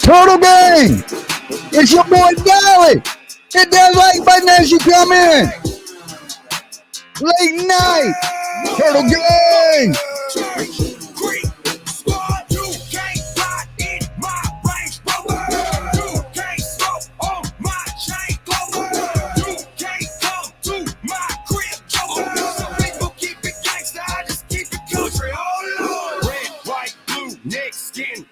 Total Gang! It's your boy Dolly! Hit that like button as you come in! Late night! Turtle Gang!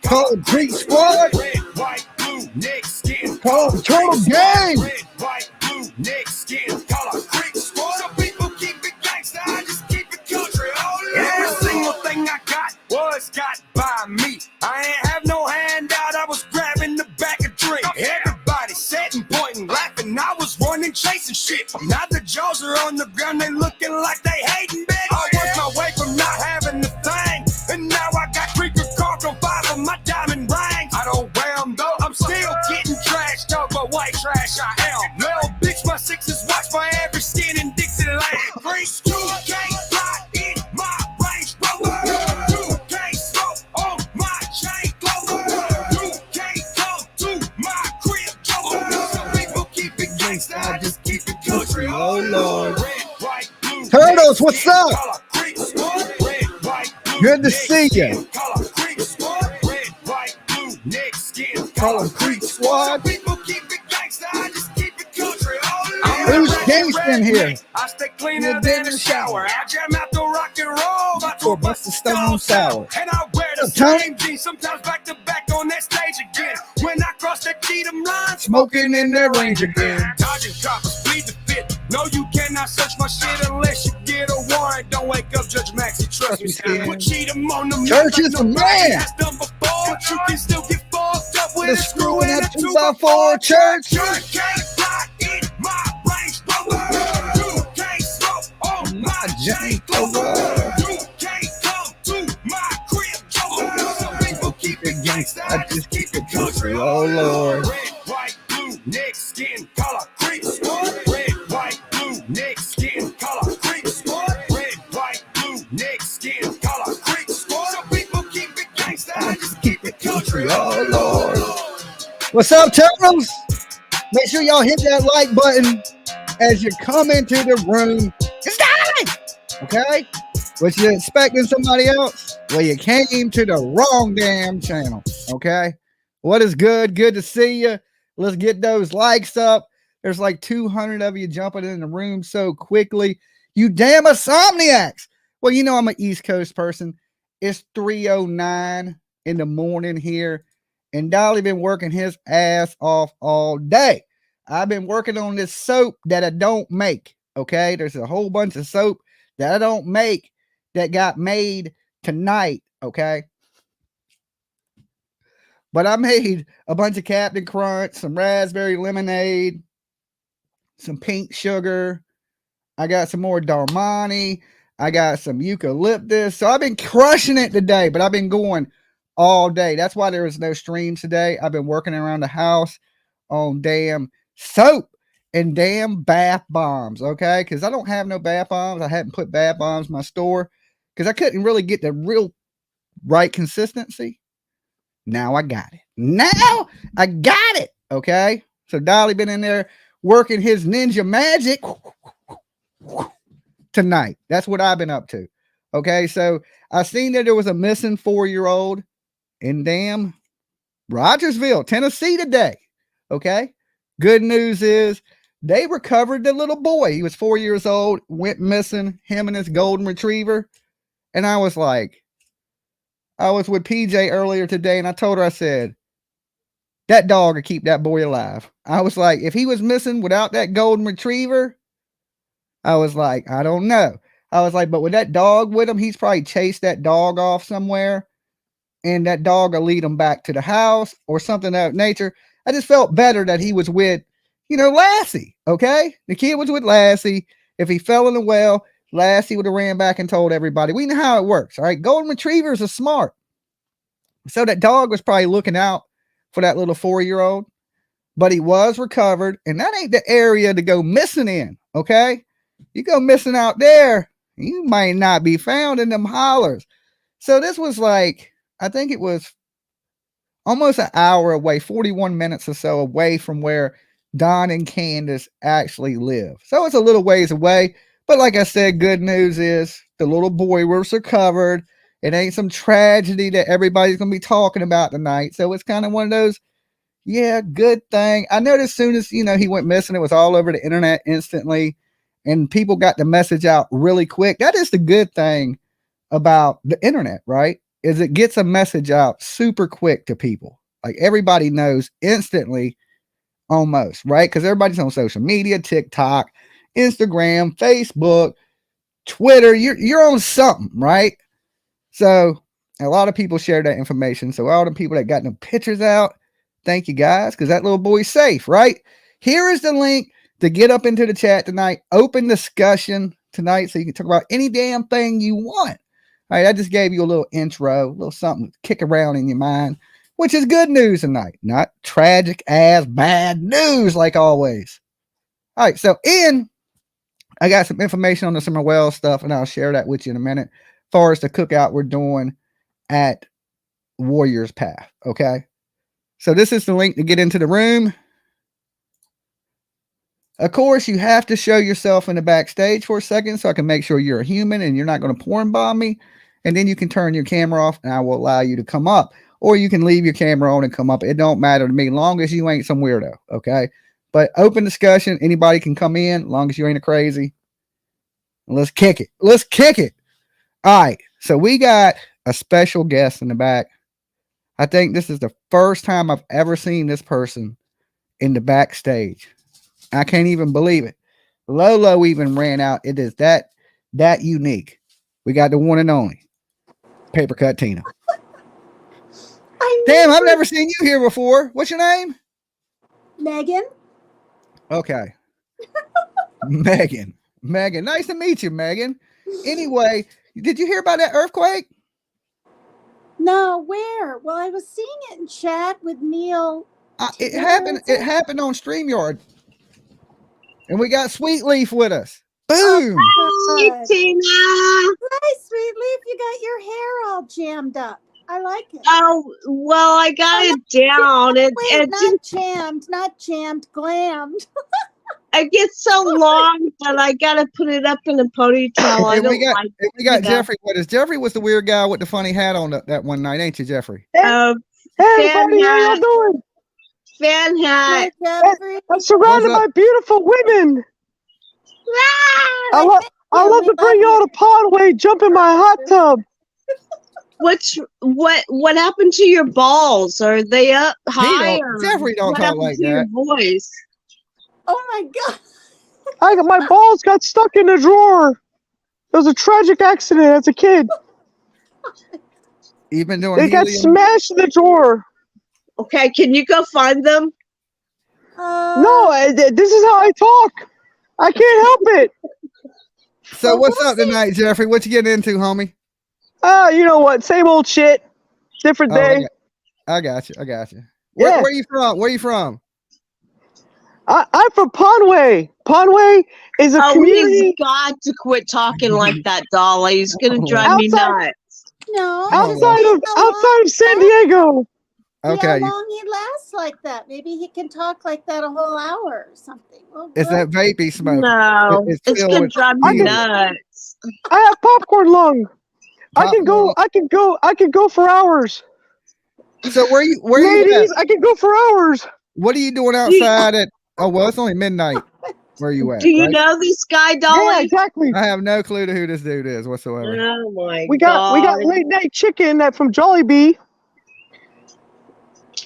Cold Creek Squad. Red, white, blue, neck, skin. Cold Turtle Gang. Red, white, blue, neck, skin. Color Creek Squad. Some people keep it gangsta, I just keep it country. Oh, every single thing I got was got by me. I ain't have no handout, I was grabbing the back of drink. Everybody sitting, pointing, laughing. I was running, chasing shit. Now the jaws are on the ground, they looking like they hating, baby. I worked my way from not having the thing, and now I got Creeker Cargo 5 on my diamond ring. I don't wear them though, I'm still getting trashed, though, but white trash I am. Little bitch, my sixes watch my every skin in Dixieland. Creek, you can't fly in my Range Rover. You can't smoke on my chain clover. You can't come to my crib, Joker. Some people keep it gangsta, I just keep it country. Oh Lord. Red, white, blue, Turtles, what's up? Good to see you. Color Creek Squad. Who's gangsta in here? I stay cleaner than a shower. I jam out the rock and roll. My tour bust the stone sour. And I wear the same jeans, sometimes back to back on that stage again. When I cross that Cheatham line, Smoking in that range again. Dodging coppers, bleed the fit. No, you cannot search my shit unless you get a warrant. Don't wake up, Judge Maxie, trust me. Put Cheatham on the Church is the man. Has done before, but you can still get fucked up with The screw and a 2x4 church. You can't fly in my Range Rover. You can't smoke on my Jane Clover. You can't come to my crib, Joker. Some people keep it gangsta, I just keep it country. Oh Lord. Red, white, blue, neck, skin, color, Creek Squad. Red, white, blue, neck, skin, color, Creek Squad. Red, white, blue, neck, skin, color, Creek Squad. Some people keep it gangsta, I just keep it country. Oh Lord. What's up, Turtles? Make sure y'all hit that like button as you come into the room. It's time! Okay? Was you expecting somebody else? Well, you came to the wrong damn channel. Okay? What is good? Good to see you. Let's get those likes up. There's like 200 of you jumping in the room so quickly. You damn insomniacs. Well, you know I'm an East Coast person. It's 3:09 in the morning here. And Dolly been working his ass off all day. I've been working on this soap that I don't make. Okay. There's a whole bunch of soap that I don't make that got made tonight. Okay. But I made a bunch of Captain Crunch, some raspberry lemonade, some pink sugar. I got some more Darmani. I got some eucalyptus. So I've been crushing it today, but I've been going all day. That's why there was no streams today. I've been working around the house on damn soap and damn bath bombs. Okay. Cause I don't have no bath bombs. I hadn't put bath bombs in my store because I couldn't really get the real right consistency. Now I got it. Now I got it. Okay. So Dolly been in there working his ninja magic tonight. That's what I've been up to. Okay. So I seen that there was a missing 4-year-old in damn Rogersville, Tennessee today. Okay. Good news is they recovered the little boy. He was 4 years old, went missing, him and his golden retriever. And I was like, I was with PJ earlier today and I told her, I said, that dog will keep that boy alive. I was like, if he was missing without that golden retriever, I was like, I don't know. I was like, but with that dog with him, he's probably chased that dog off somewhere and that dog will lead him back to the house or something of that nature. I just felt better that he was with, Lassie. Okay. The kid was with Lassie. If he fell in the well, Lassie would have ran back and told everybody. We know how it works. All right. Golden retrievers are smart. So that dog was probably looking out for that little 4-year-old, but he was recovered. And that ain't the area to go missing in. Okay. You go missing out there, you might not be found in them hollers. So this was like, I think it was almost an hour away, 41 minutes or so away from where Don and Candace actually live. So it's a little ways away. But like I said, good news is the little boy was recovered. It ain't some tragedy that everybody's going to be talking about tonight. So it's kind of one of those, yeah, good thing. I noticed as soon as, he went missing, it was all over the internet instantly. And people got the message out really quick. That is the good thing about the internet, right? Is it gets a message out super quick to people. Like everybody knows instantly almost, right? Because everybody's on social media, TikTok, Instagram, Facebook, Twitter. You're on something, right? So a lot of people share that information. So all the people that got them pictures out, thank you guys, because that little boy's safe, right? Here is the link to get up into the chat tonight. Open discussion tonight so you can talk about any damn thing you want. All right, I just gave you a little intro, a little something to kick around in your mind, which is good news tonight, not tragic ass bad news like always. All right, so I got some information on the Summer Wells stuff, and I'll share that with you in a minute. As far as the cookout we're doing at Warriors Path, okay? So this is the link to get into the room. Of course, you have to show yourself in the backstage for a second so I can make sure you're a human and you're not going to porn bomb me. And then you can turn your camera off and I will allow you to come up. Or you can leave your camera on and come up. It don't matter to me, long as you ain't some weirdo, okay? But open discussion. Anybody can come in, long as you ain't a crazy. Let's kick it. Let's kick it. All right. So we got a special guest in the back. I think this is the first time I've ever seen this person in the backstage. I can't even believe it. Lolo even ran out. It is that unique. We got the one and only Paper Cut Tina. Damn, I've never seen you here before. What's your name? Megan. Okay. Megan. Nice to meet you, Megan. Anyway, did you hear about that earthquake? No, where? Well, I was seeing it in chat with Neil. It happened on StreamYard. And we got Sweet Leaf with us. Boom. Hi, Tina. Hi, Sweet Leaf. You got your hair all jammed up. I like it. Oh, well, I got it down. Not jammed, glammed. It gets so long that I got to put it up in a ponytail. I don't like it. We got Jeffrey with us. Jeffrey was the weird guy with the funny hat on that one night, ain't you, Jeffrey? Hey, everybody, how y'all doing? Fan hat. I'm surrounded by beautiful women. I love to bring y'all to Podway, jump in my hot tub. What happened to your balls? Are they up high? Jeffrey don't talk like that. Your voice? Oh my God! My balls got stuck in the drawer. It was a tragic accident as a kid. You've been doing. They got smashed in the drawer. Okay, can you go find them? No, this is how I talk. I can't help it. So what's up tonight, Jeffrey? What you getting into, homie? You know what? Same old shit. Different day. I got you. Yeah. Where you from? Where you from? I'm from Conway. Conway is a community. He's got to quit talking like that, Dolly. He's gonna drive me nuts. No, outside of San Diego. Okay. See how long he lasts like that. Maybe he can talk like that a whole hour or something. Well, it's that vapey smoke. No, it's gonna drive me nuts. I have popcorn lung. I can go for hours. So where you Ladies, I can go for hours. What are you doing outside at? Oh well, it's only midnight. Where you at? Do you know this guy, Dolly? Yeah, exactly. I have no clue to who this dude is whatsoever. Oh my we God. got late night chicken from Jollibee.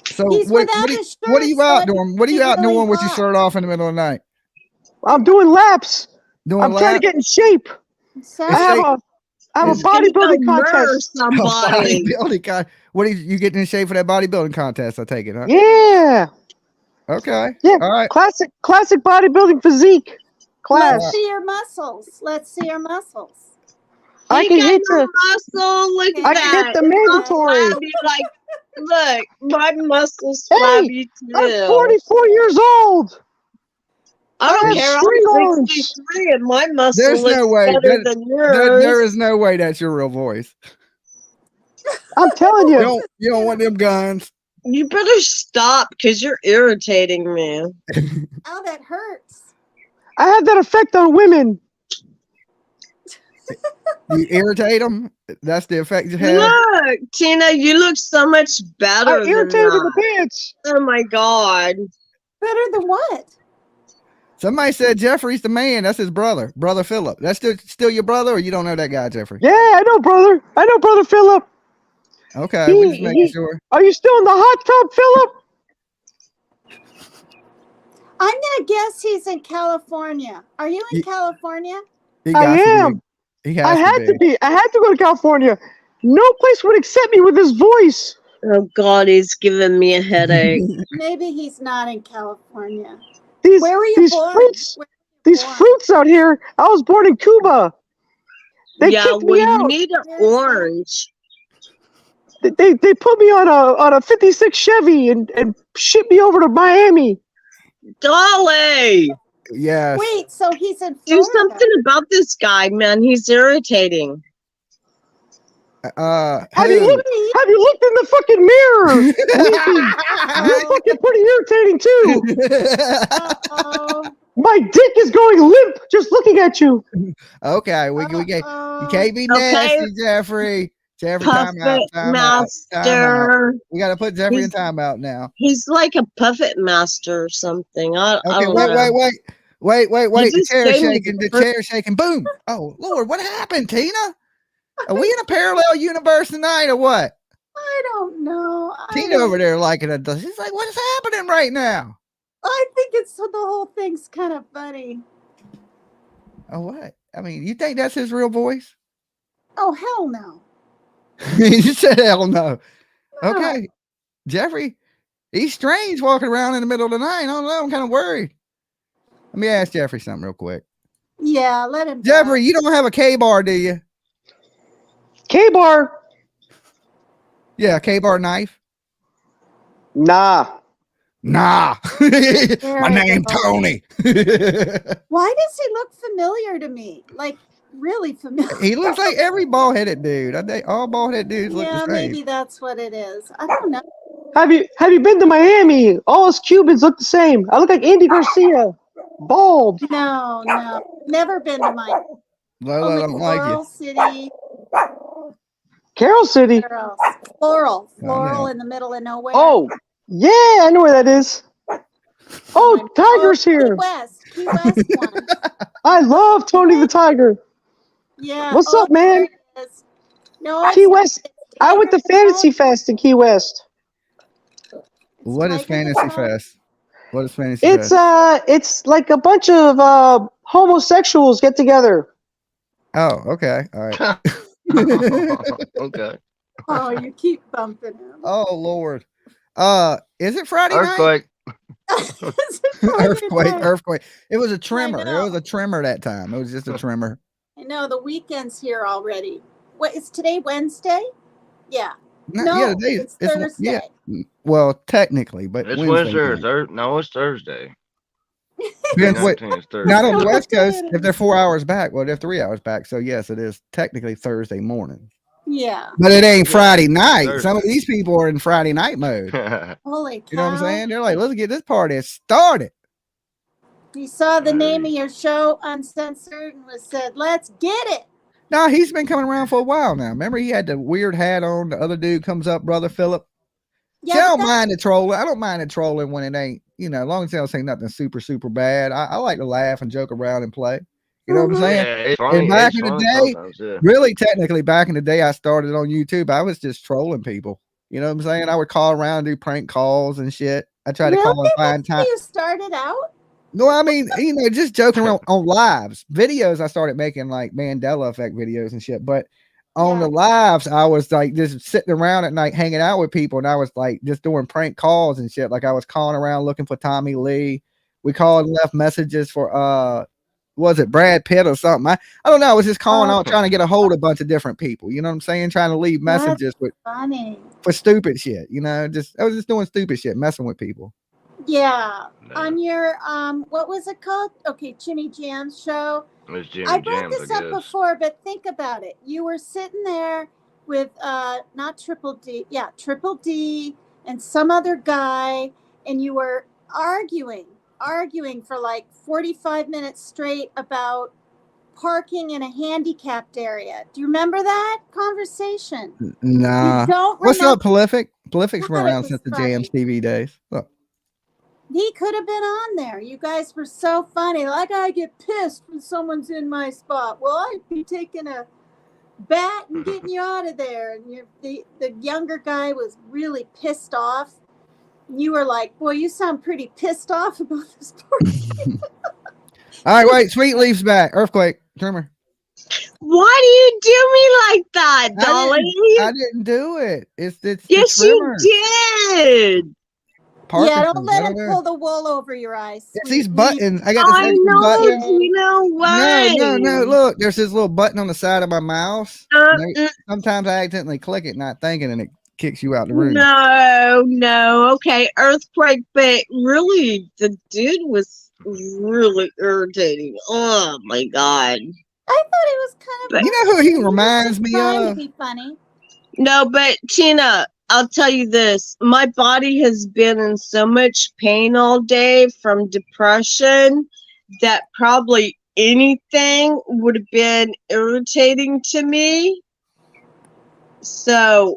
So what are you out doing? What are you out doing with your shirt off in the middle of the night? I'm doing laps. I'm trying to get in shape. I have a bodybuilding contest. What are you getting in shape for that bodybuilding contest? I take it, huh? Yeah. Okay. Yeah. All right. Classic bodybuilding physique class. Let's see your muscles. I can hit the muscle. Look at I that. can hit the mandatory. Look, my muscles slap you too. I'm 44 years old. I don't care. I'm 63 and my muscle looks better than yours. There is no way that's your real voice. I'm telling you. You don't want them guns. You better stop, because you're irritating me. Oh, that hurts. I have that effect on women. You irritate them? That's the effect you have? Look, Tina, you look so much better than irritated that. in the pants. Oh, my God. Better than what? Somebody said Jeffrey's the man. That's his brother, Brother Philip. That's still your brother, or you don't know that guy, Jeffrey? Yeah, I know, brother. I know, Brother Philip. Okay, we're just making sure. Are you still in the hot tub, Philip? I'm gonna guess he's in California. Are you in California? I am. I had to be. I had to go to California. No place would accept me with this voice. Oh, God, he's giving me a headache. Maybe he's not in California. Where were you born? These fruits out here. I was born in Cuba. They kicked me out. You need an orange. They put me on a 56 Chevy and shipped me over to Miami. Dolly! Yes. Wait, so he's in Florida. Do something about this guy, man. He's irritating. Have you looked in the fucking mirror? You're fucking pretty irritating too. My dick is going limp just looking at you. Okay, we get you can't be nasty, Jeffrey. Jeffrey, time out. We got to put Jeffrey in timeout now. He's like a puppet master or something. I don't know. Wait. The chair shaking. Boom. Oh, Lord, what happened, Tina? Are we in a parallel universe tonight or what? I don't know. Tina over there liking it. She's like, what is happening right now? I think the whole thing's kind of funny. Oh, what? I mean, you think that's his real voice? Oh, hell no. You said hell no. Okay. Jeffrey, he's strange walking around in the middle of the night. I don't know. I'm kind of worried. Let me ask Jeffrey something real quick. Yeah, let him. Jeffrey, you don't have a K-bar, do you? K-bar? Yeah, K-bar knife. Nah. My name Tony. Why does he look familiar to me? Like really familiar. He looks like every bald-headed dude. I think all bald-headed dudes look the same. Yeah, maybe that's what it is. I don't know. Have you been to Miami? All us Cubans look the same. I look like Andy Garcia. Bald. No. Never been to Miami. Lola don't like you. City. Carol City. Floral in the middle of nowhere. Oh, yeah, I know where that is. Oh, Tiger's here. Key West one. I love Tony the Tiger. Yeah. What's up, man? No, Key West. I went to Fantasy Fest in Key West. What is Fantasy Fest? What is Fantasy Fest? It's like a bunch of homosexuals get together. Oh, okay. All right. Okay. Oh, you keep bumping him. Oh, Lord. Is it Friday Earthquake. night? Earthquake. It was a tremor. It was a tremor that time. It was just a tremor. I know the weekend's here already. What is today? Wednesday? Yeah. It's Thursday. Yeah. Well, technically, but It's Wednesday. No, it's Thursday. Not on the West Coast. If they're 4 hours back, well, they're 3 hours back. So yes, it is technically Thursday morning. Yeah. But it ain't Friday night. Thursday. Some of these people are in Friday night mode. Holy cow. You know what I'm saying? They're like, let's get this party started. You saw the name of your show, Uncensored, and said, let's get it. No, he's been coming around for a while now. Remember, he had the weird hat on. The other dude comes up, Brother Philip. Yeah, I don't mind the trolling. I don't mind the trolling when it ain't, as long as they don't say nothing super, super bad. I like to laugh and joke around and play. You know what I'm saying? Yeah, it's funny. And back in the day, really technically back in the day, I started on YouTube. I was just trolling people. You know what I'm saying? I would call around and do prank calls and shit. I tried to call and find time. You started out? No, I mean, just joking around on lives. Videos, I started making like Mandela effect videos and shit. But on the lives, I was like just sitting around at night hanging out with people. And I was like just doing prank calls and shit. Like I was calling around looking for Tommy Lee. We called and left messages for was it Brad Pitt or something? I don't know. I was just calling out trying to get a hold of a bunch of different people. You know what I'm saying? Trying to leave messages for stupid shit. I was just doing stupid shit, messing with people. Yeah. On your what was it called? Okay, Jimmy Jam's show. I brought this up before, but think about it. You were sitting there with not Triple D, Triple D, and some other guy, and you were arguing for like 45 minutes straight about parking in a handicapped area. Do you remember that conversation? Nah. You don't What's remember? up, Prolific? Prolific's been God, it around was since the funny. Jams TV days. Look. He could have been on there. You guys were so funny. Like, I get pissed when someone's in my spot. Well, I'd be taking a bat and getting you out of there. And the younger guy was really pissed off. You were like, boy, you sound pretty pissed off about this party. All right, wait. Sweet Leaf's back. Earthquake. Trimmer. Why do you do me like that, Dolly? I didn't do it. It's yes, you did. Yeah, don't let him pull the wool over your eyes. It's these buttons. I got this extra button. You know why? No. Look, there's this little button on the side of my mouse. Sometimes I accidentally click it, not thinking, and it kicks you out the room. No. Okay, Earthquake, but really, the dude was really irritating. Oh my God. I thought he was kind of. You know who he reminds me of? To be funny. No, but Tina, I'll tell you this. My body has been in so much pain all day from depression that probably anything would have been irritating to me. So,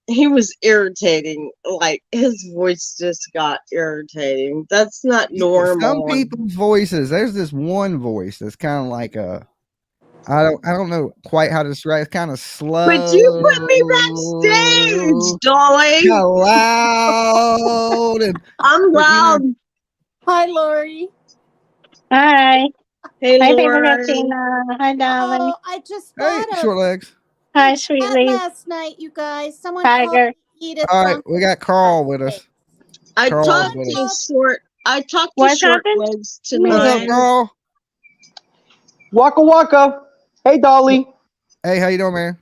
he was irritating. Like, his voice just got irritating. That's not normal. Some people's voices. There's this one voice that's kind of like a. I don't know quite how to describe. It's kind of slow. But you put me backstage, Dolly. Kind of loud. I'm loud. Hi, Lori. Hi. Hey, Lori. Tina. Hi, darling. Oh, I just thought of short legs. Hi, sweetly. Last night, you guys. Someone Tiger. called Edith. All right, we got Carl with us. I talked to short legs tonight. What's up, Carl? Waka waka. Hey, Dolly. Hey, how you doing, man?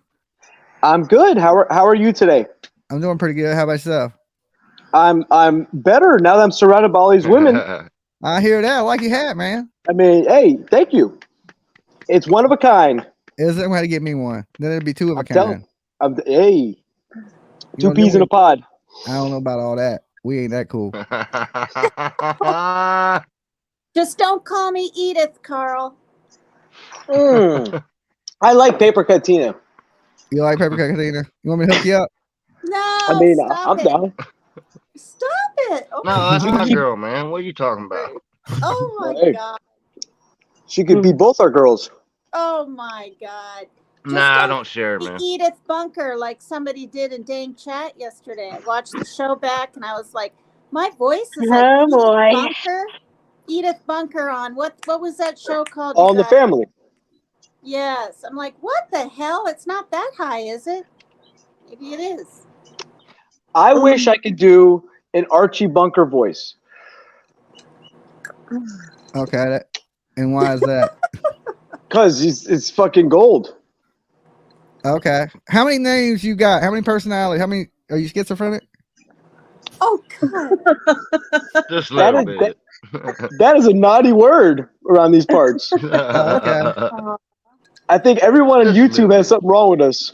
I'm good. How are you today? I'm doing pretty good. How about yourself? I'm better now that I'm surrounded by all these women. I hear that. I like your hat, man. I mean, hey, thank you. It's one of a kind. Isn't going to get me one? Then it'd be two of a kind. Hey, two peas in a pod. I don't know about all that. We ain't that cool. Just don't call me Edith, Carl. I like paper cut Tina. You like paper cut Tina? You want me to hook you up? No. I mean, I'm down. Stop it. Oh, no, that's my girl, man. What are you talking about? Oh my God. She could be both our girls. Oh my God. Nah, I don't share, man. Edith Bunker, like somebody did in Dang Chat yesterday. I watched the show back and I was like, my voice is like Bunker. Edith Bunker on what was that show called? All in the Family. Yes. I'm like, what the hell? It's not that high, is it? Maybe it is. I wish I could do an Archie Bunker voice. Okay. And why is that? Because it's fucking gold. Okay. How many names you got? How many personalities? How many are you schizophrenic? Oh God. Just a little bit. That is a naughty word around these parts. Okay. I think everyone on YouTube has something wrong with us.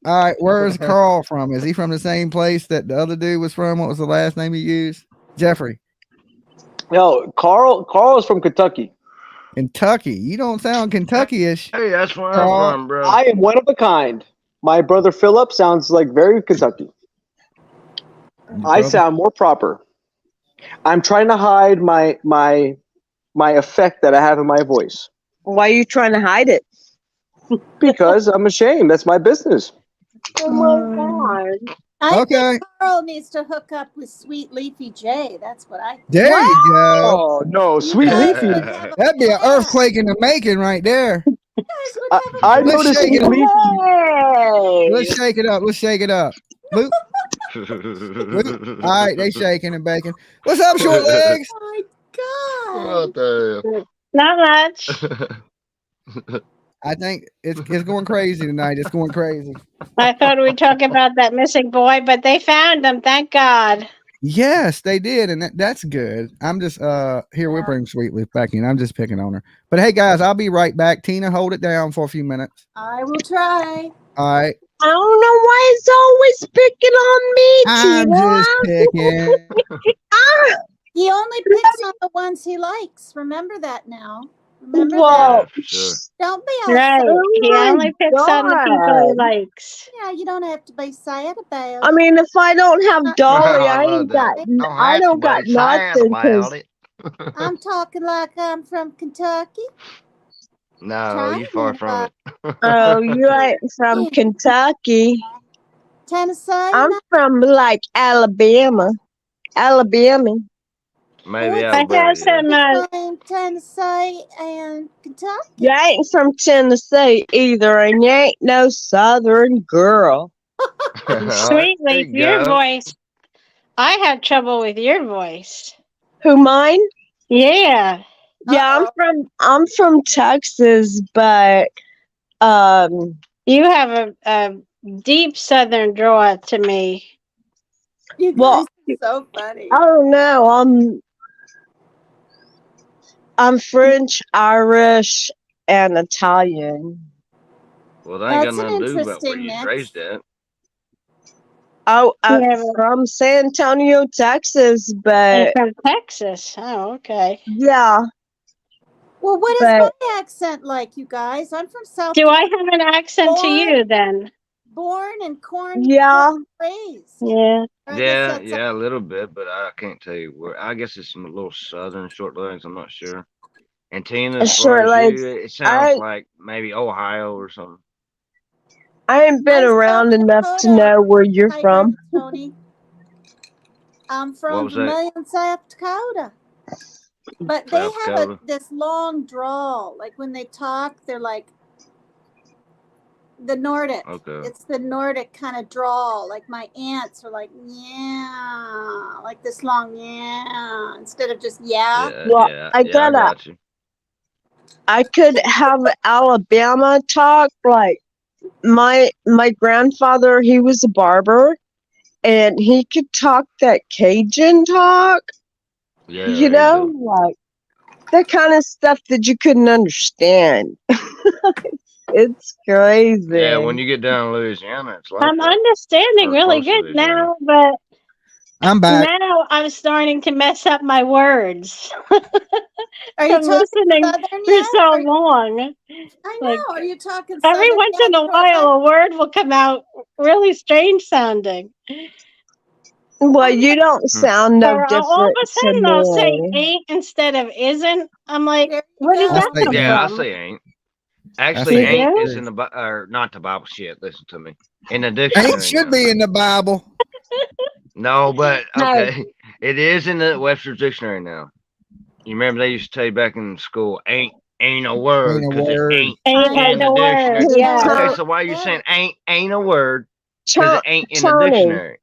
All right, where's Carl from? Is he from the same place that the other dude was from? What was the last name he used? Jeffrey. No, Carl is from Kentucky. Kentucky. You don't sound Kentucky-ish. Hey, that's where I'm from, bro. I am one of a kind. My brother Philip sounds like very Kentucky. I sound more proper. I'm trying to hide my effect that I have in my voice. Why are you trying to hide it? Because I'm ashamed. That's my business. Oh my God. I think Carl needs to hook up with Sweet Leafy J. That's what I think. There you go. Oh no, Sweet Leafy. That'd be an earthquake in the making right there. I noticed Sweet Leafy. Let's shake it up. Let's shake it up. Luke. Luke. All right, they shaking and baking. What's up, short legs? Oh my God. What the Not much. I think it's going crazy tonight. It's going crazy. I thought we'd talk about that missing boy, but they found him. Thank God. Yes, they did, and that's good. I'm just here. We'll bring Sweet Leaf back in. I'm just picking on her. But hey, guys, I'll be right back. Tina, hold it down for a few minutes. I will try. All right. I don't know why it's always picking on me, I'm just picking. He only picks on the ones he likes. Remember that now. Remember that. Well, Yeah, for sure. Don't be all Right. sad. oh He my only picks on the people he God. likes. Yeah, you don't have to be sad about I it. mean, if I don't have Dolly, I love that. Don't I have to don't got be sad nothing. about 'Cause it. I'm talking like I'm from Kentucky. No, Trying you far from anybody. it. oh, you ain't from Yeah. Kentucky. Tennessee, I'm no? from like Alabama. Maybe What's I Alabama, have the yeah. some. difference between Tennessee and Kentucky? You ain't from Tennessee either, and you ain't no Southern girl. All right, Sweet there Leaf, you your go. voice. I have trouble with your voice. Who mine? Yeah. Yeah, Uh-oh. I'm from Texas, but um You have a deep southern drawl to me. You well, guys are so funny. I don't know. I'm French, Irish, and Italian. Well, they ain't got That's an nothing to do about where interesting you was mix. raised at. Oh, Yeah, but from San Antonio, Texas, I'm but from Texas. Oh, okay. yeah, Well, what is but my accent like, you guys? I'm from South Do I Dakota. have an accent to Born, you then? born and corn yeah, raised. Yeah. Or I guess Yeah, that's yeah, a little bit, but I can't tell you where. I guess it's some little southern short legs. I'm not sure. And Tina, as far short as legs. you, it sounds I like maybe Ohio or something. I ain't been I'm around South enough to Dakota, know where you're Tiger, from. Tony. I'm What from was that? Vermilion, South Dakota. But they South have Dakota? this long drawl. Like when they talk, they're like the Nordic. Okay. It's the Nordic kind of drawl. Like my aunts are like, yeah, like this long, yeah, instead of just yeah. Yeah, Well, yeah, I yeah, I gotta. got you. I could have Alabama talk like my grandfather. He was a barber, and he could talk that Cajun talk. Yeah, You there you know, go. like that kind of stuff that you couldn't understand. It's Yeah, when crazy. you get down to Louisiana, it's like I'm that. understanding Or really close to good Louisiana. now, but I'm back. now I'm starting to mess up my words Are you from talking listening Southern for yet? so long. I Like know. Are you talking every Southern once yet, in a while, shortleg? a word will come out really strange sounding. Well, you don't Hmm. sound no Or all of different a to sudden I'll say me. ain't instead of isn't. I'm like, There you where did I that go. say come Yeah, I ain't. from? say ain't. I Actually, say You ain't ain't do? is too. in the or not the Bible shit. Listen to me. In the Ain't dictionary should now. be in the Bible. No, but Hey, okay, it is in the Webster's dictionary now. You remember they used to tell you back in school, ain't a Ain't word a because it word. ain't Ain't I in had the the word. dictionary. know. Yeah. Okay, To- so why are you Get saying it. ain't a word because it ain't in the Tony, dictionary?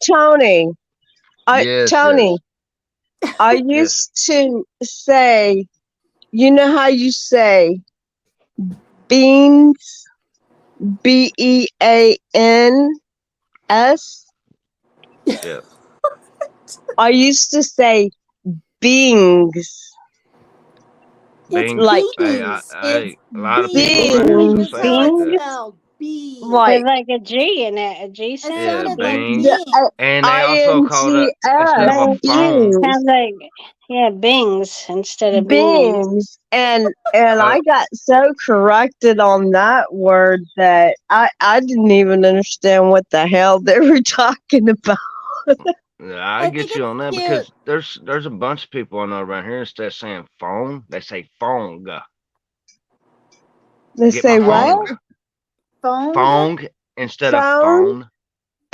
Tony, Yes, yes, Tony. I yes. used to say, you know how you say beans, Beans. Yeah. I used to say beings, It's Bings. like Hey, beans. It's hey, a lot of people around here beans. still beings, Is say it how like it's that. Beans spelled. Beans. with like like a G in it, a G It sound. Yeah, sounded like Bings. beans. And they also called it instead of a INGS, phone. beings, Sounds like yeah, Bings instead of beans. beings, and Uh, I got so corrected on that word that I didn't even understand what the hell they were talking about. yeah, I I think get you it's on that cute. because there's a bunch of people I know around here instead of saying phone, they say phone. They Get my say Phone. what? phone. Phone Phone instead of Phone, phone.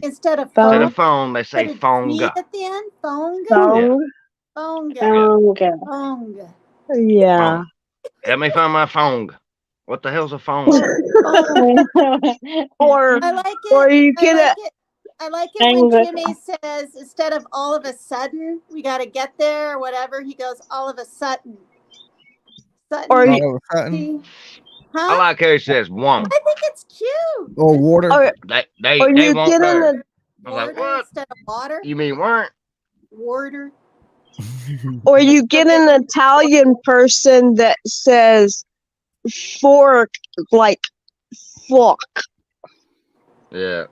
instead of Instead of phone. phone, phone, they say Put a phone. G at the end. Phone. Yeah, phone. Phone. yeah, Okay. Phone. Yeah. phone. Help me find my phone. What the hell's a phone? Phone. or I like or it. you I get like a it. I like it when Angle. Jimmy says instead of all of a sudden we got to get there or whatever, he goes all of a sudden. or Sudden. you All of a sudden. I Huh? like how he says one. I think it's cute. Or water. or They you won't get there. an I was like, Water what? instead of water. You mean weren't? Water. or Like you get Sylvia an Lynn Water. Italian person that says fork like fork. Yeah.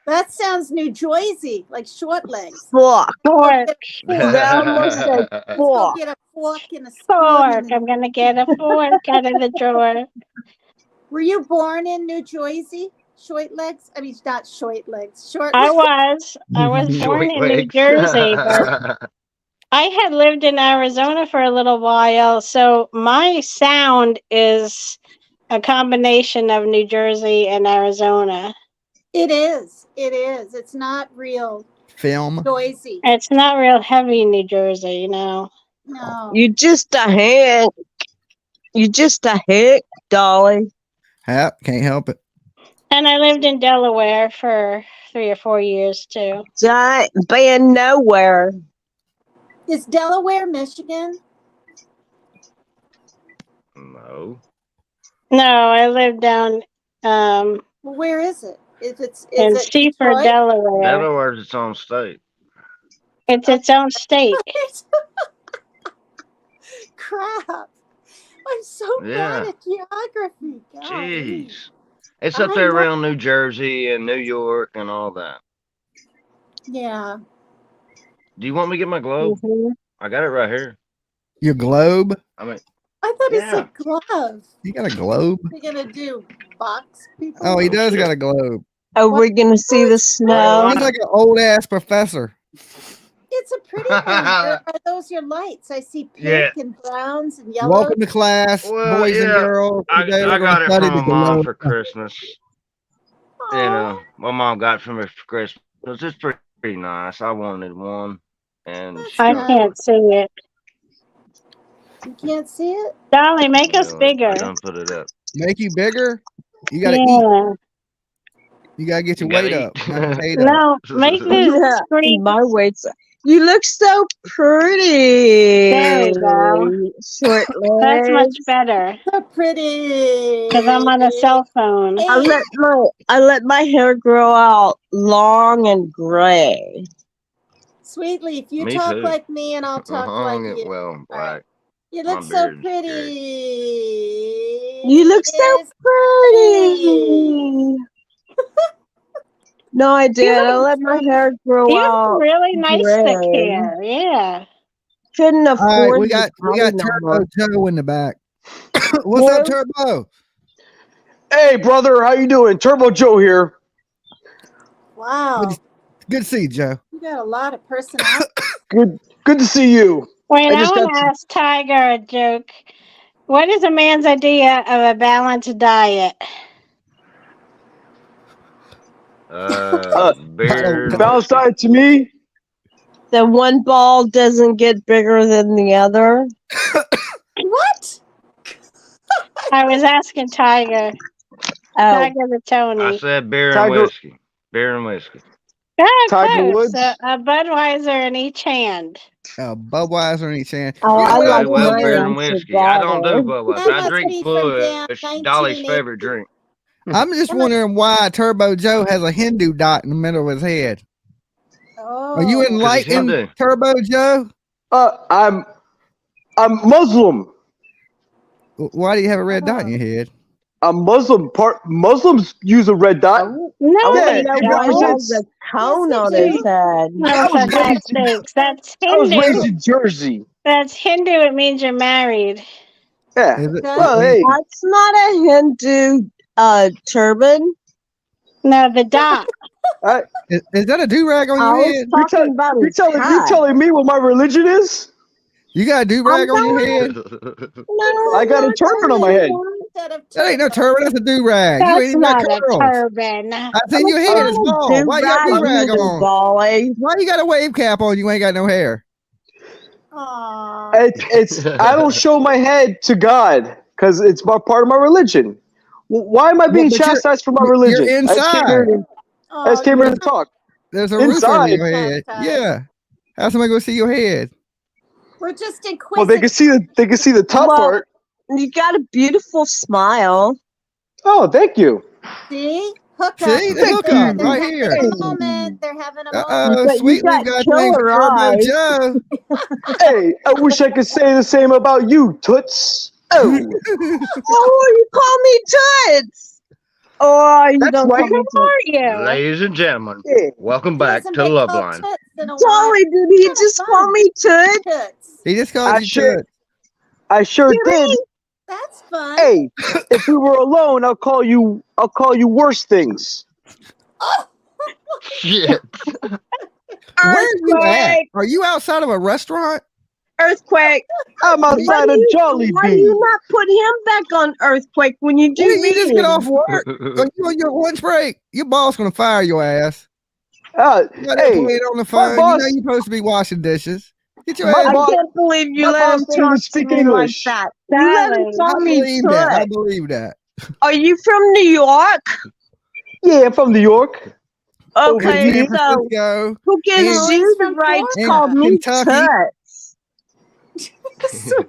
That sounds New Jersey, like short legs. Fuck. Fork. That almost said Let's go fuck. get a fork and a spoon. Fork. I'm going to get a fork out of the drawer. Were you born in New Jersey? Short legs? I mean, not short legs. Short I legs. was born Short in New legs. Jersey, but I had lived in Arizona for a little while, so my sound is a combination of New Jersey and Arizona. It is. It is. It's not real Film. Jersey. It's not real heavy New Jersey, you know. No. You just a hick. You just a hick, Dolly. Yep, can't help it. And I lived in Delaware for 3 or 4 years too. Giant been nowhere. Is Delaware, Michigan? No. No, I lived down Well, where is it? Is in it Seaford, Detroit? Delaware. Delaware's its own state. It's its own state. Crap. I'm so Yeah. bad at geography. Golly. Jeez. It's up there I know. around New Jersey and New York and all that. Yeah. Do you want me to get my globe? Mhm. I got it right here. Your globe? I mean, I thought it Yeah. said glove. You got a globe? You're going to do box people? Oh, he does got a globe. Are we gonna see the snow? He's like an old ass professor. It's a pretty one. Are those your lights? I see pink Yeah. and browns and yellows. Welcome to class, Well, boys and yeah, girls. I Today we're got gonna it study from my the mom globe. for Christmas. You know, my mom got it for me for Christmas. It's pretty nice. I wanted one, and That's she I got can't see it. You can't see it? Dolly, make us it. bigger. I done put it up. Make you bigger. You gotta eat. Yeah. You gotta get your You gotta weight eat. up. Not your weight up. No, make the Yeah, screen. my weight's. You look so pretty. There we go. Short That's much legs. better So pretty. because I'm on a cell phone. Hey, I let my hair grow out long and gray. Sweetly, if you Me talk too. like me and I'll talk like you. Well, black. You my look so beard's pretty. You look so Yes. pretty. No, I did. I let my hair grow You have out. really nice thick gray. hair. Yeah. Couldn't All right, afford we got it no more. Turbo Joe in the back. What's up, Turbo? Hey, brother, how you doing? Turbo Joe here. Wow. Good to see you, Joe. You got a lot of personality. Good to see you. Wait, I I just want to got- ask Tiger a joke. What is a man's idea of a balanced diet? Beer. and Balanced whiskey. diet to me. The one ball doesn't get bigger than the other. What? I was asking Tiger. Oh, Tiger the I Tony. said beer and Tiger- whiskey. Beer and whiskey. Oh, Tiger close. Woods. A Budweiser in each hand. Budweiser in each hand. Oh, You know I what? like well, my beer and answer whiskey. I don't do better. Budweiser. That I must drink be from down Bush, Dolly's 1980. favorite drink. I'm just wondering why Turbo Joe has a Hindu dot in the middle of his head. Oh. Are you 'Cause he's enlightened, Hindu. Turbo Joe? I'm Muslim. Why do you have a red dot in your head? I'm Muslim. Muslims use a red dot. No, I Yeah, they wonder it why he don't. represents- has a cone Yes, on they his do. head. No, I for was God's raised in- sakes. That's I was raised Hindu. in Jersey. That's Hindu. It means you're married. Yeah. Is it? Well, I mean, hey, That's not a Hindu turban. No, the dot. is that a do rag on I your was head? talking about you his telling hat. me what my religion is? You got a do rag on your head? No, I got a turban on my head. Instead of That ain't no turban. That's a do rag. You ain't That's even got not a curls. turban. I seen your head is bald. Why you got a do rag on? Dolly. Why you got a wave cap on? You ain't got no hair. Aw. It's I don't show my head to God because it's part of my religion. Why am I being but you're- chastised for my you're religion? I just inside. came here to, I just came here to talk. There's a roof over your Inside. head. Yeah. How's somebody gonna see your head? We're just inquisitive. Well, they can see the top Well- part. You got a beautiful smile. Oh, thank you. See? Hook up. See? The They're- hook they're up right having here. a moment. They're having a moment. Uh-oh, But you sweet. got We've got to name killer Turbo eyes. Joe. Hey, I wish I could say the same about you, Toots. Oh, Oh, you call me Toots. Oh, you That's don't white. call me How are you? Ladies and gentlemen, Yeah. welcome He back hasn't to been Love called Line. toots in a while. Dolly, did he Kinda just call fun. me Toot? Toots. He just called I you sure- Toots. I sure did. That's fun. Hey, if we were alone, I'll call you worse things. Oh, Shit. Where are you at? Earthquake! Are you outside of a restaurant? Earthquake! I'm Why outside do of you, Jolly why do you Bee. not put him back on Earthquake when you do Where did you just get meetings? off work? Are you on your lunch break? Your boss gonna fire your ass. You're there Hey, playing on the my phone. You know boss, you're supposed to be washing dishes. Get your my ass. I boss, can't believe you my let boss him can't even talk to speak me English. like that. You let him Darling. I call me believe that. I Toot. believe that. Are you from New York? Yeah, I'm from New York. Over Okay, And here. San so Francisco who gives No, and, you he's the from right to and call Florida. me Kentucky. Toots?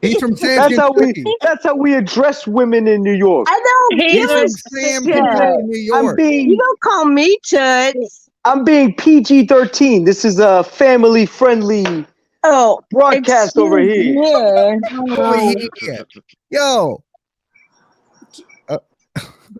He's from Sam, That's how Kentucky. we address women in New York. I don't He's give He's a from a Sam, shit. Kentucky, New I'm York. You being don't call me Toots. I'm being PG-13. This is a family-friendly Oh, broadcast over excuse here. me. Oh yeah. Yo.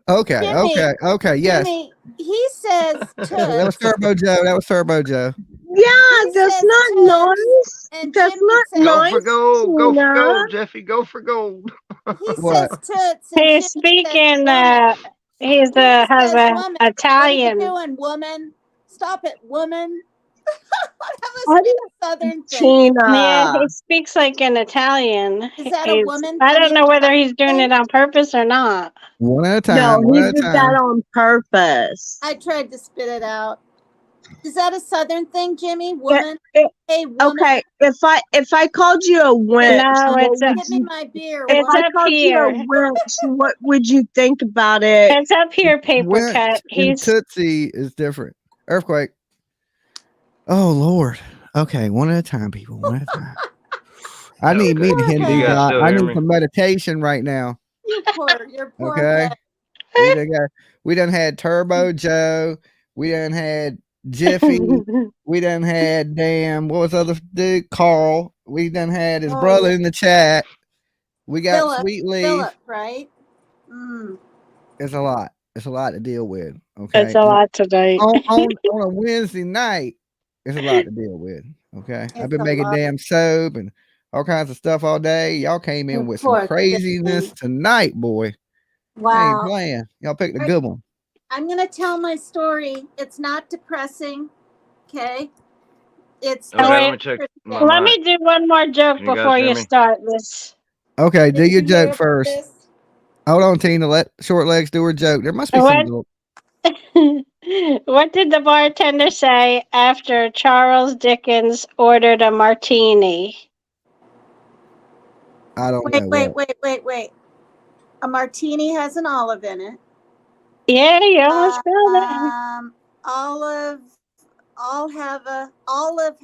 Okay. Jimmy, Okay. Yes. Jimmy, he says That was toots. Turbo Joe. That was Turbo Joe. Yeah, He that's says not toots, nice. and That's Jimmy not says Go for nice, gold. Go for Tina. gold, Jeffy. Go for gold. he What? says toots, and He's Jimmy says speaking. woman. He's Jimmy has says a woman. Italian. What are you doing, woman? Stop it, woman. That I must be didn't a southern thing. Yeah, Tina. he speaks like an Italian. Is that a He's, woman I thing? don't know whether he's doing Thing? it on purpose or not. One at a time. No, One he at a did time. that on purpose. I tried to spit it out. Is that a southern thing, Jimmy? It- Woman? it- Hey, woman. okay, if I called you a wench, No, what it's would Give me you? my beer, If It's woman. I up called you a here. wench, what would you think about it? It's up here, paper Went cut. and He's Tootsie is different. Earthquake. Oh Lord. Okay, one at a time, people. One at a time. I need me to Okay. Hindu Can you guys God. still I hear need me? some meditation right now. Your poor Okay. head. We done had Turbo Joe. We done had Jiffy. We done had what was the other dude? Carl. We done had his Oh, brother yeah. in the chat. We got Philip, Sweet Leaf. Philip, right? Mm. It's a lot. It's a lot to deal with. Okay. it's a lot tonight. On a Wednesday night, it's a lot to deal with. Okay. I've It's been a making lot. damn soap and all kinds of stuff all day. Y'all came in You with some poor craziness thing. tonight, boy. I ain't Wow. playing. Y'all picked a good one. I'm going to tell my story. It's not depressing. Okay. It's Okay, Oh, let wait. me check my Let mic. me do one more joke Can you guys before hear you me? start this. Okay, do Did your you hear joke about first. this? Hold on, Tina. Let Short Legs do her joke. There must be What? some. What did the bartender say after Charles Dickens ordered a martini? I don't know what. Wait. A martini has an olive in it. Yeah, you almost got it. Olive. Olive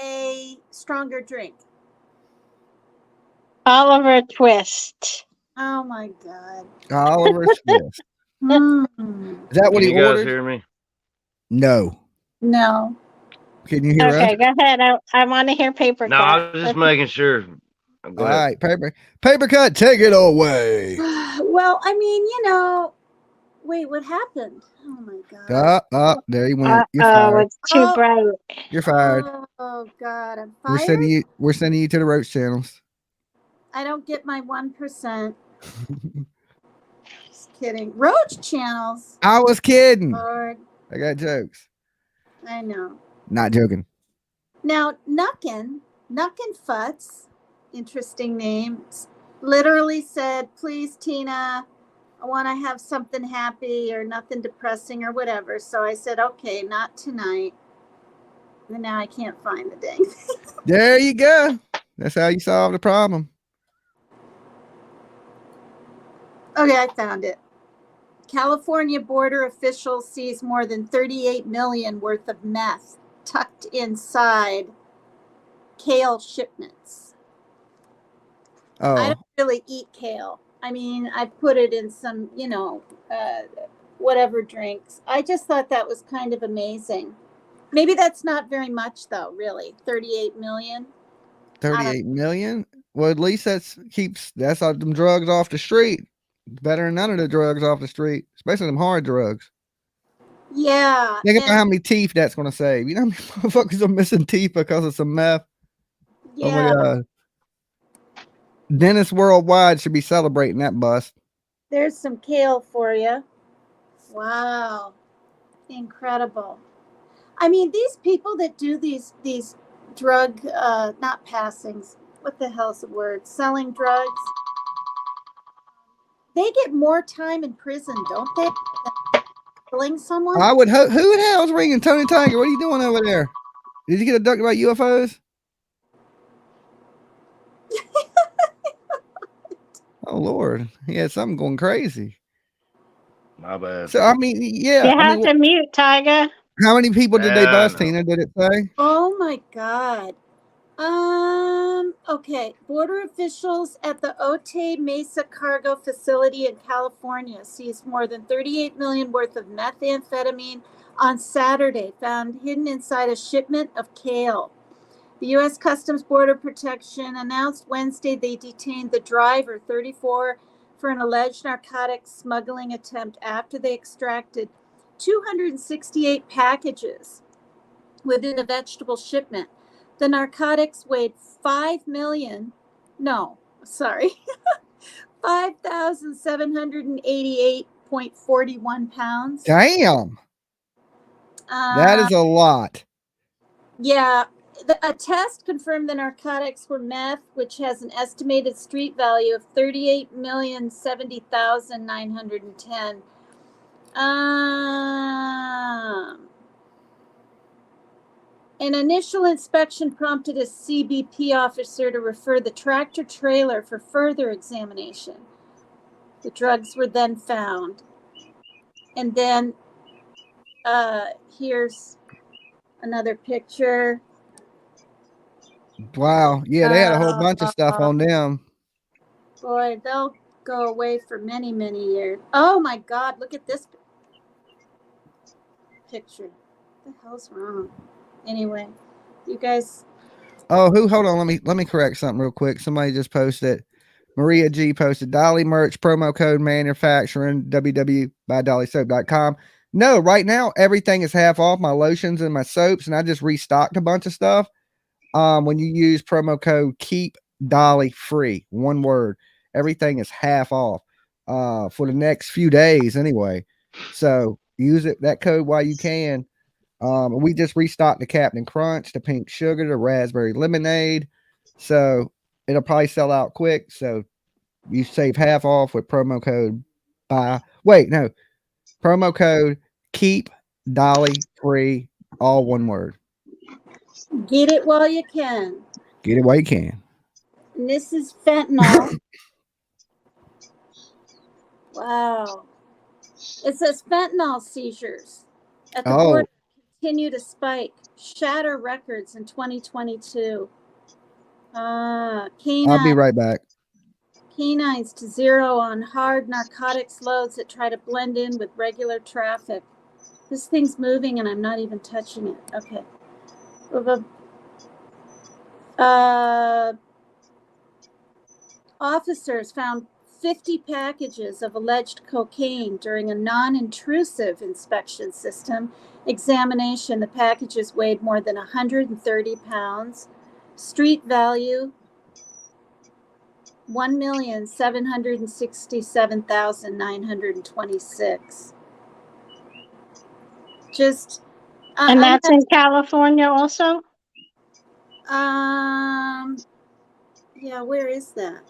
a stronger drink. Oliver Twist. Oh my god. Oliver Twist. Mm. Is that what Can he you guys ordered? hear me? No. No. Can you hear us? Okay, go ahead. I want to hear paper No, cut. I was just making sure. Go All ahead. right, paper cut. Take it away. Well, I mean, wait, what happened? Oh my god. There you went. You're fired. It's too Oh. bright. You're fired. Oh god, I'm We're fired. sending you to the roach channels. I don't get my 1%. Just kidding. Roach channels. I was kidding. Lord, I got jokes. I know. Not joking. Now, Nuckin Futz, interesting name, literally said, please, Tina, I want to have something happy or nothing depressing or whatever. So I said, okay, not tonight. And now I can't find the dang thing. There you go. That's how you solve the problem. Okay, I found it. California border officials seize more than 38 million worth of meth tucked inside kale shipments. Oh, I don't really eat kale. I mean, I put it in some, whatever drinks. I just thought that was kind of amazing. Maybe that's not very much, though, really. 38 million. 38 million? Well, at least that's all them drugs off the street. Better than none of the drugs off the street, especially them hard drugs. Yeah. Think about And how many teeth that's going to save. You know how many motherfuckers are missing teeth because of some meth? Oh my yeah, god! Dentists worldwide should be celebrating that bust. there's some kale for you. Wow. Incredible. I mean, these people that do these drug not passings, what the hell's the word? Selling drugs. They get more time in prison, don't they? Than killing someone? I would hope. Who the hell's ringing Tony Tiger? What are you doing over there? Did you get abducted by UFOs? Oh Lord, he had something going crazy. My bad. So I mean, yeah, You I have mean, to mute, Tiger. how many people did they Yeah, I bust, know. Tina? Did it say? Oh my God. Okay. Border officials at the Otay Mesa cargo facility in California seized more than 38 million worth of methamphetamine on Saturday, found hidden inside a shipment of kale. The U.S. Customs Border Protection announced Wednesday they detained the driver, 34, for an alleged narcotics smuggling attempt after they extracted 268 packages within the vegetable shipment. The narcotics weighed 5,788.41 pounds. Damn, that Uh, is a lot. yeah, a test confirmed the narcotics were meth, which has an estimated street value of 38,070,910. An initial inspection prompted a CBP officer to refer the tractor trailer for further examination. The drugs were then found. And then here's another picture. Wow, yeah, they had a whole bunch of stuff on them. Boy, they'll go away for many, many years. Oh my God, look at this picture. What the hell's wrong? Anyway, you guys. Oh, who? Hold on, let me correct something real quick. Somebody just posted. Maria G posted Dolly merch promo code manufacturing www.dollysoap.com. No, right now everything is half off. My lotions and my soaps, and I just restocked a bunch of stuff. When you use promo code keep Dolly free, one word, everything is half off for the next few days anyway. So use that code while you can. We just restocked the Captain Crunch, the pink sugar, the raspberry lemonade. So it'll probably sell out quick. So you save half off with promo code promo code keep Dolly free, all one word. Get it while you can. Get it while you can. And this is fentanyl. Wow. It says fentanyl seizures at the border continue to spike, shatter records in 2022. I'll be right back. Canines to zero on hard narcotics loads that try to blend in with regular traffic. This thing's moving and I'm not even touching it. Okay. Officers found 50 packages of alleged cocaine during a non-intrusive inspection system examination. The packages weighed more than 130 pounds. Street value $1,767,926. Just And that's in California also? yeah, where is that?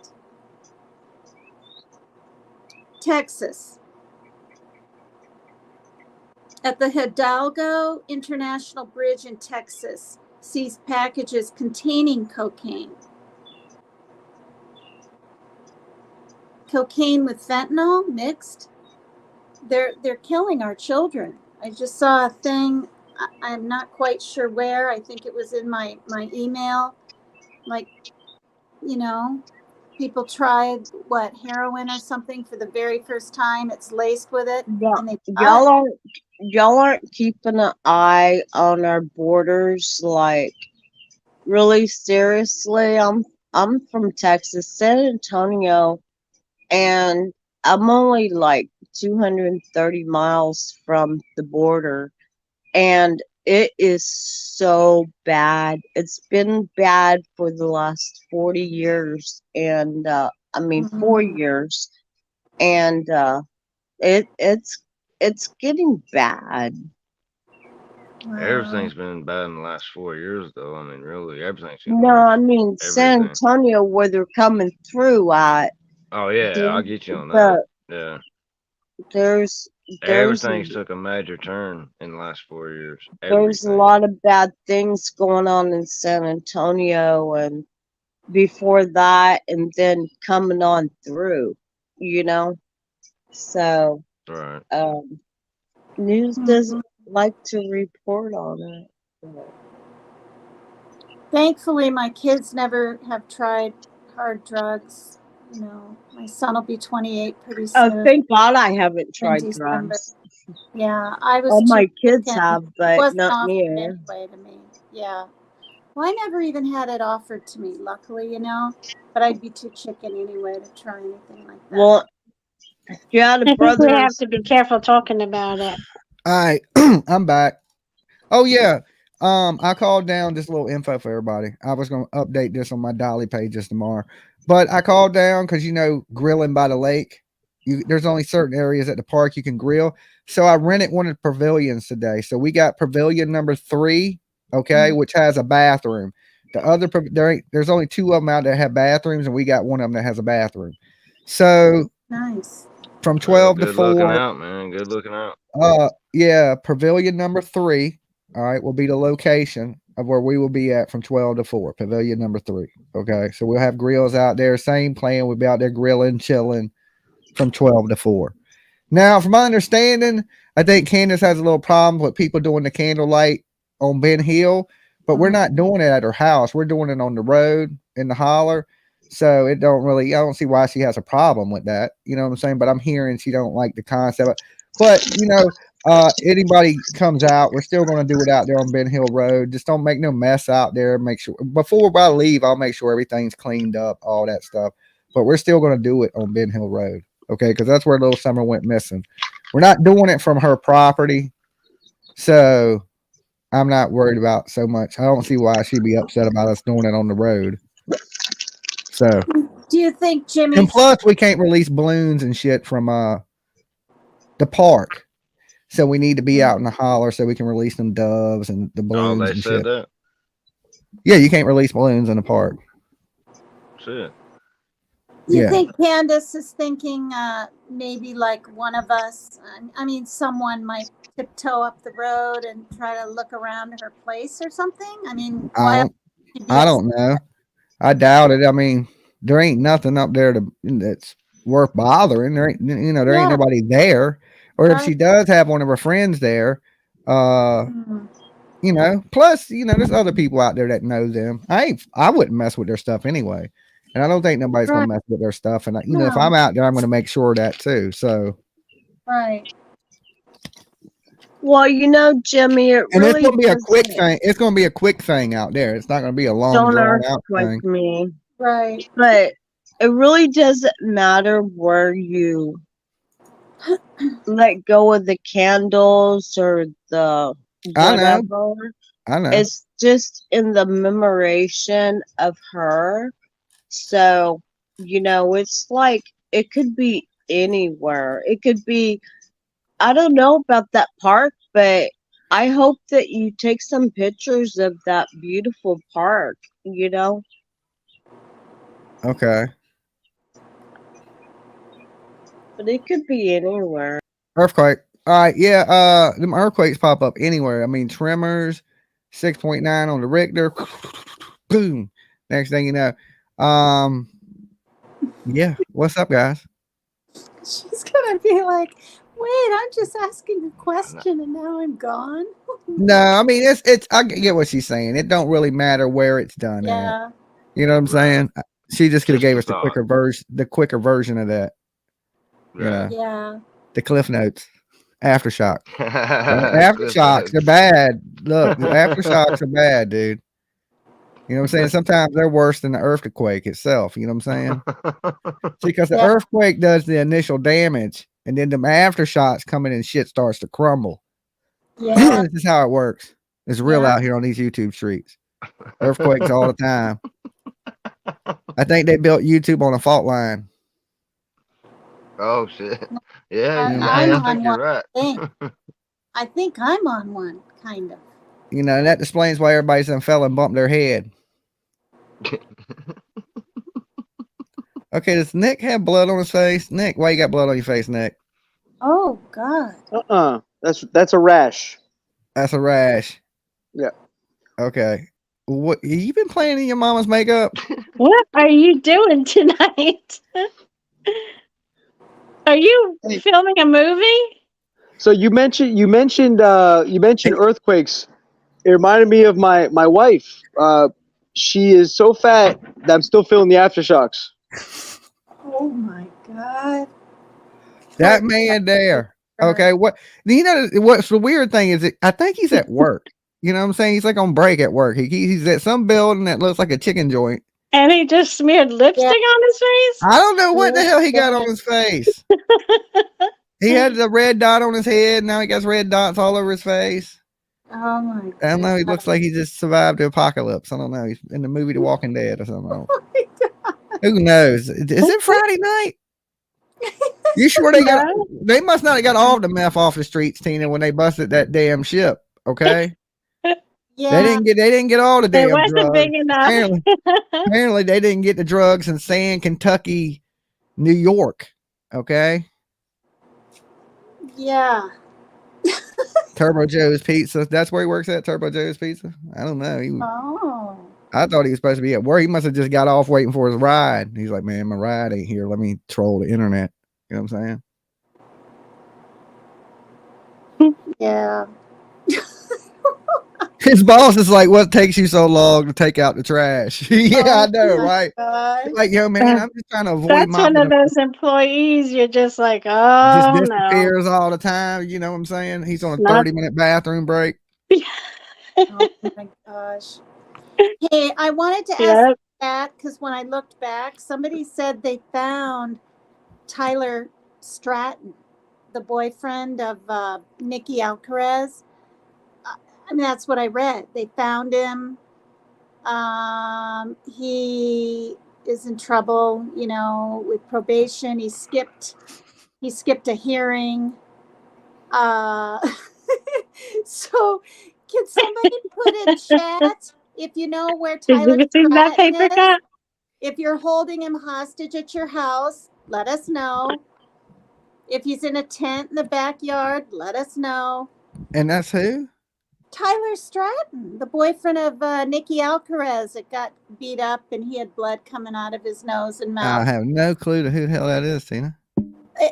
Texas. At the Hidalgo International Bridge in Texas, seized packages containing cocaine. Cocaine with fentanyl mixed. They're killing our children. I just saw a thing. I'm not quite sure where. I think it was in my email. Like, you know, people tried heroin or something for the very first time. It's laced with it, Yeah, and they y'all aren't keeping an eye on our borders, like really seriously. I'm from Texas, San Antonio, and I'm only like 230 miles from the border, and it is so bad. It's been bad for the last 40 years, and I mean 4 years, and it's getting bad. Everything's been bad in the last 4 years, though. I mean, really, everything's getting No, worse. I mean San Everything. Antonio, where they're coming through at. Oh yeah, I'll There's get you on that. the Yeah, there's there's everything's took a major turn in the last 4 years. there's a Everything. lot of bad things going on in San Antonio, and before that, and then coming on through, you know. So Right. news doesn't like to report on it. But Thankfully, my kids never have tried hard drugs. You know, my son will be 28 pretty oh, soon thank God I haven't in tried December. drugs. Yeah, I was All too my kids chicken. have, It but wasn't not offered me. anyway to me. Yeah. Well, I never even had it offered to me, luckily, you know. But I'd be too chicken anyway to try anything like that. Well, you had a I think we have brother's. to be careful talking about it. All right, I'm back. Oh yeah. I called down this little info for everybody. I was gonna update this on my Dolly pages tomorrow. But I called down because grilling by the lake. There's only certain areas at the park you can grill. So I rented one of the pavilions today. So we got pavilion number 3, okay, which has a bathroom. The other there's only 2 of them out there that have bathrooms, and we got one of them that has a bathroom. So Nice. from Well, 12 to good looking 4, out, man. Good looking out. yeah, pavilion number 3, all right, will be the location of where we will be at from 12 to 4, pavilion number 3. Okay. So we'll have grills out there, same plan. We'll be out there grilling, chilling from 12 to 4. Now, from my understanding, I think Candace has a little problem with people doing the candlelight on Ben Hill, but we're not doing it at her house. We're doing it on the road in the holler. So I don't see why she has a problem with that. You know what I'm saying? But I'm hearing she don't like the concept. But anybody comes out, we're still going to do it out there on Ben Hill Road. Just don't make no mess out there. Make sure before I leave, I'll make sure everything's cleaned up, all that stuff. But we're still going to do it on Ben Hill Road, okay? Because that's where Little Summer went missing. We're not doing it from her property, so I'm not worried about so much. I don't see why she'd be upset about us doing it on the road. So, Do you think and Jimmy's plus, we can't release balloons and shit from the park. So we need to be out in the holler so we can release them doves and the Oh, balloons they and said shit. that. Yeah, you can't release balloons in the park. Shit. Do you Yeah. think Candace is thinking maybe like one of us, I mean, someone might tiptoe up the road and try to look around her place or something? I mean, why would she be I don't know. I doubt it. I mean, there ain't nothing up there that's worth bothering. There ain't there ain't Yeah. nobody there. Or if Right. she does have one of her friends there, plus, there's other people out there that know them. I wouldn't mess with their stuff anyway. And I don't think nobody's gonna mess with their stuff. And if I'm out there, I'm gonna make sure of that too. So Right. Well, Jimmy, it and it's really gonna be a quick doesn't. thing. It's gonna be a quick thing out there. It's not gonna be a long Don't drawn out earthquake thing. me. Right. But it really doesn't matter where you let go of the candles or the I know. whatever. I know. It's just in the commemoration of her. So, it's like it could be anywhere. It could be, I don't know about that park, but I hope that you take some pictures of that beautiful park, Okay. But it could be anywhere. Earthquake. All right, yeah. Them earthquakes pop up anywhere. I mean, tremors, 6.9 on the Richter. Boom. Next thing you know, yeah. What's up, guys? She's gonna be like, wait, I'm just asking a question and now I'm gone. No, I mean it's. I get what she's saying. It don't really matter where it's done at. Yeah. You know what I'm saying? She just could have Just gave a us the thought. quicker version of that. Right. Yeah. The Cliff Notes, aftershock. Cliff Aftershocks, they're Notes. bad. Look, the aftershocks are bad, dude. You know what I'm saying? Sometimes they're worse than the earthquake itself. You know what I'm saying? See, because the Yeah. earthquake does the initial damage, and then the aftershocks come in and shit starts to crumble. Yeah. This is how it works. It's real Yeah. out here on these YouTube streets. Earthquakes all the time. I think they built YouTube on a fault line. Oh shit. Yeah, I'm I on think you're one. right. I think I'm on one, kind of. You know, and that explains why everybody's done fell and bumped their head. Okay, does Nick have blood on his face? Nick, why you got blood on your face, Nick? Oh God. That's a rash. That's a rash. Yeah. Okay. What you been playing in your mama's makeup? What are you doing tonight? Are you Hey. filming a movie? So you mentioned earthquakes. It reminded me of my wife. She is so fat that I'm still feeling the aftershocks. Oh my God. That man there. Okay, what you know? What's the weird thing is, I think he's at work. You know what I'm saying? He's like on break at work. He's at some building that looks like a chicken joint. And he just smeared lipstick on his face? I don't know what the hell he got on his face. He had the red dot on his head. Now he got red dots all over his face. Oh my God. I don't know. He looks like he just survived the apocalypse. I don't know. He's in the movie The Walking Dead or something. Who knows? Is it Friday night? You sure they must not have got all the meth off the streets, Tina, when they busted that damn ship. Okay. Yeah. They didn't get all the damn It wasn't drugs. big enough. Apparently they didn't get the drugs in Sand, Kentucky, New York. Okay. Yeah. Turbo Joe's Pizza. That's where he works at, Turbo Joe's Pizza. I don't know. Oh. I thought he was supposed to be at work. He must have just got off waiting for his ride. He's like, man, my ride ain't here. Let me troll the internet. You know what I'm saying? Yeah. His boss is like, what takes you so long to take out the trash? Yeah, I know, my right? God. Like, yo, man, I'm just trying to avoid That's one mopping of those employees you're just like, just oh no. disappears all the time. You know what I'm saying? He's on a Not- 30-minute bathroom break. Oh my gosh. Hey, I wanted to ask Yep. that because when I looked back, somebody said they found Tyler Stratton, the boyfriend of Nikki Alcaraz. I mean, that's what I read. They found him. He is in trouble, you know, with probation. He skipped a hearing. So can somebody put in chat if you know where Did Tyler you see that Stratton paper is? cut? If you're holding him hostage at your house, let us know. If he's in a tent in the backyard, let us know. And that's who? Tyler Stratton, the boyfriend of Nikki Alcaraz, that got beat up and he had blood coming out of his nose and I mouth. have no clue to who the hell that is, Tina.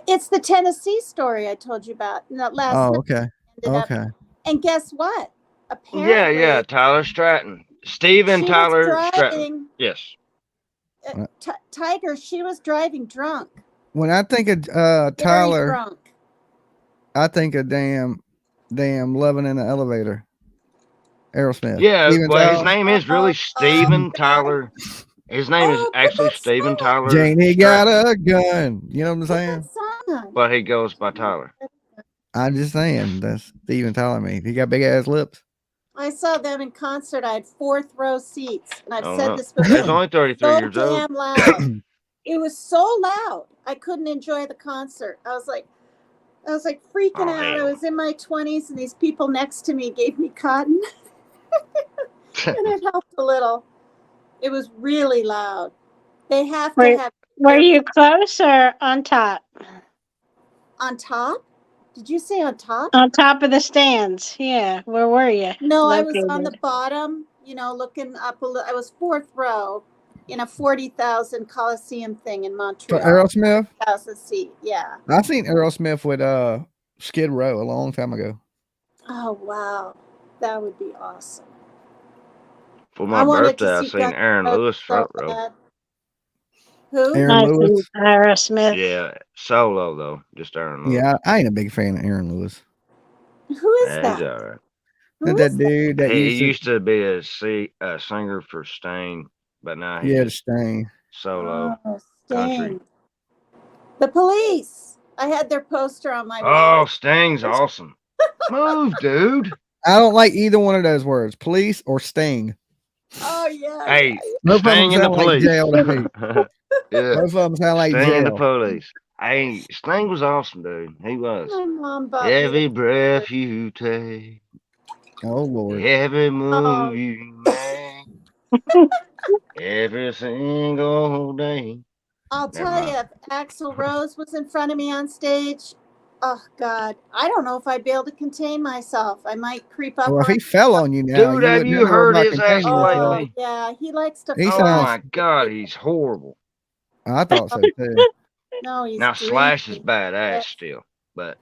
It's the Tennessee story I told you about. That last Oh, night okay. ended up- Okay. and guess what? Apparently, Yeah, Tyler Stratton. Steven she Tyler was Stratton. driving. Yes. Tiger, she was driving drunk. When I think of Very Tyler, drunk. I think of damn Loving in the Elevator. Aerosmith. Yeah, Steven well, his Tyler. name is really Steven Tyler. His name is Oh, but actually that's Steven not- Tyler. Janie Stratton, got a gun. You know what I'm saying? Son. but he goes by Tyler. I'm just saying that's Steven Tyler. Me. He got big ass lips. I saw them in concert. I had 4th row seats, and I've Oh, said no. this He's before. only 33 So years old. damn loud. It was so loud. I couldn't enjoy the concert. I was like freaking Oh, out. I hell. was in my 20s, and these people next to me gave me cotton, and it helped a little. It was really loud. They have to have Were you close or on top? on top. Did you say on top? On top of the stands. Yeah. Where were you? No, I was on the located? bottom, you know, looking up a little. I was 4th row in a 40,000 Coliseum thing in For Montreal. Aerosmith, 1,000 seat, yeah. I seen Aerosmith with Skid Row a long time ago. Oh wow, that would be awesome. For I my wanted birthday, to I see seen Guns N' Aaron Roses Lewis so front row. bad. Who? Aaron I Lewis. see Aerosmith. Yeah, solo though, just Aaron Lewis. Yeah, I ain't a big fan of Aaron Lewis. Who is Yeah, he's that? all right. Who That is dude that He used to used to be a singer for Sting, but now he's the just stain. solo Oh, country. Sting. The Police. I had their poster on my Oh, wall. Sting's awesome. Move, dude. I don't like either one of those words, police or sting. Oh yeah. Hey, Both of them Sting and the sound like police. jail to me. Yeah, Both of them sound like Sting and the jail. police. Hey, Sting was awesome, dude. He was. My mom bought me Every the breath you take, Oh Lord. every move Oh. you make, every single day. I'll Never tell you, mind. if Axl Rose was in front of me on stage, oh God, I don't know if I'd be able to contain myself. I might creep up Well, if on. he fell on you now, Dude, you have wouldn't you know heard about his ass containing yourself. lately? Yeah, he likes to. He Oh sounds. my God, he's horrible. I thought so too. No, he's Now Slash is dreamy. badass still, but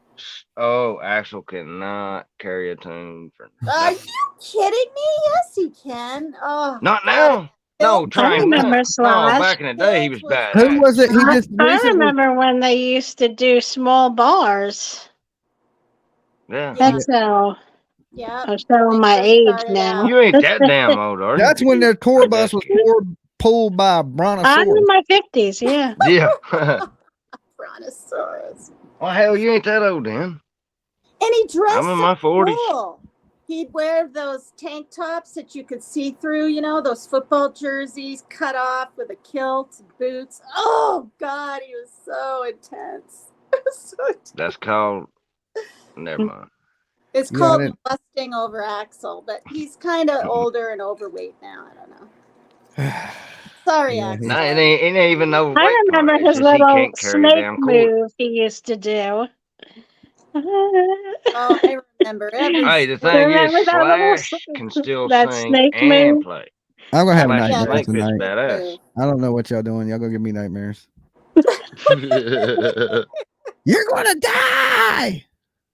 Axel cannot carry a tune for Are nothing. you kidding me? Yes, he can. Oh, Not God. now. No, Bill trying remember now. No, Slash. back in the day he was Bill was- Who badass. was it? He I, just I recently. remember when they used to do small bars. Yeah. Yeah, That's how yeah. I'm showing my First age started now. out. You ain't that damn old, are you? That's when their tour I'm bus just was pulled by a I'm brontosaurus. in my 50s, yeah. Yeah. Brontosaurus. Well, hell, you ain't that old then. And he dressed I'm in so my 40s. cool. He'd wear those tank tops that you could see through, you know, those football jerseys cut off with a kilt, boots. Oh, God, he was so intense. So intense. That's called. Never mind. It's Yeah, I called didn't- lusting over Axel, but he's kind of older and overweight now. I don't know. Sorry, Yeah, Axel. No, it ain't even no weight I remember part. It's his just he little can't carry a snake damn cord. move he used to do. Oh, I remember every. Hey, the thing is, Remember that little Slash can still that sing snake and move? play. I'm gonna have Slash and nightmares Snake Pit's tonight. badass. I don't know what y'all doing. Y'all gonna give me nightmares. You're gonna die.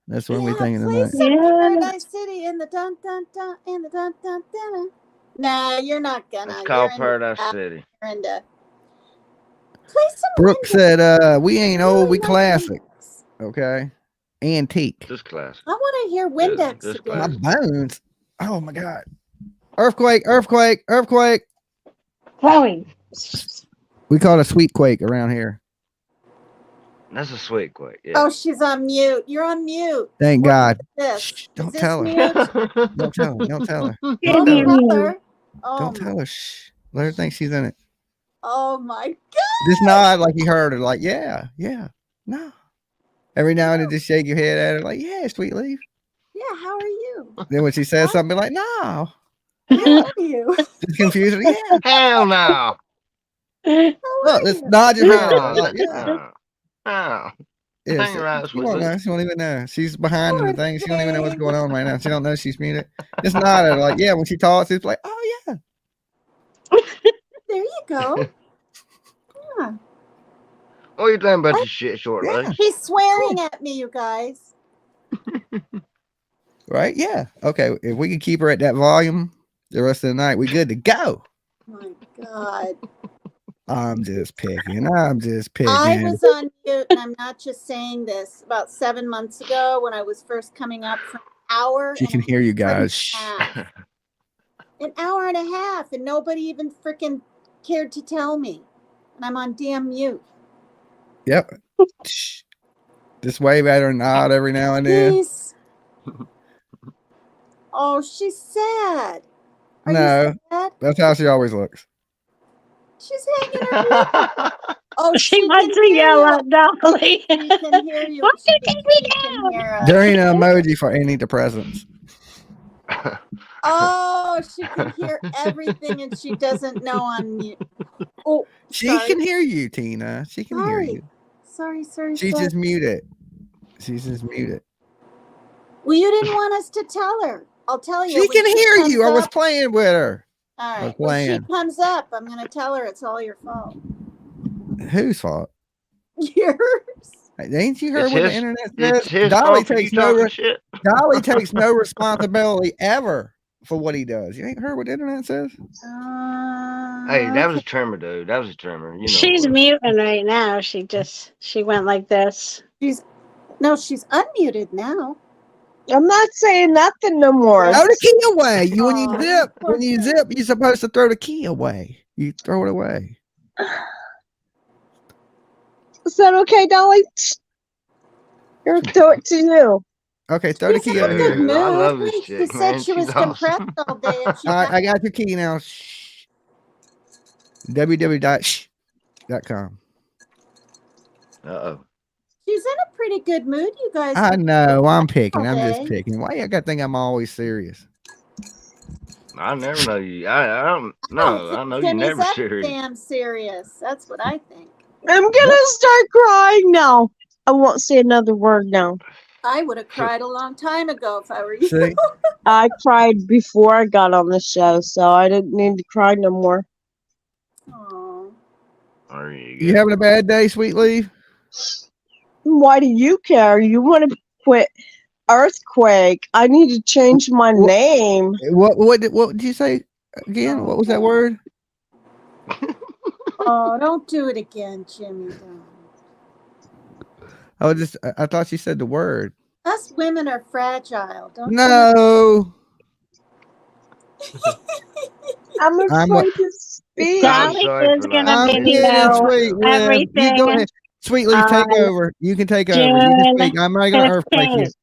That's what we thinking Please, tonight. Yeah. Paradise City in the dun dun dun in the dun dun dun. Nah, you're not gonna. It's You're called into Paradise that. City. You're into. Play some Brooke Windex. said, "We ain't I old, really we like classic. Windex. Okay, antique. Just classic. I want to hear Windex Just My again. classic. bones. Oh my god. Earthquake, earthquake, earthquake. Chloe. We call it a sweet quake around here. That's a sweet quake. Yeah. Oh, she's on mute. You're on mute. Thank What God. is this? Shh, Is don't this tell her. mute? Don't tell her. Don't tell her. Don't Don't tell her. tell her. Oh Don't my, tell her. Shh. Let her think she's in it. oh my God. Just nod like you heard her. Like, yeah, yeah, no. Every now and then, just shake your head at her. Like, yeah, sweet leaf. Yeah, how are you? Then when she says something, be like, no. How are you? Just confuse her. Yeah. Hell no. How Look, are just you? nod your head at her. No. Like, yeah. No. Yeah, Hang around, she won't sweet know. She won't even know. She's behind in the Poor thing. She don't even know what's thing. going on right now. She don't know she's muted. Just nod at her. Like, yeah, when she talks, it's like, oh, yeah. There you go. Yeah. What are you talking about, you shit short Yeah. legs? He's swearing at me, you guys. Right? Yeah. Okay. If we can keep her at that volume the rest of the night, we good to go. My God. I'm just picking. I'm just picking. I was on mute, and I'm not just saying this. About 7 months ago, when I was first coming up for an hour, She can and hear you a guys. Shh. half. An hour and a half, and nobody even freaking cared to tell me. And I'm on damn mute. Yep. Shh. Just wave at her and nod every now and then. Please. Oh, she's sad. Are No. you sad? That's how she always looks. She's hanging her head. Oh, She wants to hear yell you. at Dolly. She can hear you. Why She you can, take me she can down? hear us. There ain't an emoji for antidepressants. Oh, she can hear everything, and she doesn't know on mute. Oh, She sorry. can hear you, Tina. She can hear Sorry. you. Sorry, sorry. She's sorry. just muted. She's just muted. Well, you didn't want us to tell her. I'll tell you. She when can hear comes you. I was up- playing with her. All was right. When she playing. comes up, I'm going to tell her it's all your fault. Whose fault? Yours. Ain't you heard It's what the his, internet it's says? his Dolly fault for you takes no talking shit. Dolly takes no responsibility ever for what he does. You ain't heard what the internet says? Hey, that was Okay. a trimmer, dude. That was a trimmer. You know She's it was. muting right now. She went like this. She's unmuted now. I'm not saying nothing no more. Throw the key away. When you Aw, zip, poor when you thing. zip, you're supposed to throw the key away. You throw it away. Is that okay, Dolly? Here, throw it to you. Okay, throw the She's key in over a here. good I mood. love this She chick, said man. she She's was depressed awesome. all day and she All right, had I got your key now. Shh. www.shh.com. Uh-oh. she's in a pretty good mood, you guys, I for know. I'm all picking. I'm just day. picking. Why you got to think I'm always serious? I never know you. I don't I don't know. think I know you Timmy's never that serious. damn serious. That's what I think. I'm gonna start crying now. I won't say another word now. I would have cried a long time ago if I were you. See? I cried before I got on the show, so I didn't need to cry no more. Aw. There you You go. having a bad day, Sweet Leaf? Why do you care? You want to quit Earthquake? I need to change my What? name. What did you say again? What was that word? Oh, don't do it again, Jimmy. Don't. I thought you said the word. Us women are fragile. Don't you know? No. I'm I'm afraid to speak. I was Dolly sorry is for gonna laughing. I'm It's just kidding, video Sweet bullshit. Leaf. You go everything ahead. Sweet Leaf, take on over. You can take over. You can June speak. I'm not gonna earthquake you. 15th.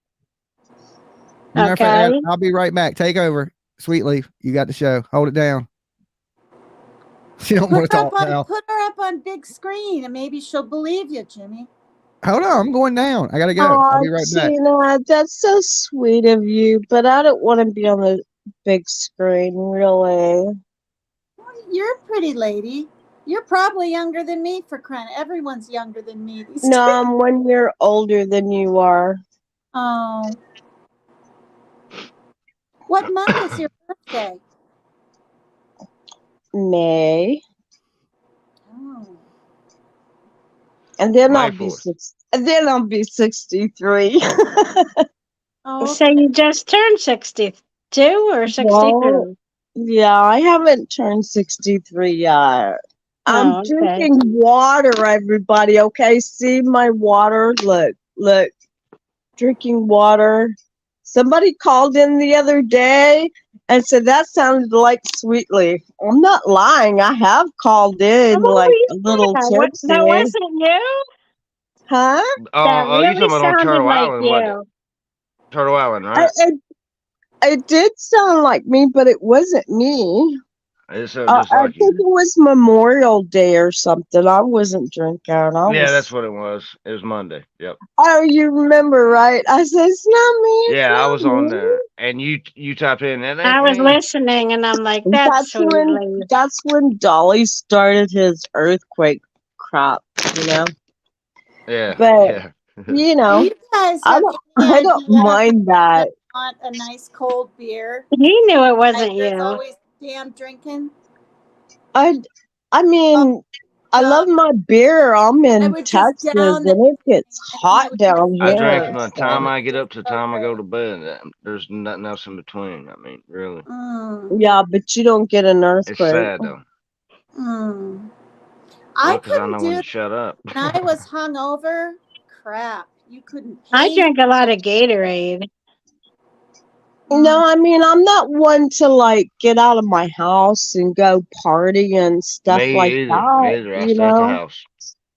Matter of fact, Okay. I'll be right back. Take over. Sweet Leaf, you got the show. Hold it down. She don't want to talk now. Put her up on big screen and maybe she'll believe you, Jimmy. Hold on, I'm going down. I gotta go. I'll Oh, be right back. Tina, that's so sweet of you, but I don't want to be on the big screen, really. You're a pretty lady. You're probably younger than me for crying. Everyone's younger than me these No, days. I'm 1 year older than you are. Oh. What month is your birthday? May. Oh. And then May I'll be 4th. 63. Oh, So okay. you just turned 62 or Well, 63? yeah, I haven't turned 63 yet. I'm Oh, okay. drinking water, everybody. Okay, see my water? Look, drinking water. Somebody called in the other day and said that sounded like Sweetleaf. I'm not lying. I have called in Oh, like a little yeah. That tipsy. wasn't you? Huh? That Oh, you really talking about on sounded Turtle like Island, wasn't it? you. Turtle Island, I, right? it, it did sound like me, but it wasn't me. It sounded just I like you. think it was Memorial Day or something. I wasn't drinking. Yeah, that's what it was. It was Monday. Yep. Oh, you remember, right? I said, it's not me. It's Yeah, I not was on me. there, and you type in that I ain't was me. listening and I'm like, that's sweetly. That's when Dolly started his earthquake crap, you know. Yeah, But yeah. you Do know, you guys I have don't any I don't idea how mind much I that. want a nice cold beer? He knew it I wasn't hear it's you. always damn drinking. I I Oh, mean, I God. love my beer. I'm I in would just Texas down the and it gets and then I hot would drink down I the drink here. from the beer and time it So I would get taste up to the so time I go great. to bed. There's nothing else in between. I mean, really. Mm, yeah, but you don't get an It's earthquake. sad though. mm. Well, I 'cause I couldn't know when do to that shut up. when I was hungover. Crap, you couldn't I pay me. drink a lot of Gatorade. Mm, No, I mean, I'm not one to like get out of my house and go party and stuff like Me either. that, Me either. I you stay at the know. house.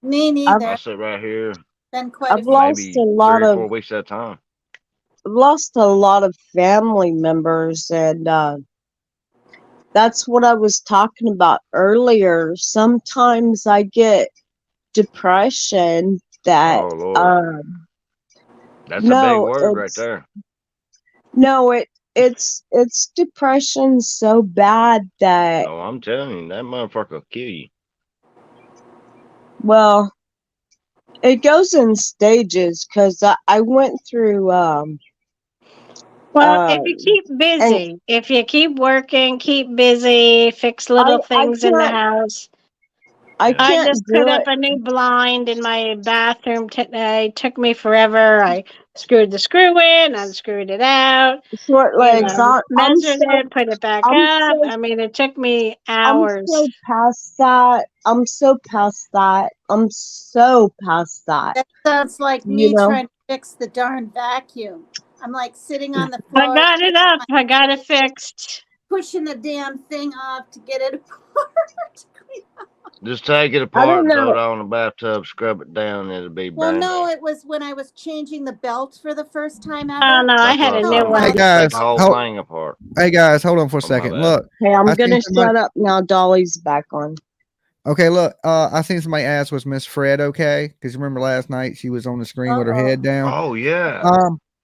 me I've I neither. sit right here, Been quite a I've few. lost a maybe lot 3 or of 4 weeks at a time. family members and that's what I was talking about earlier. Sometimes I get depression that Oh Lord, that's a big no, word right it's there. no, it's depression so bad that Oh, I'm telling you, that motherfucker will kill you. well, it goes in stages because I went through Well, if uh you keep and busy, if you keep working, keep busy, fix I little I things in the can't house. I Yeah. I can't just put do up it. a new blind in my bathroom today. It took me forever. I screwed the screw in, unscrewed it out, Short legs. measured it, put it back I'm up. so I mean, it took me I'm hours. so past that. I'm so past that. I'm so past that. That sounds like You me know. trying to fix the darn vacuum. I'm like sitting on the I floor, got it up. I got it fixed. pushing the damn thing off to get it apart. Just take it I apart don't and throw it know. all in the bathtub, scrub it down, it'll be Well, brand no, new. it was when I was changing the belt for the first time Oh ever. no, I That's had what I a was So new talking Hey about. one. Just take guys, the whole hold, thing apart. hey guys, hold on for a Oh, my second. bad. Look, Hey, I I'm seen gonna somebody. shut up now. Dolly's back on. Okay, look, I seen somebody ask, was Miss Fred okay? Because remember last night she was on the screen with her head down. Oh yeah.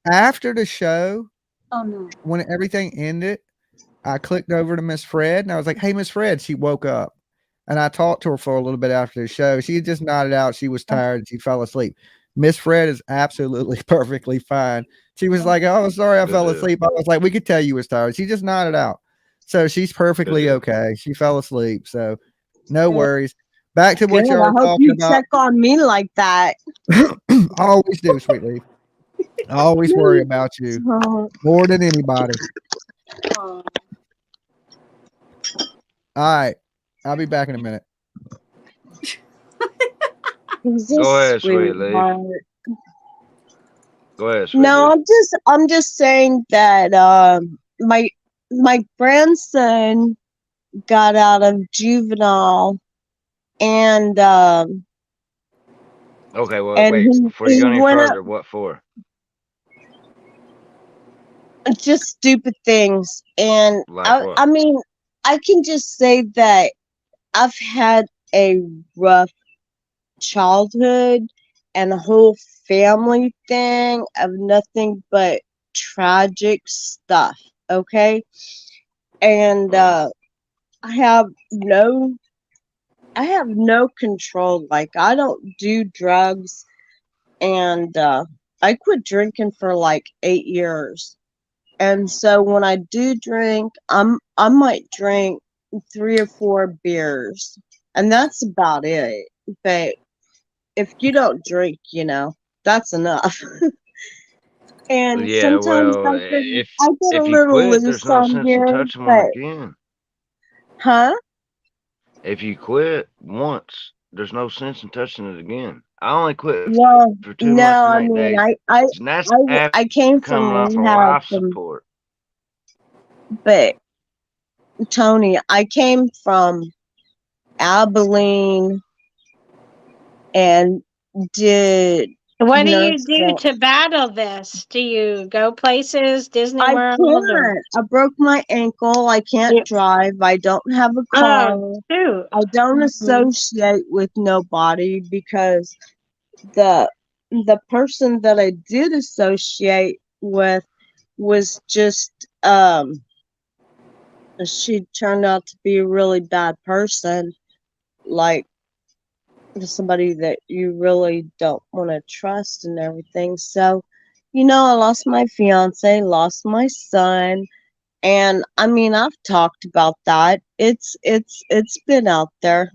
After the show, Oh no. when everything ended, I clicked over to Miss Fred and I was like, "Hey, Miss Fred." She woke up, and I talked to her for a little bit after the show. She just nodded out. She was tired. She fell asleep. Miss Fred is absolutely perfectly fine. She was like, "Oh, sorry, I Good fell deal. asleep." I was like, "We could tell you was tired." She just nodded out. So she's perfectly deal. okay. She fell asleep. So no Good. worries. Back to what Good. y'all I are hope talking you about. check on me like that. I always do, Sweet Leaf. I always worry about you Oh, more than anybody. Oh. All right. I'll be back in a minute. he's Go a ahead, Sweet Leaf. sweetheart. Go ahead, Sweet No, Leaf. I'm just saying that my grandson got out of juvenile and Okay, well, and wait. Before you he go any went up further, what for? just stupid things, and Like what? I mean I can just say that I've had a rough childhood and a whole family thing of nothing but tragic stuff, okay? And Mm. I have no I have no control. Like I don't do drugs, and I quit drinking for like 8 years. And so when I do drink, I might drink 3 or 4 beers, and that's about it. But if you don't drink, that's enough. And Yeah, sometimes well, I get a if you little quit, there's loose no on sense in here, touching one but again. huh? If you quit once, there's no sense in touching it again. I only quit for 2 Well, months and no, 8 I days, mean, and that's after I came coming from off of rehab life from, support. but Tony, I came from Abilene and did What do you do nursing. to battle this? Do you go places, Disney I World, or can't. I broke my ankle. I can't you, drive. I don't have a car. oh shoot. I don't Mhm. associate with nobody because the the person that I did associate with was just she turned out to be a really bad person, like somebody that you really don't want to trust and everything. So, I lost my fiance, lost my son, and I mean, I've talked about that. It's been out there.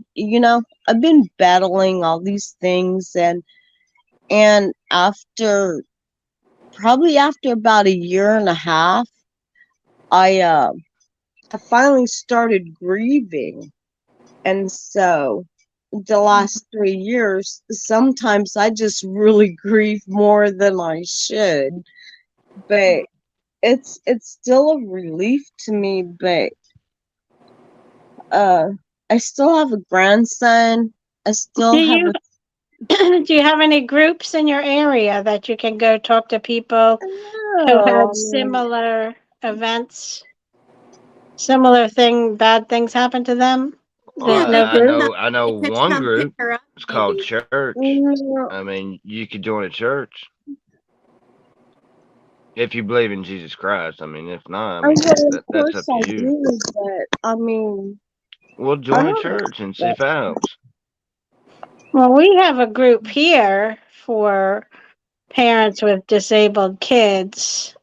I've been battling all these things, and after about a year and a half, I finally started grieving. And so the last 3 years, sometimes I just really grieve more than I should. But it's still a relief to me, but uh I still have a grandson. I Do still have you a do you have any groups in your area that you can go talk to people who no, have I mean, similar events, similar bad things happen to them? Well, There's Yeah, no group. I know they could one come pick group. her up, It's called maybe. church. no, I mean, you could join a church if you believe in Jesus Christ. I mean, if not, I I mean, well, of that's up course to I you. do, but I mean, Well, I join a don't church and see if that helps. Well, we have a group here for parents with disabled kids,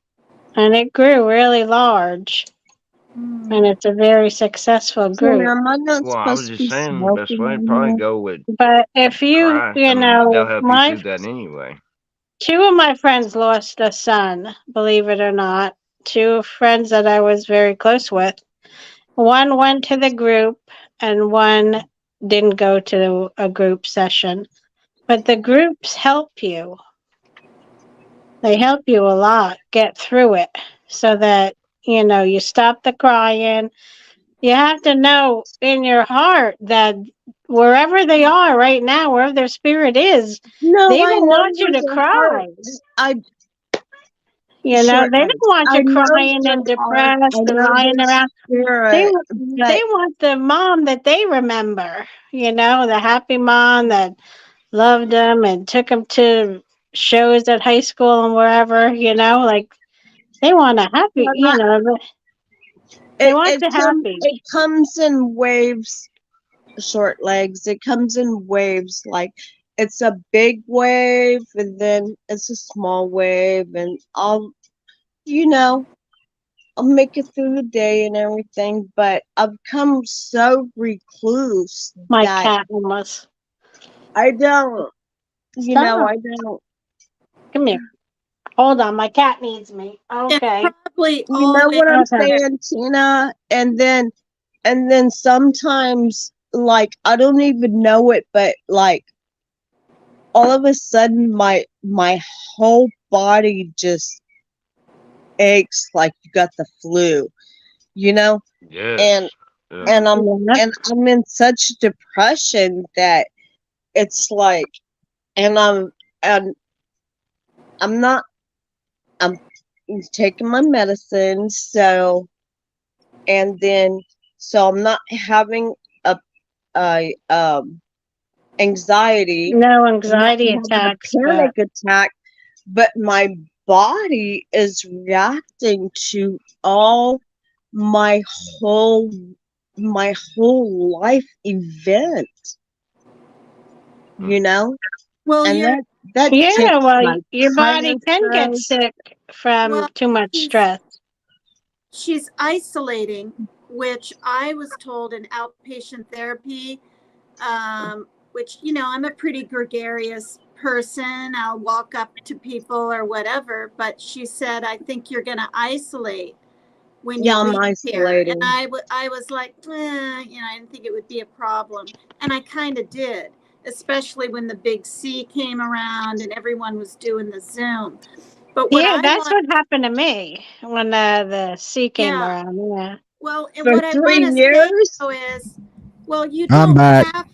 and it grew really large, and it's a very successful Tina, group. am I not Well, I was supposed to just be saying the best smoking way to in probably here? go with But if you, Christ. I mean, they'll help you through that anyway. two of my friends lost a son, believe it or not. Two friends that I was very close with. One went to the group, and one didn't go to a group session. But the groups help you. They help you a lot get through it so that, you stop the crying. You have to know in your heart that wherever they are right now, wherever their spirit is, No, they I don't know want you where to their heart. cry. I They short don't legs. want I you know crying their and heart. I depressed and know lying their around. They spirit, they but want the mom that they remember, the happy mom that loved them and took them to shows at high school and wherever, like they want a happy, they're not. they It want it the comes happy. it comes in waves. Short legs. It comes in waves. Like it's a big wave, and then it's a small wave, and you know. I'll make it through the day and everything, but I've come so recluse My that cat almost. I don't, Stop. I don't, Come here. Hold on. My cat needs me. It's Okay. probably you know always what I'm Okay. there. saying, Tina? And then sometimes, like, I don't even know it, but like, all of a sudden, my whole body just aches like you got the flu, you know, Yes. and Yeah. and I'm Yeah. and I'm in such depression that it's like, and I'm not I'm taking my medicine, and then so I'm not having a anxiety. No I'm not anxiety having attacks, a but panic attack, but my body is reacting to all my whole my whole life event, Mm. you know? Well, And you're that yeah, takes well, my your entire body can get strength. sick from well, too much she's stress. she's isolating, which I was told in outpatient therapy, which, I'm a pretty gregarious person. I'll walk up to people or whatever, but she said, I think you're going to isolate when you Yeah, I'm leave here. And isolating. I was like, I didn't think it would be a problem. And I kind of did, especially when the big C came around and everyone was doing the Zoom. But what Yeah, I that's want, what happened to me when the sea came yeah, around. Yeah. well, and For what I want 3 to say years? though is, well, I'm back.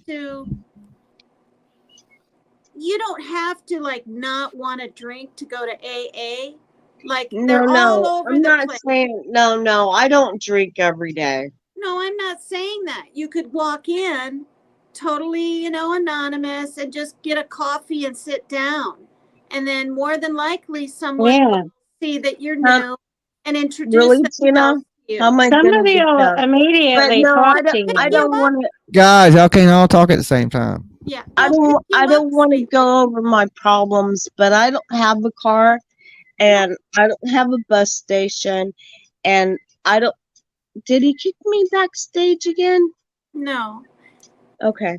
you don't have to like not want to drink to go to AA. Like No, they're all no. over I'm the not place. saying no, no. I don't drink every day. No, I'm not saying that. You could walk in totally, anonymous and just get a coffee and sit down. And then more than likely someone will Yeah. see that you're Um, new and introduce really, Tina? themselves to How am you. I gonna Somebody get will that? But immediately no, talk I don't. to Pick I you. you don't up. want to. Guys, y'all can't all talk at the same time. Yeah, I they'll pick don't. I you up, don't want to sweetie. go over my problems. But I don't have a car, Yeah, and I don't have a bus station, and I don't. Did he kick me backstage again? no. Okay.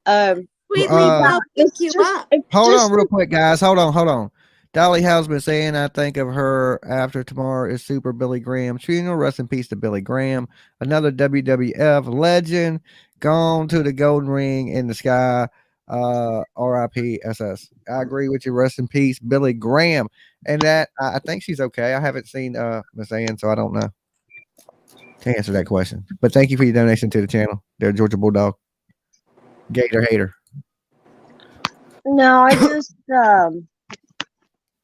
Um. Sweetly, Uh, Yeah. they'll pick It's you just. up. It's hold on just. real quick, guys. Hold on. Dolly has been saying, I think of her after tomorrow is Super Billy Graham's funeral. Rest in peace to Billy Graham, another WWF legend, gone to the golden ring in the sky. RIP SS. I agree with you. Rest in peace, Billy Graham. And that I think she's okay. I haven't seen Miss Ann, so I don't know to answer that question. But thank you for your donation to the channel. There, Georgia Bulldog. Gator hater. No, I just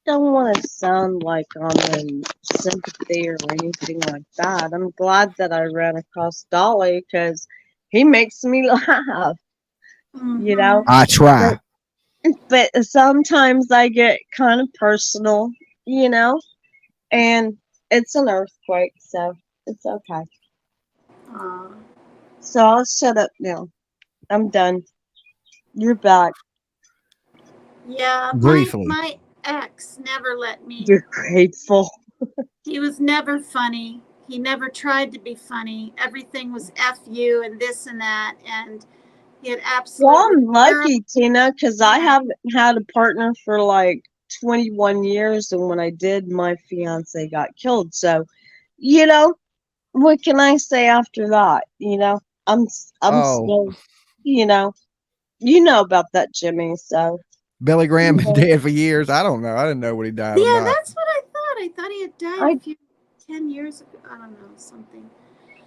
don't want to sound like I'm in sympathy or anything like that. I'm glad that I ran across Dolly because he makes me laugh, you know. Mm-hmm. I But try. but sometimes I get kind of personal, you know, and it's an earthquake, so it's okay. Aw. So I'll shut up now. I'm done. You're back. Yeah, my Briefly. my ex never let me. You're grateful. He was never funny. He never tried to be funny. Everything was F you and this and that. And he had Well, absolutely I'm zero. lucky, Tina, because I Yeah. haven't had a partner for like 21 years, and when I did, my fiance got killed. So, you know, what can I say after that? I'm Oh, still, you know, you know about that, Jimmy. So, Billy Graham been dead for years. I don't know. I didn't know what he died of. Yeah, Not. that's what I thought. I thought he had died 10 years ago. I don't know, something.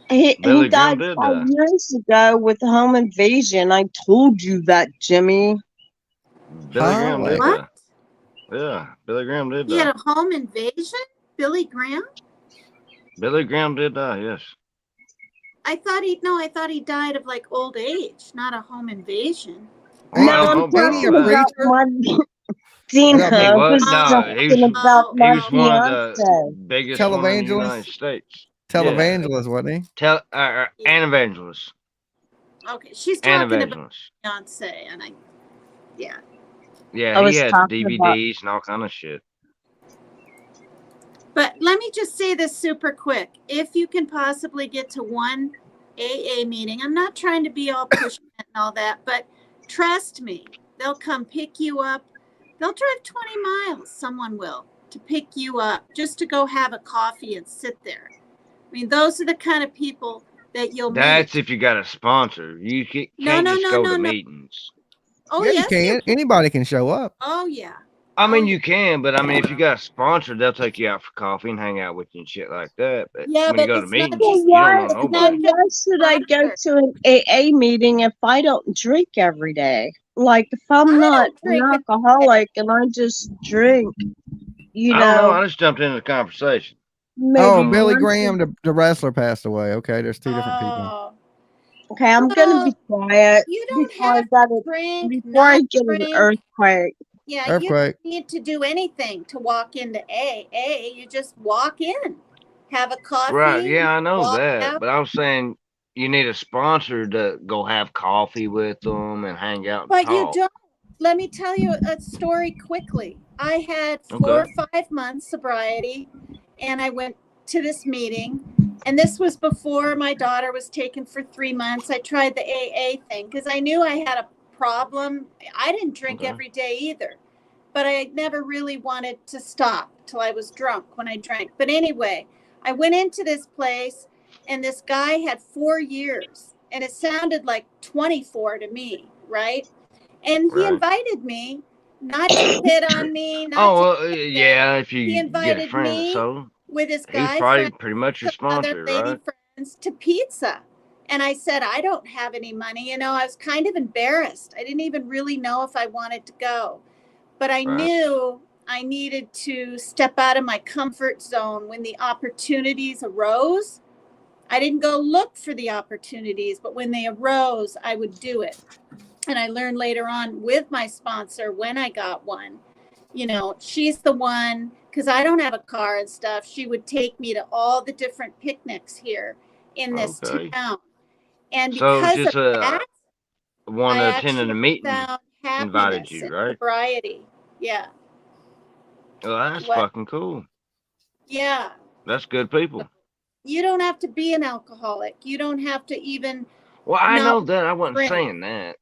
He Billy Graham died did 5 die. years ago with the home invasion. I told you that, Jimmy. Billy Graham did What? die. Yeah, Billy Graham did He had die. a home invasion? Billy Graham? Billy Graham did die. Yes. I thought he died of like old age, not a home invasion. Oh, I No, don't I'm know about Ain't he all a talking that. about preacher? my He Dina was was no. talking about He my was one of the fiance. biggest one in the United Televangelist? States. Yeah. Televangelist, wasn't he? An evangelist. Okay, she's An talking about evangelist. Beyonce, and yeah. Yeah, I he was had talking about DVDs and all kind of shit. But let me just say this super quick. If you can possibly get to one AA meeting, I'm not trying to be all pushy and all that, but trust me, they'll come pick you up. They'll drive 20 miles, someone will, to pick you up just to go have a coffee and sit there. I mean, those are the kind of people that you'll That's meet. if you got a sponsor. You can't just go to meetings. Oh, Yeah, yes, you can. Anybody can show up. Oh, yeah. I mean, Oh, you can, but I mean, if you got a sponsor, they'll take you out for coffee and hang out with you and shit like that. But yeah, when you but go to it's not meetings, just you don't know it's nobody. not why just should I go sponsor. to an AA meeting if I don't drink every day? Like if I'm I not don't drink an every day. alcoholic and I just drink, you I don't know. know, I just jumped into the conversation. maybe Oh, Billy once. Graham, the wrestler, passed away. Okay, there's two different people. Oh, Okay, I'm gonna be well, quiet you don't before I have get to it. drink, Before I not get an drink. earthquake. Yeah, you Earthquake. don't need to do anything to walk into AA. You just walk in, have a coffee, Right. Yeah, I know walk that. out. But I'm saying you need a sponsor to go have coffee with them and hang out and But you talk. don't. Let me tell you a story quickly. I had 4 Okay. or 5 months sobriety, and I went to this meeting. And this was before my daughter was taken for 3 months. I tried the AA thing because I knew I had a problem. I didn't drink Okay. every day either, but I never really wanted to stop till I was drunk when I drank. But anyway, I went into this place, and this guy had 4 years, and it sounded like 24 to me, right? And he Right. invited me not to hit on me, not Oh, to well, anything. yeah, if He you get a invited friend or me so, with his he's guy probably friend, pretty much your some other sponsor, lady right? friends to pizza. And I said, I don't have any money. You know, I was kind of embarrassed. I didn't even really know if I wanted to go. But I Right. knew I needed to step out of my comfort zone when the opportunities arose. I didn't go look for the opportunities, but when they arose, I would do it. And I learned later on with my sponsor when I got one, you know, she's the one, because I don't have a car and stuff. She would take me to all the different picnics here in this Okay. town. And So because just of that, one I attending a actually meeting found invited happiness you, in right? sobriety. Yeah. Well, that's What? fucking cool. Yeah. That's good people. You don't have to be an alcoholic. You don't have to even Well, I not know that. I wasn't drink. saying that.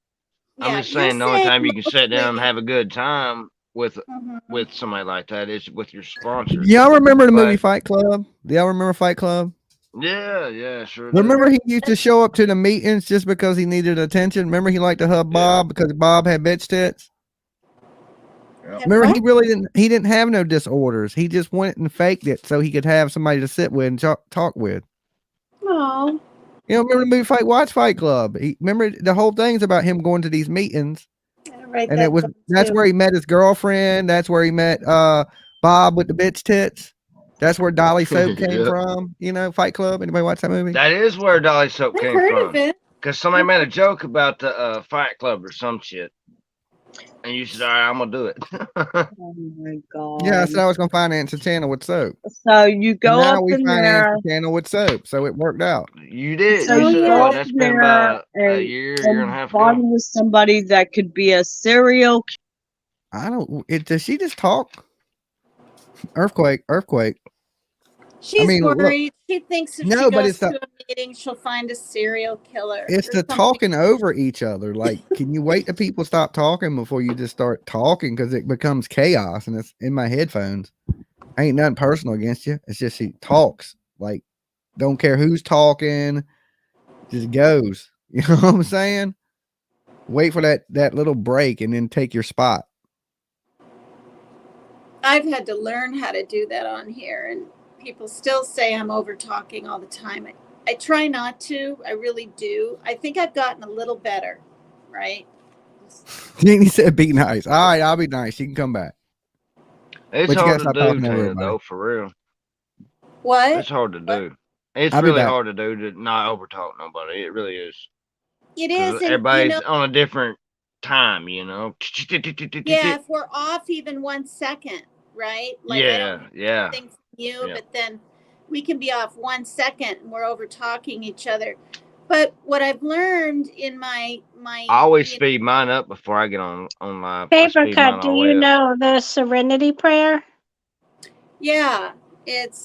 I'm Yeah. just You're saying the only saying time you can sit down and mostly. have a good time with Mhm. somebody like that is with your sponsor. Y'all remember the movie But Fight Club? Do y'all remember Fight Club? yeah, sure do. Remember he used to show up to the meetings just because he needed attention? Remember he liked to hug Yeah. Bob because Bob had bitch tits? Yeah. Remember What? he didn't have no disorders. He just went and faked it so he could have somebody to sit with and talk with. Oh. You know, remember the movie Watch Fight Club? Remember the whole thing's about him going to these meetings, Write and that down that's too. where he met his girlfriend. That's where he met Bob with the bitch tits. That's where Dolly Soap came Yep. from. You know, Fight Club. Anybody watch that movie? That is where Dolly Soap I've came heard from. of it. Because somebody made a joke about the Fight Club or some shit. And you said, all right, I'm going to do it. Oh my god. Yeah, I said I was going to finance a channel with soap. So you And go now up we in finance there. the channel with soap, so it worked out. You did. So You Oh, said you that. go yeah. up That's in been there about a year and a and half body ago. with somebody that could be a serial I don't. Does she just talk? Earthquake. She's mean, look. worried. She thinks if she No, but goes it's the to a meeting, she'll find a serial killer it's or the something. talking over each other. Like, can you wait till people stop talking before you just start talking? Because it becomes chaos, and it's in my headphones. Ain't nothing personal against you. It's just she talks. Like, don't care who's talking, just goes. You know what I'm saying? Wait for that little break and then take your spot. I've had to learn how to do that on here, and people still say I'm over talking all the time. I try not to. I really do. I think I've gotten a little better, right? He said, "Be nice." All right, I'll be nice. You can come back, It's but you hard gotta to stop do, talking over Tina, everybody. though, for real. What? It's hard to What? do. It's I'll be really back. hard to do to not overtalk nobody. It really is. It is, Because and everybody's on a different time, yeah, if we're off even 1 second, right? Like I don't Yeah, yeah, think from you, yeah. but then we can be off 1 second and we're over talking each other. But what I've learned in my I always you know, speed mine up before I get on live. I Paper speed mine cut, do all the you way up. know the serenity prayer? yeah, it's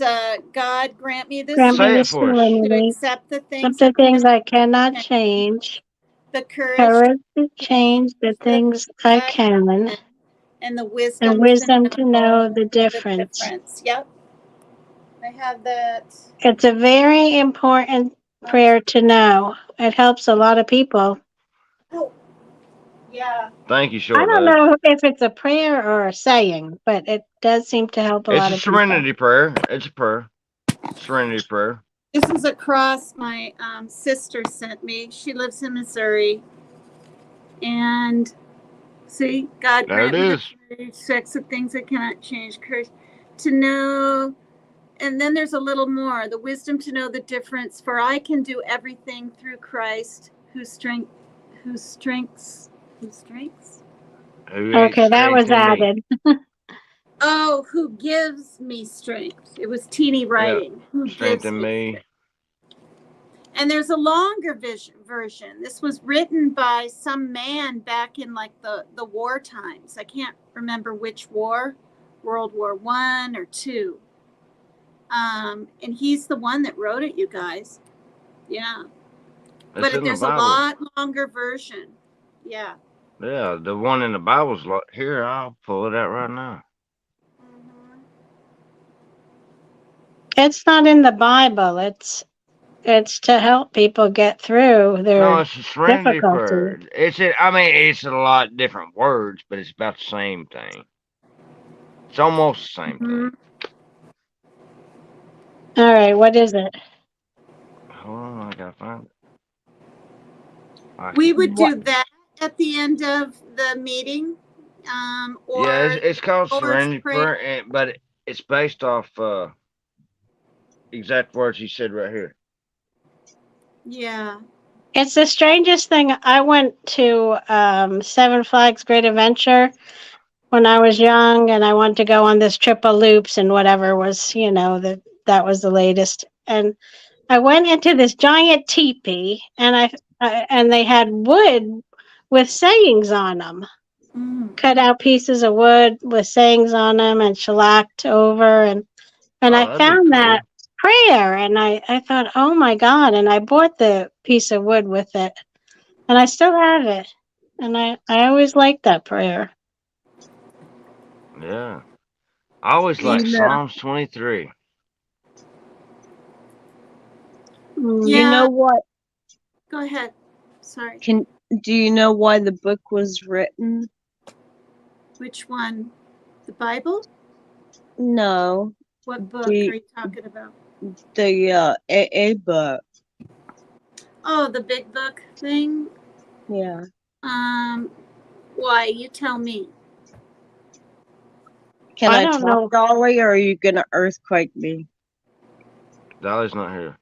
God grant me the Grant me Say the it strength for us. to serenity. accept the things I Something things cannot I cannot change, change. the courage to Courage to change change the the things things I I can. can, and the And wisdom wisdom to know know the the difference. difference. Yep, I have that. It's a very important prayer to know. It helps a lot of people. Oh, yeah. Thank you, I sure don't does. know if it's a prayer or a saying, but it does seem to help a It's lot a of people. serenity prayer. It's a prayer. Serenity prayer. This is a cross my sister sent me. She lives in Missouri. And see, God There it grant me the is. courage to accept things I cannot change, courage to know. And then there's a little more, the wisdom to know the difference. For I can do everything through Christ who strengths. Who ain't Okay, that was strengthening me? added. Oh, who gives me strength. It was teeny Yeah. writing. Who gives Strengthen me me. strength. And there's a longer version. This was written by some man back in like the war times. I can't remember which war, World War I or II. And he's the one that wrote it, you guys. Yeah. It's But in the there's a Bible. lot longer version. Yeah. Yeah, the one in the Bible's here. I'll pull it out right now. Mhm. It's not in the Bible. It's to help people get through No, their it's a serenity difficulties. prayer. It's a lot different words, but it's about the same thing. It's almost the same thing. Mhm. All right, what is it? Hold on, I gotta find it. I We can. would What? do that at the end of the meeting. Yeah, Or it's called Lord's serenity Prayer. prayer, but it's based off exact words he said right here. Yeah. It's the strangest thing. I went to Seven Flags Great Adventure when I was young, and I wanted to go on this trip of loops and whatever was, that was the latest. And I went into this giant teepee, and and they had wood with sayings on them, Mm. cut out pieces of wood with sayings on them, and shellacked over, and Oh, I that'd be found that cool. prayer, and I thought, oh my God, and I bought the piece of wood with it, and I still have it, and I always liked that prayer. Yeah. I always like You know, Psalms 23. you Mm. Yeah. know what? Go ahead. Sorry. Do you know why the book was written? Which one? The Bible? No, What book are the you talking about? AA book. Oh, the big book thing. Yeah. Um, why? You tell me. Can I I don't talk, know. Dolly, or are you gonna earthquake me? Dolly's not here.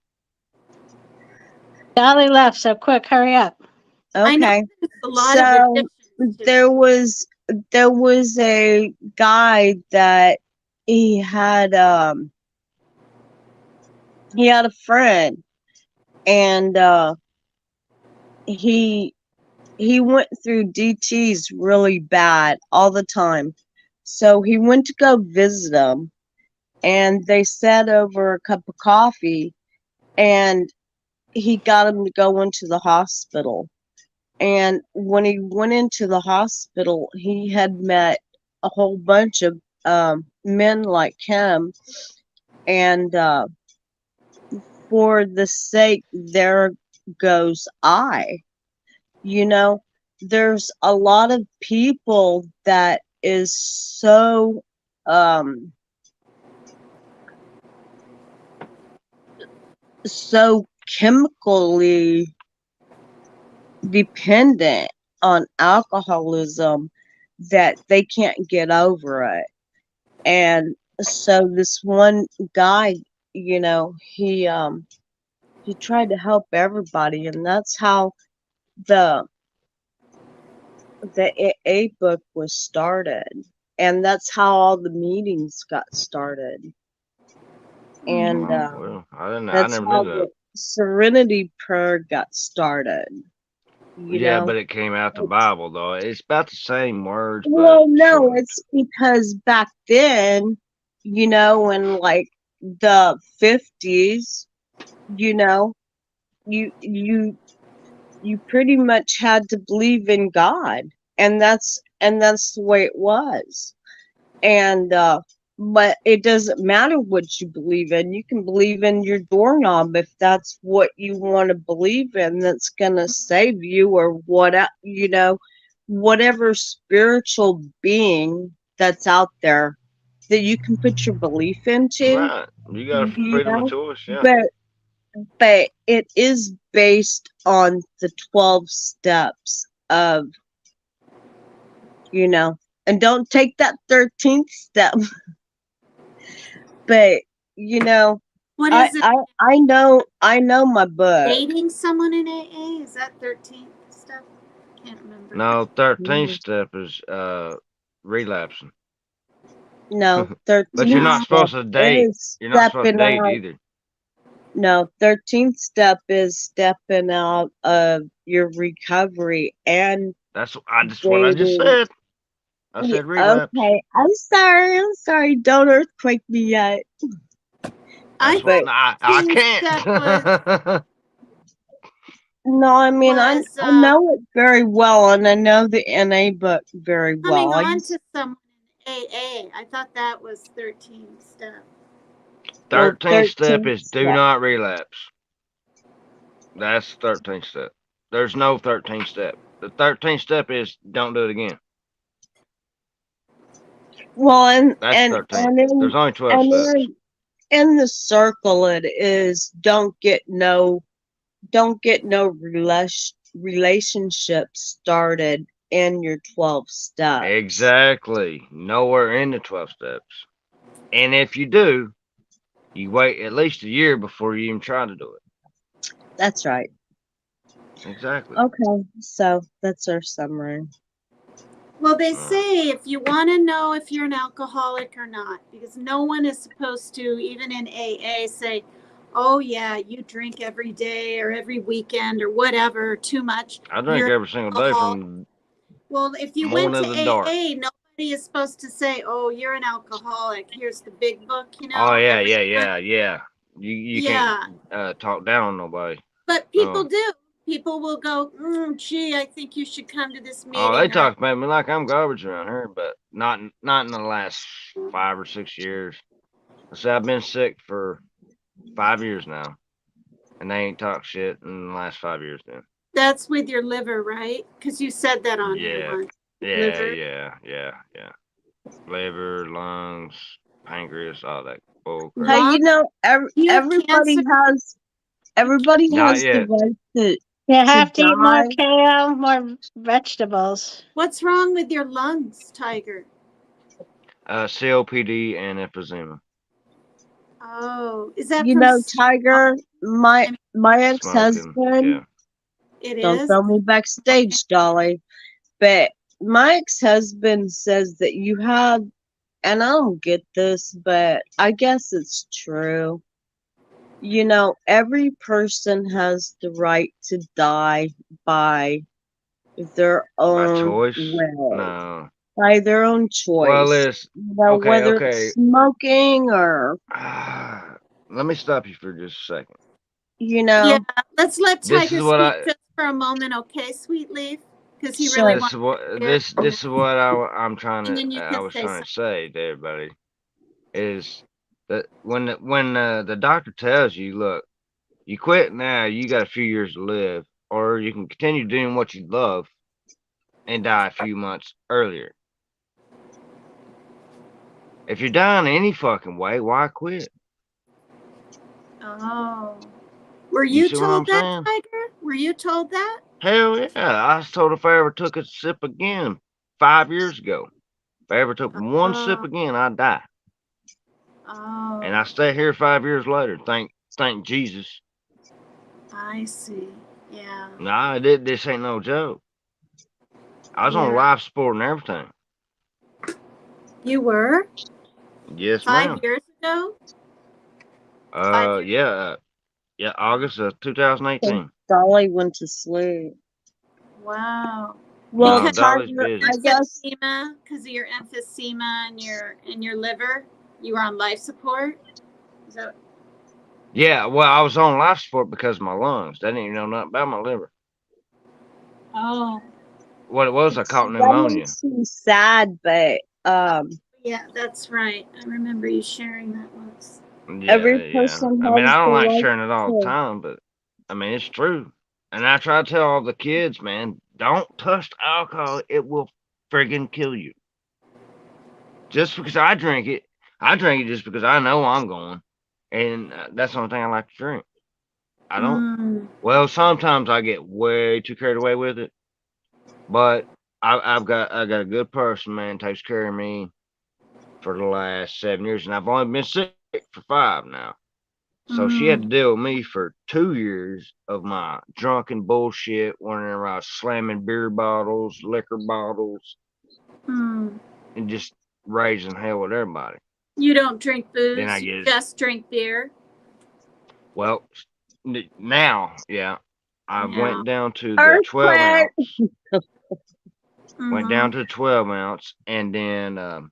Dolly left, so quick, hurry up. I know Okay. there's a lot of So additions to there was a guy that he had a friend, and he he went through DTs really bad all the time. So he went to go visit him, and they sat over a cup of coffee, and he got him to go into the hospital. And when he went into the hospital, he had met a whole bunch of men like him. And for the sake, there goes I. You know, there's a lot of people that is so um so chemically dependent on alcoholism that they can't get over it. And so this one guy, he tried to help everybody, and that's how the the AA book was started. And that's how all the meetings got started. And Oh, well, I that's never how knew that. the Serenity Prayer got started. You Yeah, know, but it came out the it's, Bible though. It's about the same words, but well, no, shortened. it's because back then, in like the 50s, you know, you pretty much had to believe in God, and that's the way it was. And but it doesn't matter what you believe in. You can believe in your doorknob if that's what you want to believe in, that's gonna save you, or whatever spiritual being that's out there that you can put your belief into. Right. You got you freedom of know choice, yeah. but it is based on the 12 steps of, you know and don't take that 13th step. But you know What I is it? I I know my book. Dating someone in AA? Is that 13th stuff? Can't remember. No, 13th Mm, step is relapsing. No, But you're 13th not No. step supposed to date. is You're not supposed to stepping date out. either. No, 13th step is stepping out of your recovery and That's what I just dating. said. I said relapse. Okay, I'm sorry, don't earthquake me yet. I That's what heard But I 13th step can't. no, I mean, was I know it very well, and I know the NA book very coming well. on to someone in AA. I thought that was 13th step. Well, 13th step 13th is do step. not relapse. That's the 13th step. There's no 13th step. The 13th step is don't do it again. Well, and That's and 13th. and There's in only 12 and steps. in the circle, it is don't get no relationship started in your 12 steps. Exactly. Nowhere in the 12 steps. And if you do, you wait at least a year before you even try to do it. That's right. Exactly. Okay, so that's our summary. Well, they Uh, say if you want to know if you're an alcoholic or not, because no one is supposed to, even in AA, say, oh, yeah, you drink every day or every weekend or whatever, too much. I drink You're an every single day alcoholic. from Well, if you went morning to to dark. AA, nobody is supposed to say, oh, you're an alcoholic. Here's the big book, Oh yeah, every yeah, time. yeah, yeah. You can't Yeah. talk down on nobody. But people No. do. People will go, gee, I think you should come to this Oh, they meeting. Or, talk about me like I'm garbage around here, but not in the last 5 or 6 years. I said I've been sick for 5 years now, and they ain't talked shit in the last 5 years. Then. that's with your liver, right? Because you said that on here Yeah, once. yeah, Liver. yeah, yeah, yeah. Liver, lungs, pancreas, all that bull Hey, crap. Lung. Do you have everybody cancer? has You everybody Not has the yet. right to You to have to eat more die. kale, more vegetables. What's wrong with your lungs, Tiger? COPD and emphysema. Oh, is that You from know, smoke? Tiger, my I mean, my Smoking. ex-husband, Yeah. it don't is. throw me Okay. backstage, Dolly, but my ex-husband says that you have, and I don't get this, but I guess it's true. Every person has the right to die by their By own choice? way, No. by their own Well, choice. it's okay. Whether it's Okay. smoking or, Let me stop you for just a second. you Yeah, know, let's let This Tiger is what speak I just for a moment, okay, Sweet Leaf? Because he really sure. wants to share. this is what I'm trying And to then you I can was say trying something. to say to everybody is that when the doctor tells you, look, you quit now, you got a few years to live, or you can continue doing what you love and die a few months earlier. If you're dying any fucking way, why quit? Oh. Were You you see what I'm told that, saying? Tiger? Were you told that? Hell yeah. I was told if I ever took a sip again 5 years ago, if I ever took one sip Oh. again, I'd die. And I Oh. stay here 5 years later. Thank Jesus. I see. Yeah. Nah, this ain't no joke. I was on Yeah. life support and everything. You were? Yes, 5 ma'am. years ago? 5 years? Yeah, August of 2018. Dolly went to sleep. Wow. Well, No, Because Dolly's Tiger, busy. I guess. because of your emphysema and your liver, you were on life support. Is that? Yeah, well, I was on life support because of my lungs. They didn't even know nothing about my liver. Oh. What it was, I caught That pneumonia. makes me sad, but Yeah, that's right. I remember you sharing that once. every Yeah. person I mean, has I the don't like right sharing it all the to. time, but I mean, it's true. And I try to tell all the kids, man, don't touch alcohol. It will friggin' kill you. Just because I drink it just because I know I'm going. And that's the only thing I like to drink. I don't. Mm. Well, sometimes I get way too carried away with it, but I got a good person, man, takes care of me for the last 7 years, and I've only been sick for 5 now. So she had to deal with me for 2 years of my drunken bullshit, wandering around slamming beer bottles, liquor bottles, Mm. and just raising hell with everybody. You don't drink Then I booze. You get just drink beer. well now, yeah. I Yeah. went down to the 12 Earthquake. ounce. Went down Mhm. to the 12 ounce, and then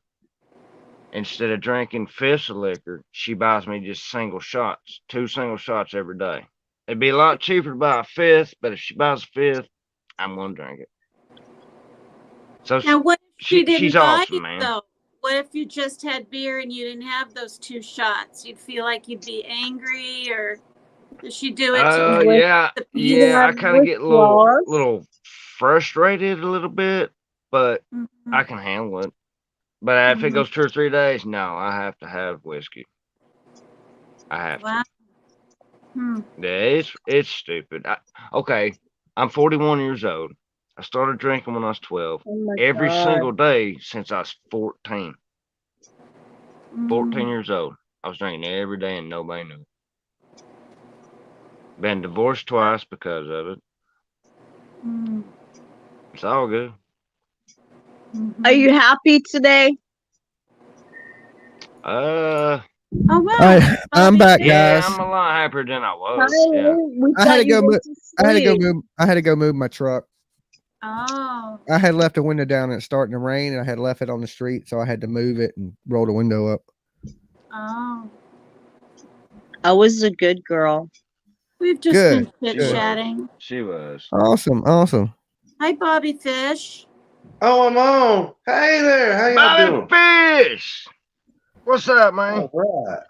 instead of drinking fifths of liquor, she buys me just single shots, 2 single shots every day. It'd be a lot cheaper to buy a fifth, but if she buys a fifth, I'm gonna drink it. So Now, what if she she's didn't buy you awesome, man. though? What if you just had beer and you didn't have those 2 shots? You'd feel like you'd be angry, or does she do it to Uh, like With yeah, appease you yeah. you? I have kind of get a withdrawals. little frustrated a little bit, but Mhm. I can handle it. But if it Mhm. goes 2 or 3 days, no, I have to have whiskey. I have Wow. to. Hmm. Yeah, it's stupid. Okay, I'm 41 years old. I started drinking when I was 12. Oh my Every god. single day since I was 14. 14 Mm. years old. I was drinking every day and nobody knew. Been divorced twice because of it. Mm. It's all good. Mhm. Are you happy today? Uh, Oh wow, I'm Bobby back, Fish. yeah, guys. I'm a lot happier than I was. Yeah. Tyler, we I had thought to you go move. went to sleep. I had to go move my truck. Oh. I had left the window down and it's starting to rain, and I had left it on the street, so I had to move it and roll the window up. Oh. I was a good girl. We've just Good. been chit She was. chatting. She was. Awesome. Hi, Bobby Fish. Oh, I'm on. Hey there. How y'all Bobby doing? Fish! What's up, man? All right.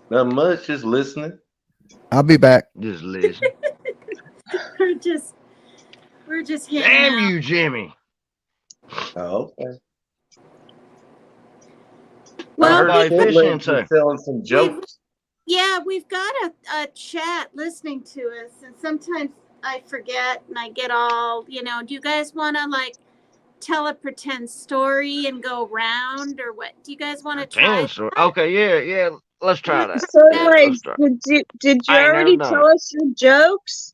Not much, just listening. I'll be back. Just listen. we're just hanging Damn out. you, Jimmy. Oh, okay. Well, I heard Bobby the Fish lady in was too. telling some jokes. We've got a chat listening to us, and sometimes I forget and I get all, do you guys want to like tell a pretend story and go around, or what? Do you guys want to try Pretend story. that? Okay, yeah. Let's try that. So Yeah, like let's try. did you I ain't never already done tell it. us your jokes?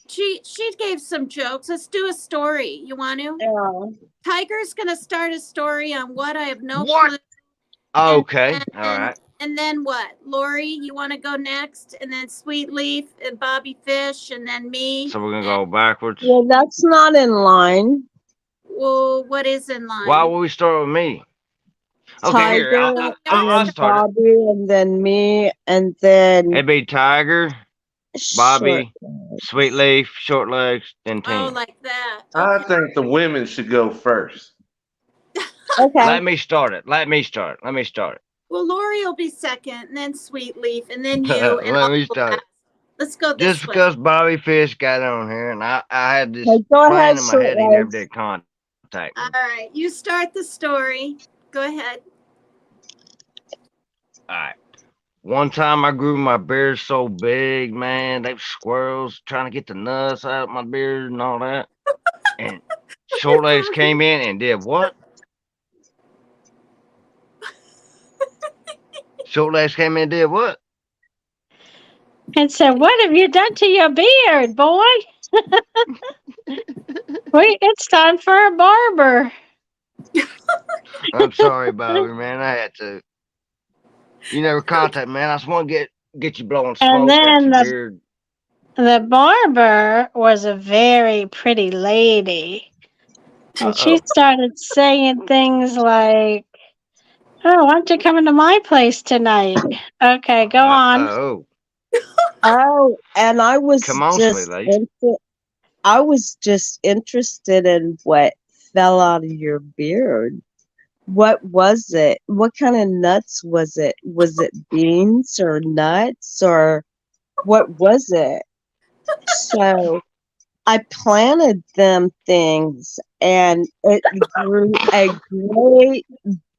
She gave some jokes. Let's do a story. You want to? Yeah. Tiger's gonna start a story on what I have no What? clue. Okay. And, All right. And then what? Lori, you want to go next, and then Sweet Leaf and Bobby Fish, and then me. So we're gonna go backwards. Well, that's not in line. Well, what is in line? Why would we start with me? Okay, here. Tiger, So and I'll then start it. Bobby, and then me, and then It'd be Tiger, Bobby, Short. Sweet Leaf, Short Legs, then Oh, Tina. like that. I Okay. think the women should go first. Okay. Let me start it. Well, Lori will be second, and then Sweet Leaf, and then you, and Let I'll me go start last. it. Let's go Just this way. because Bobby Fish got on here, and I had this Okay, go plan ahead, in my Short head, he never Legs. did contact me. All right, you start the story. Go ahead. All right. One time I grew my beard so big, man, they were squirrels trying to get the nuts out of my beard and all that. And short legs came in and did what? Short legs came in and did what? And said, "What have you done to your beard, boy? It's time for a barber." I'm sorry, Bobby, man. I had to. You never contact, man. I just want to get you blowing And smoke at then your beard. the barber was a very pretty lady. And she Uh-oh. started saying things like, "Oh, why don't you come into my place tonight?" Okay, go on. Uh-oh. Oh, and Come on, sweet lady. I was just interested in what fell out of your beard. What was it? What kind of nuts was it? Was it beans or nuts or what was it? So I planted them things and it grew a great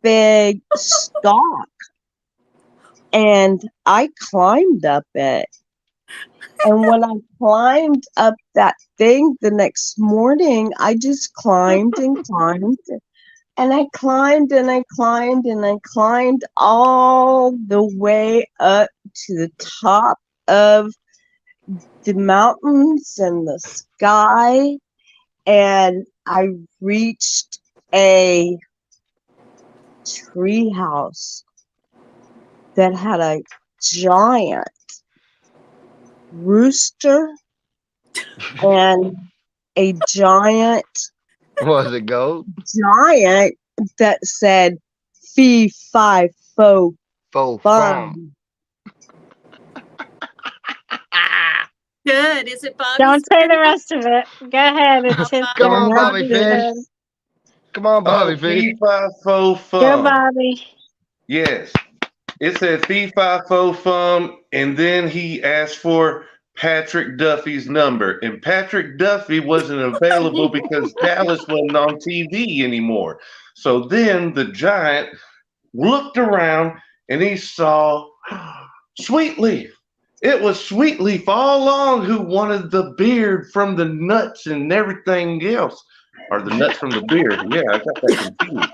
big stalk. And I climbed up it. And when I climbed up that thing the next morning, I just climbed and climbed. And I climbed and I climbed and I climbed all the way up to the top of the mountains and the sky. And I reached a tree house that had a giant rooster and a giant Was it gold? that said fee fi fo Faux fum. Good. Is it Bobby's Don't say turn the now? rest of it. Go ahead. It's his Come turn. on, Bobby Bobby's Fish. turn. Come on, Bobby Oh, Fish. fee fi fo Go, fum. Bobby. Yes. It said fee fi fo fum, and then he asked for Patrick Duffy's number. And Patrick Duffy wasn't available because Dallas wasn't on TV anymore. So then the giant looked around and he saw Sweetleaf. It was Sweetleaf all along who wanted the beard from the nuts and everything else. Or the nuts from the beard. Yeah, I got that confused.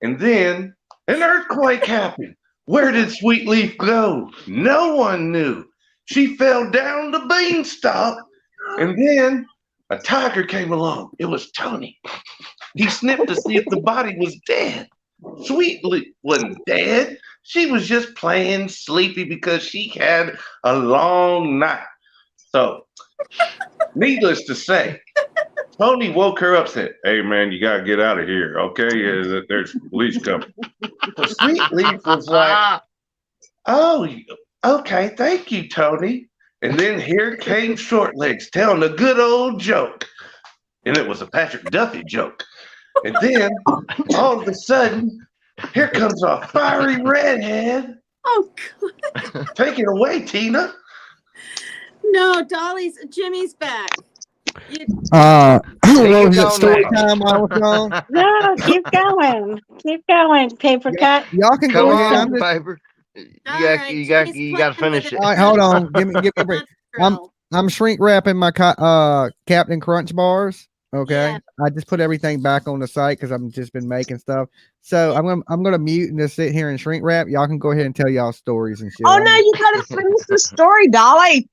And then an earthquake happened. Where did Sweetleaf go? No one knew. She fell down the beanstalk. And then a tiger came along. It was Tony. He sniffed to see if the body was dead. Sweetleaf wasn't dead. She was just playing sleepy because she had a long night. So, needless to say, Tony woke her up, said, "Hey man, you gotta get out of here, okay? There's police coming." So Sweetleaf was like, "Oh, okay, thank you, Tony." And then here came Shortlegs telling a good old joke. And it was a Patrick Duffy joke. And then all of a sudden, here comes a fiery redhead. Oh, God. Take it away, Tina. No, Jimmy's back. What You was it? go Story next. time I was on. No, keep going. Keep going, paper cut. Y'all can Come go ahead. on, I'm just paper. All right, You Jimmy's got to playing with finish it. it. all right. Hold on. Give me a break. I'm Drill. I'm shrink wrapping my Captain Crunch bars. Okay, Yeah. I just put everything back on the site because I've just been making stuff. So I'm gonna mute and just sit here and shrink wrap. Y'all can go ahead and tell y'all stories and shit. Oh no, you gotta finish the story, Dolly.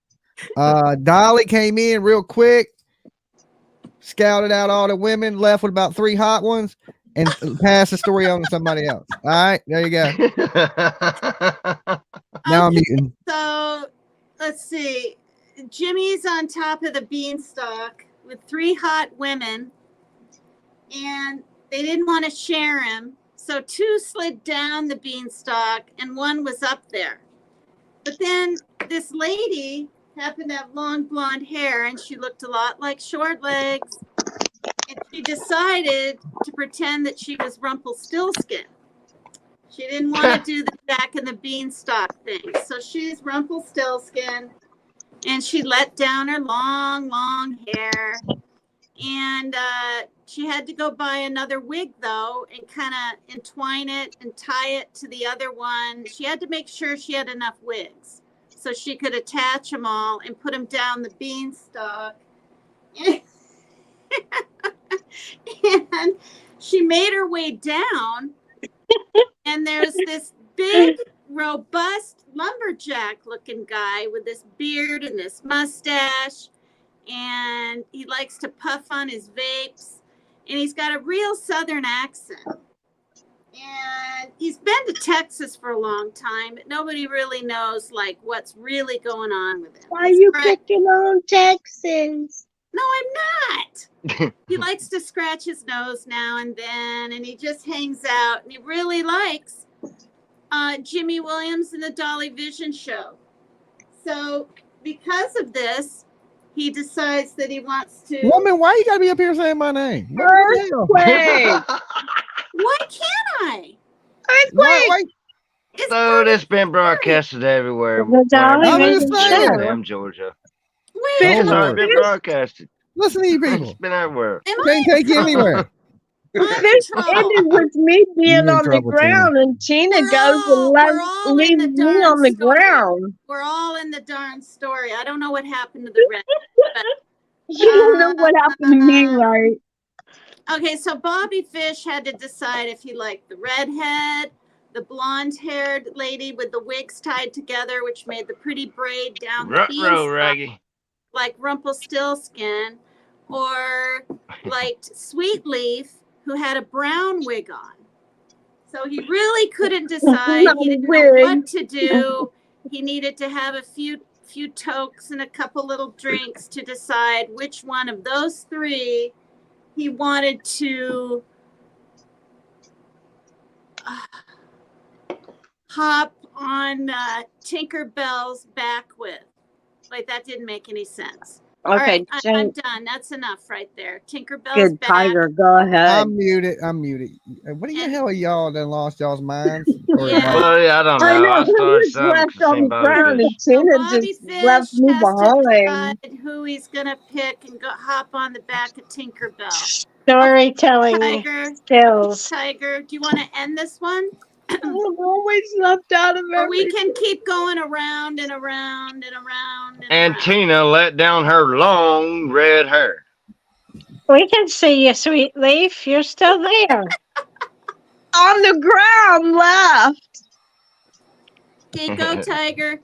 Dolly came in real quick, scouted out all the women, left with about 3 hot ones, and passed the story on to somebody else. All right, there you go. Now I'm Okay, muting. so let's see. Jimmy's on top of the beanstalk with 3 hot women, and they didn't want to share him. So 2 slid down the beanstalk, and 1 was up there. But then this lady happened to have long blonde hair, and she looked a lot like Shortlegs. And she decided to pretend that she was Rumpelstiltskin. She didn't want to do the Jack and the Beanstalk thing. So she's Rumpelstiltskin, and she let down her long, long hair. And She had to go buy another wig though and kind of entwine it and tie it to the other one. She had to make sure she had enough wigs so she could attach them all and put them down the beanstalk. And she made her way down, and there's this big, robust lumberjack looking guy with this beard and this mustache, and he likes to puff on his vapes, and he's got a real southern accent. And he's been to Texas for a long time, but nobody really knows like what's really going on with him. Why He's you great. picking on Texas? No, I'm not. He likes to scratch his nose now and then, and he just hangs out, and he really likes Jimmy Williams and the Dolly Vision show. So because of this, he decides that he wants to. Woman, why you gotta be up here saying my name? What the hell? Earthquake! Why can't I? Earthquake! It's So pretty it's been broadcasted everywhere. The Dolly I'm wherever just you saying. live, Georgia. Wait, Oh, It's already Lord. been broadcasted. Listen to you It's people. been everywhere. am I Can't in take you trouble? anywhere. I'm in This trouble. ended with me You being in on the trouble, Tina. ground, and Tina goes and We're all leaves in the me darn on the story. ground. We're all in the darn story. I don't know what happened to the red. You don't know what happened to me, right? Okay, so Bobby Fish had to decide if he liked the redhead, the blonde-haired lady with the wigs tied together, which made the pretty braid down the Ruh-roh, beanstalk, Raggy. like Rumpelstiltskin, or liked Sweetleaf, who had a brown wig on. So he really couldn't decide. He didn't know what to do. He needed to have a few tokes and a couple little drinks to decide which one of those three he wanted to hop on Tinkerbell's back with. Wait, that didn't make any sense. All Okay, right, I'm done. That's enough right there. Tinkerbell's good back. Tiger, go ahead. I'm muted. What the hell are y'all done lost y'all's minds? Or Yeah. like, Well, yeah, I don't know. I know I who started was something left because on the Bobby ground, Fish. and Tina Bobby just Fish left me has to behind. decide who he's gonna pick and go hop on the back of Tinkerbell. Storytelling Tiger, skills. Tiger, do you want to end this one? I'm always left out of Or we everything. can keep going around and around and around and And around. Tina let down her long red hair. We can see you, Sweet Leaf. You're still there. On the ground left. Okay, go Tiger.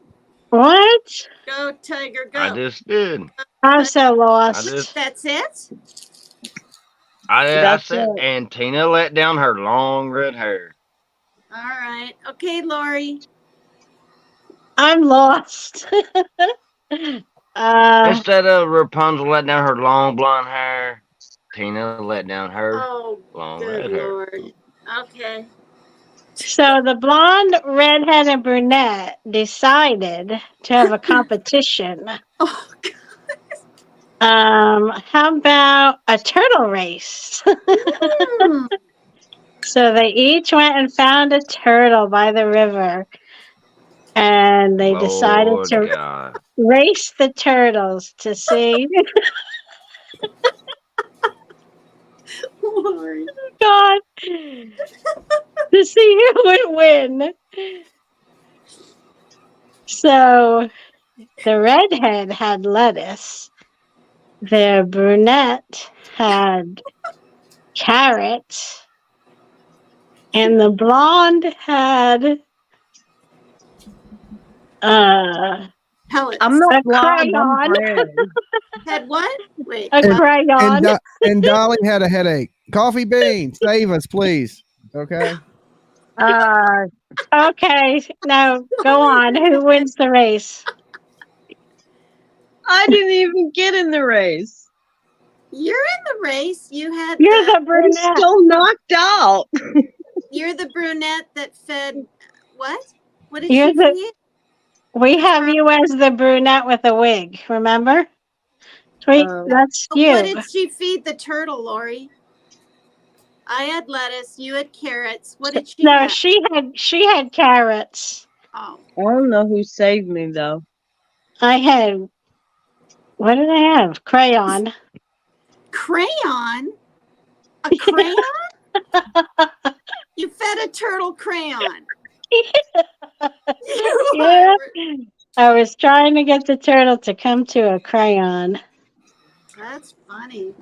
What? Go Tiger, go. I just did. I'm so I lost. just, That's it? I That's said, it. and Tina let down her long red hair. All right. Okay, Lori. I'm lost. Instead of Rapunzel let down her long blonde hair, Tina let down her Oh, long good red hair. Lord. Okay. So the blonde, redhead, and brunette decided to have a competition. Oh, How about a turtle race? Hmm. So they each went and found a turtle by the river, and they decided Lord to God. race the turtles to see. Lord. God, to see who would win. So the redhead had lettuce, the brunette had carrots, and the blonde had Pellets. I'm not a blonde, I'm crayon. brown. Had what? Wait. A And- crayon. and Dolly had a headache. Coffee bean, save us, please. Okay. Okay, now go on. Who wins the race? I didn't even get in the race. You're in the race. You had You're the I'm brunette. still knocked out. You're the brunette that fed what? What did You're she the- feed? We have you as the brunette with a wig, remember? Sweet, that's What you. did she feed the turtle, Lori? I had lettuce. You had carrots. What did she No, have? she had carrots. Oh, I don't know who saved me though. I had, what did I have? Crayon. crayon. A crayon? You fed a turtle crayon. Yeah. I was trying to get the turtle to come to a crayon. That's funny.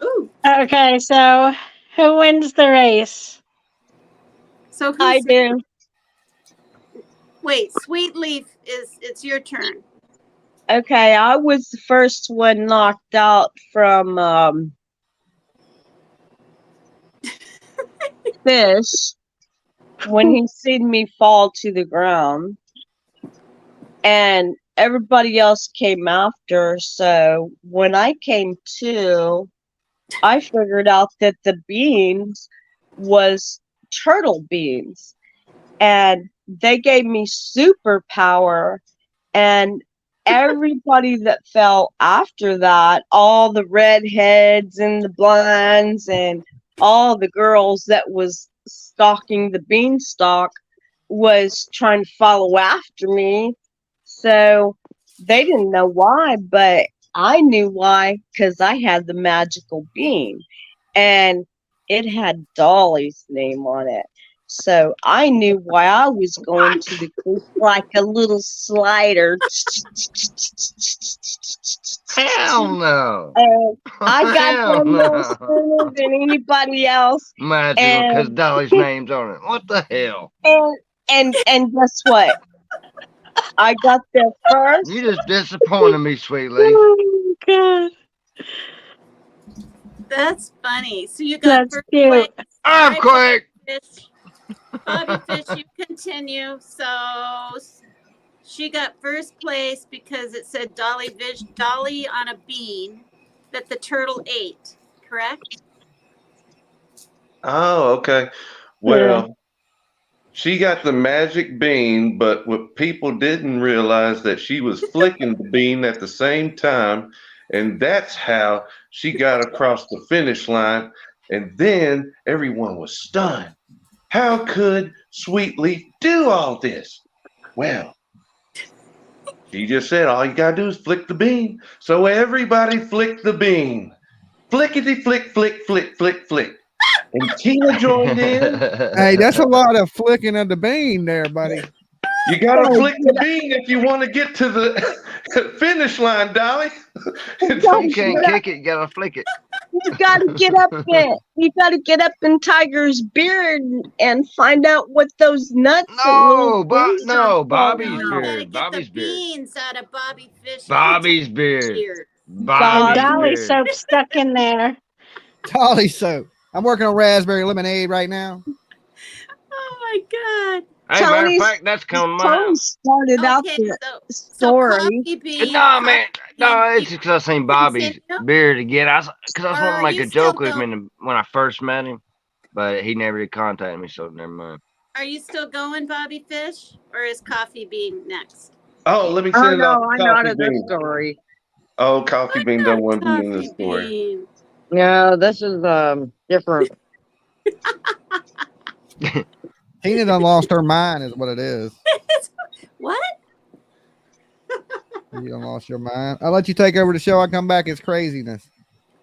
Ooh. Okay, so who wins the race? So I do. Wait, Sweet Leaf it's your turn. Okay, I was the first one knocked out from Fish when he seen me fall to the ground. And everybody else came after. So when I came to, I figured out that the beans was turtle beans. And they gave me superpower. And everybody that fell after that, all the redheads and the blondes and all the girls that was stalking the beanstalk was trying to follow after me. So they didn't know why, but I knew why because I had the magical bean and it had Dolly's name on it. So I knew why I was going to the creek like a little slider. Hell no. And I got Hell them no no. sooner than anybody else. Magical because And Dolly's name's on it. What the hell? and guess what? I got there first. You just disappointed me, Sweet Leaf. Oh, God. That's funny. So you got That's first cute. place. Earthquake! Bobby Fish, you continue. So she got first place because it said Dolly on a bean that the turtle ate, correct? Oh, okay. Well, she got the magic bean, but what people didn't realize that she was flicking the bean at the same time, and that's how she got across the finish line. And then everyone was stunned. How could Sweetleaf do all this? Well, she just said all you gotta do is flick the bean. So everybody flicked the bean. Flickety flick, flick, flick, flick, flick. And Tina joined in. Hey, that's a lot of flicking of the bean there, buddy. You gotta flick the bean if you want to get to the finish line, Dolly. You can't kick it, you gotta flick it. You gotta get up there. You gotta get up in Tiger's beard and find out what those nuts and little things are Bobby's No, you gotta beard. get Bobby's the beard. beans out of Bobby Fish. Bobby's beard. Beard. And Bobby's Dolly beard. soap stuck in there. Dolly soap. I'm working on raspberry lemonade right now. Oh my God. Hey, matter of Tony's, fact, that's coming Tony out. started out Okay, the so story. coffee bean. No, man. No, coffee it's because I seen Bobby's continue? beard again. Because I was Or wanting are to make you a joke still with him when I first met him, but he never did contact me, so never mind. Are you still going, Bobby Fish? Or is coffee bean next? Oh, let me Oh send out no, the I'm out coffee of the bean. story. Oh, coffee bean don't want to be in the Coffee story. bean. No, this is different. Tina done lost her mind, is what it is. What? You done lost your mind. I'll let you take over the show. I come back. It's craziness.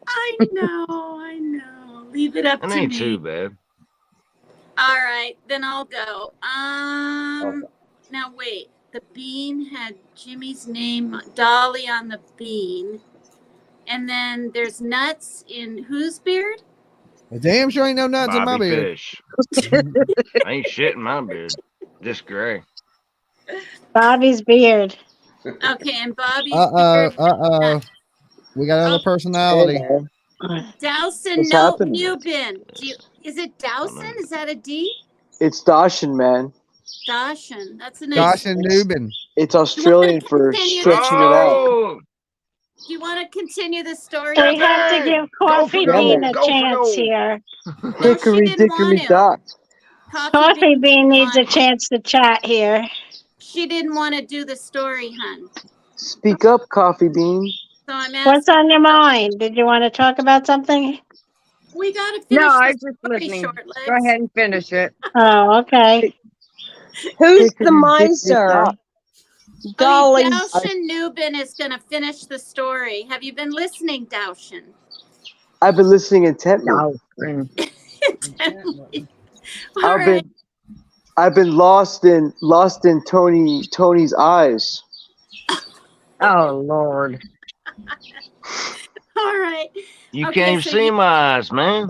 I know. Leave it up It to ain't me. too bad. All right, then I'll go. Now wait. The bean had Jimmy's name, Dolly on the bean. And then there's nuts in whose beard? Well, damn sure ain't no nuts in my Bobby beard. Fish. Ain't shit in my beard. Just gray. Bobby's beard. Okay, and Bobby's Uh-oh. We got another personality. Dowson What's no happening? Newbin. Is it Dowson? Is that a D? It's Dashin, man. Dawson. That's a nice. Josh and Newbin. It's Australian for continue stretching it out. Oh, Do you want to continue the story? We have to Hey, give go Coffee for Bean gold, a go for chance gold. here. No, she Hickory didn't dickory want to. dock. Coffee Bean needs a wanted- chance to chat here. She didn't want to do the story, hun. Speak up, Coffee Bean. So I'm What's asking. on your mind? Did you want to talk about something? We got to finish No, I the was just story, listening. short legs. Go ahead and finish it. Oh, okay. Who's Hickory the dickory miser? dock. I've been listening intently. No. All right. I've been lost in Tony's eyes. Oh Lord. All right. You Okay, can't even so see my eyes, man.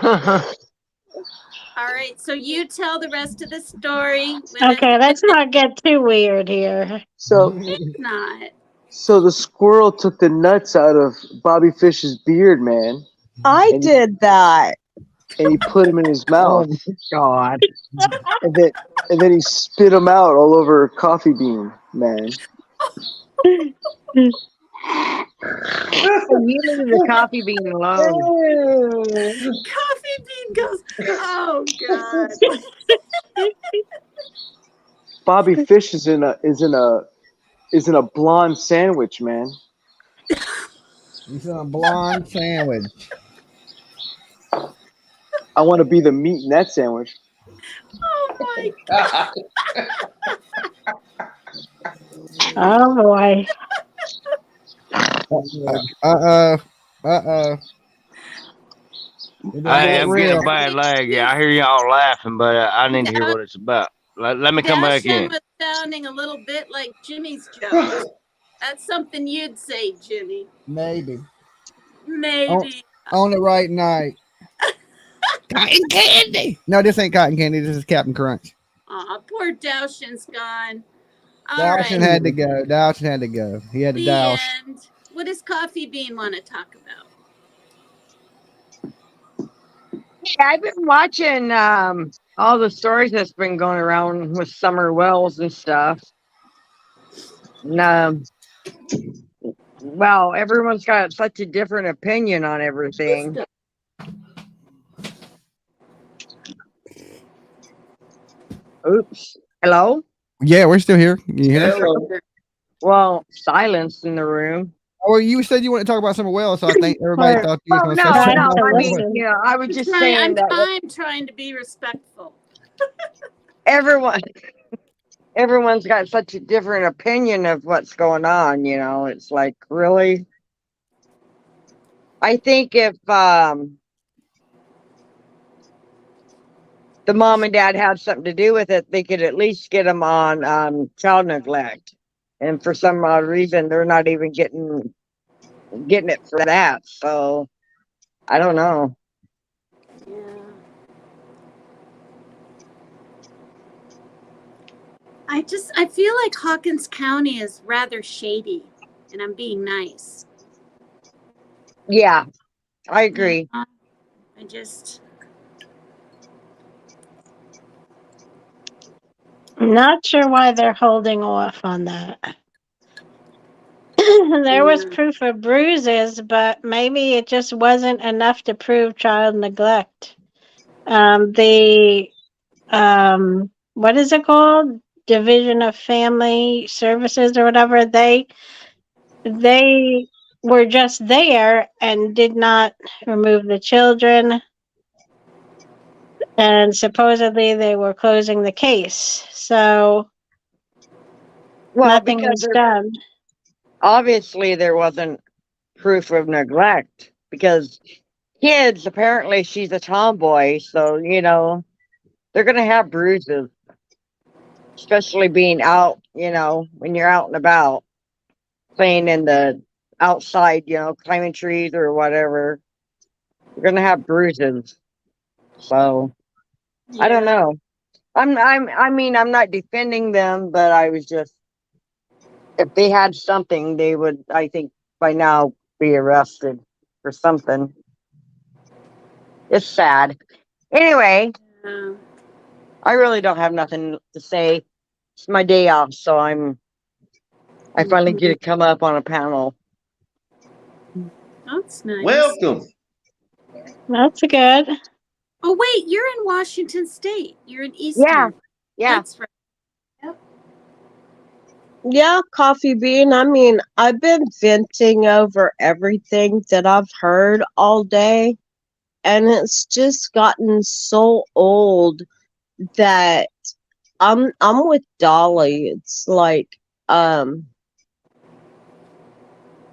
All right. So you tell the rest of the story. Okay, let's not get too weird here. So It's not. so the squirrel took the nuts out of Bobby Fish's beard, man, I and did that. he put them in his Oh mouth, God. and then he spit them out all over Coffee Bean, man. You leave the coffee bean alone. Coffee Bean goes, oh God. Bobby Fish is in a blonde sandwich, man. He's in a blonde sandwich. I want to be the meat in that sandwich. Oh my God. Oh boy. Uh-oh. Uh-oh. It don't Hey, get I'm getting a real. bad lag. Yeah, I hear y'all laughing, but I need to hear what it's about. Let me come back Dashan in. was sounding a little bit like Jimmy's jokes. That's something you'd say, Jimmy. Maybe. Maybe. On the right night. Cotton candy. No, this ain't cotton candy. This is Captain Crunch. Aw, poor Dashan's gone. All Dowson right. had to go. Dowson had to go. He had to The douse. end. What does Coffee Bean want to talk about? Yeah, I've been watching all the stories that's been going around with Summer Wells and stuff. And, well, everyone's got such a different opinion on everything. Oops. Hello? Yeah, we're still here. Can you hear us? Well, silence in the room. Oh, well, you said you want to talk about Summer Wells, so I think everybody Or- thought you was Oh, going no, to say Trying something no. about to I Summer mean, Wells. listen. I was just saying that I'm trying to be respectful. everyone's got such a different opinion of what's going on, It's like, really? I think if the mom and dad had something to do with it, they could at least get them on child neglect. And for some odd reason, they're not even getting it for that. So I don't know. Yeah. I feel like Hawkins County is rather shady, and I'm being nice. Yeah, I agree. I just I'm not sure why they're holding off on that. There was proof of bruises, but maybe it just wasn't enough to prove child neglect. The what is it called? Division of Family Services or whatever. They were just there and did not remove the children. And supposedly they were closing the case. So Well, nothing because was done. obviously there wasn't proof of neglect because kids, apparently she's a tomboy, so they're gonna have bruises, especially being out, when you're out and about playing in the outside, climbing trees or whatever. You're gonna have bruises. So I don't know. I mean, I'm not defending them, but I was just, if they had something, they would, I think, by now be arrested for something. It's sad. Anyway, Yeah. I really don't have nothing to say. It's my day off, so I finally get to come up on a panel. That's nice. Welcome. That's good. Oh wait, you're in Washington State. You're in Yeah, Eastern. yeah. That's right. Yeah, Coffee Bean. I mean, I've been venting over everything that I've heard all day, and it's just gotten so old that I'm with Dolly. It's like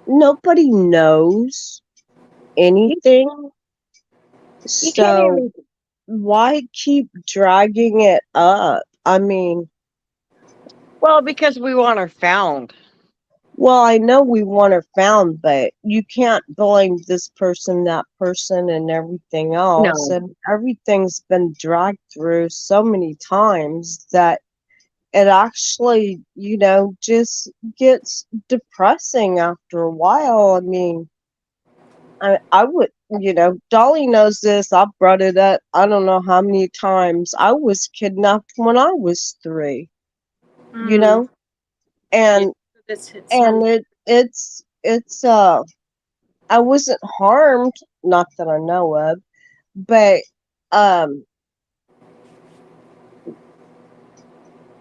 nobody knows anything. You can't So even. why keep dragging it up? I mean, Well, because we want her found. well, I know we want her found, but you can't blame this person, that person, and everything else. No. And everything's been dragged through so many times that it actually, just gets depressing after a while. I mean, I would, Dolly knows this. I've brought it up I don't know how many times. I was kidnapped when I was 3, you Mm. know, Yeah, and this hits and home. it's I wasn't harmed, not that I know of, but um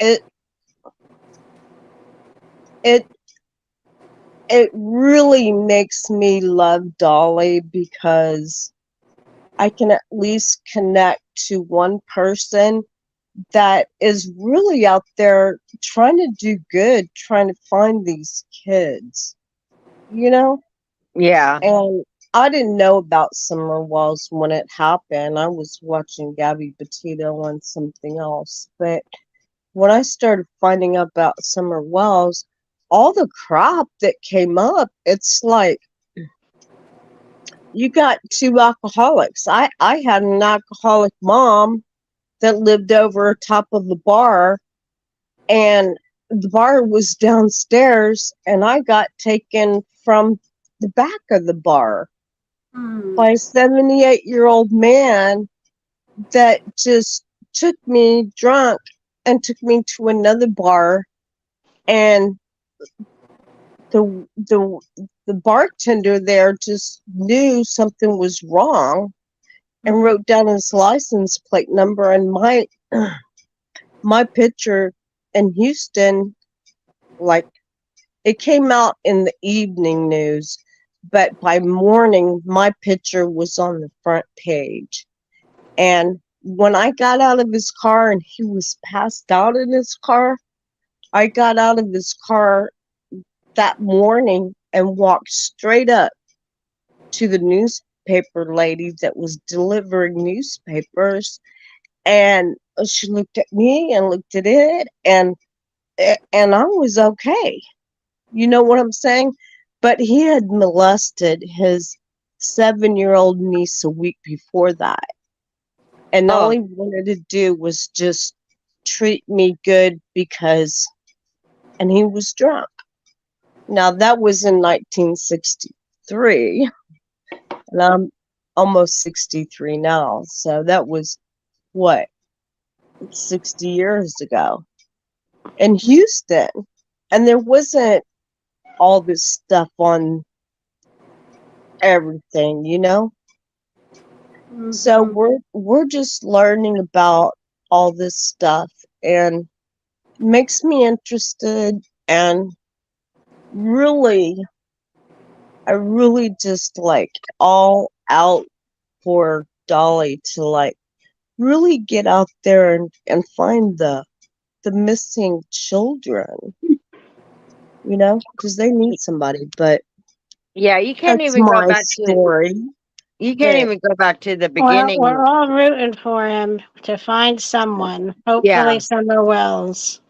it it it really makes me love Dolly because I can at least connect to one person that is really out there trying to do good, trying to find these kids, you know? Yeah. And I didn't know about Summer Walls when it happened. I was watching Gabby Petito on something else. But when I started finding out about Summer Wells, all the crap that came up, it's like you got 2 alcoholics. I had an alcoholic mom that lived over top of the bar, and the bar was downstairs, and I got taken from the back of the bar Mm. by a 78-year-old man that just took me drunk and took me to another bar, and the the bartender there just knew something was wrong and wrote down his license plate number and my picture in Houston. Like, it came out in the evening news, but by morning my picture was on the front page. And when I got out of his car and he was passed out in his car, I got out of his car that morning and walked straight up to the newspaper lady that was delivering newspapers. And she looked at me and looked at it, and I was okay. You know what I'm saying? But he had molested his 7-year-old niece a week before that. And all Oh, he wanted to do was just treat me good and he was drunk. Now, that was in 1963, and I'm almost 63 now. So that was what, 60 years ago in Houston. And there wasn't all this stuff on everything, you know? So Mm-hmm. we're just learning about all this stuff, and makes me interested, and really I really just like all out for Dolly to like really get out there and find the missing children, because they need somebody. But yeah. You can't that's even go my back to. story. You can't But even go back to the Well, we're beginning. all rooting for him to find someone. Yeah. Hopefully, Summer Wells.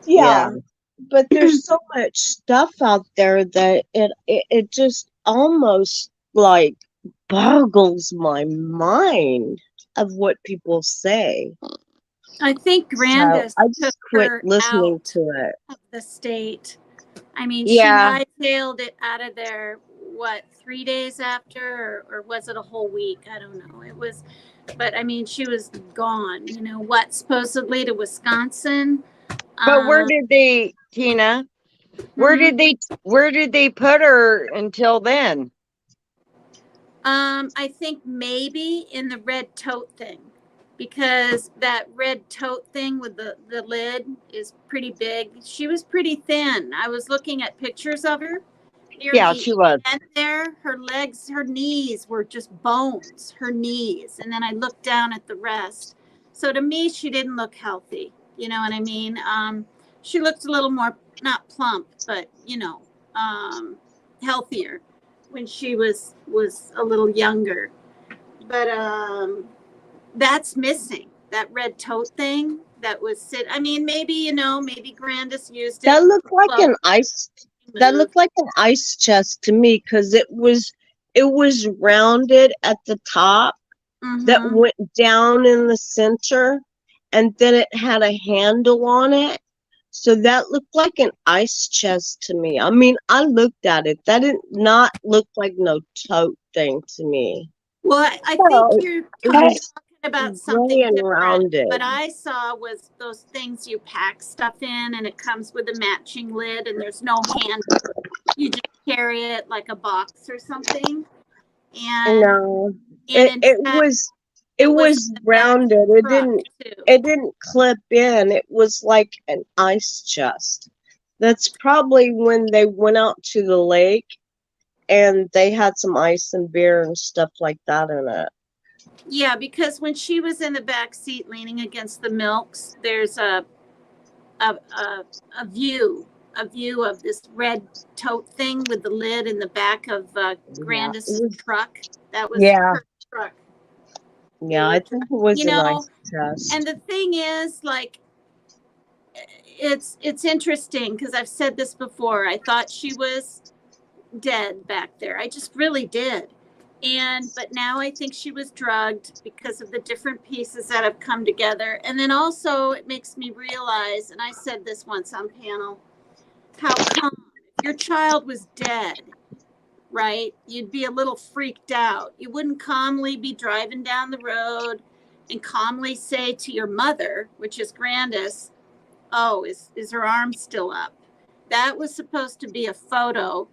yeah, Yeah. but there's so much stuff out there that it just almost like boggles my mind of what people say. I think So Grandis I took just quit her listening out to it. of the state. I mean, she Yeah. hightailed it out of there, what, 3 days after, or was it a whole week? I don't know. It was, but I mean, she was gone, what, supposedly to Wisconsin. But where Um, did they, Tina? Where hmm. did they? Where did they put her until then? I think maybe in the red tote thing, because that red tote thing with the lid is pretty big. She was pretty thin. I was looking at pictures of her near Yeah, the she was. end there. Her legs, her knees were just bones, her knees. And then I looked down at the rest. So to me, she didn't look healthy. You know what I mean? She looked a little more, not plump, but, healthier. when she was a little younger. But that's missing. That red tote thing that was I mean, maybe maybe Grandis used it. That looked like Well, an ice. That looked like an ice chest to me because it was rounded at the top that Mm-hmm. went down in the center, and then it had a handle on it. So that looked like an ice chest to me. I mean, I looked at it. That did not look like no tote thing to me. Well, I think Well, you're it talking was about gray something and different. rounded. What I saw was those things you pack stuff in, and it comes with a matching lid, and there's no handle. You just carry it like a box or something. And No, and it in it fact, was it it was in was the back of rounded. the It truck didn't too. it didn't clip in. It was like an ice chest. That's probably when they went out to the lake and they had some ice and beer and stuff like that in it. Yeah, because when she was in the back seat leaning against the milks, there's a, a, a view of this red tote thing with the lid in the back of Yeah, it Grandis's was. truck. That was Yeah, her truck. yeah. I think it was You a know, nice chest. and the thing is, like, it's interesting because I've said this before. I thought she was dead back there. I just really did. But now I think she was drugged because of the different pieces that have come together. And then also it makes me realize, and I said this once on panel, how come if your child was dead, right? You'd be a little freaked out. You wouldn't calmly be driving down the road and calmly say to your mother, which is Grandis, "Oh, is her arm still up?" That was supposed to be a photo,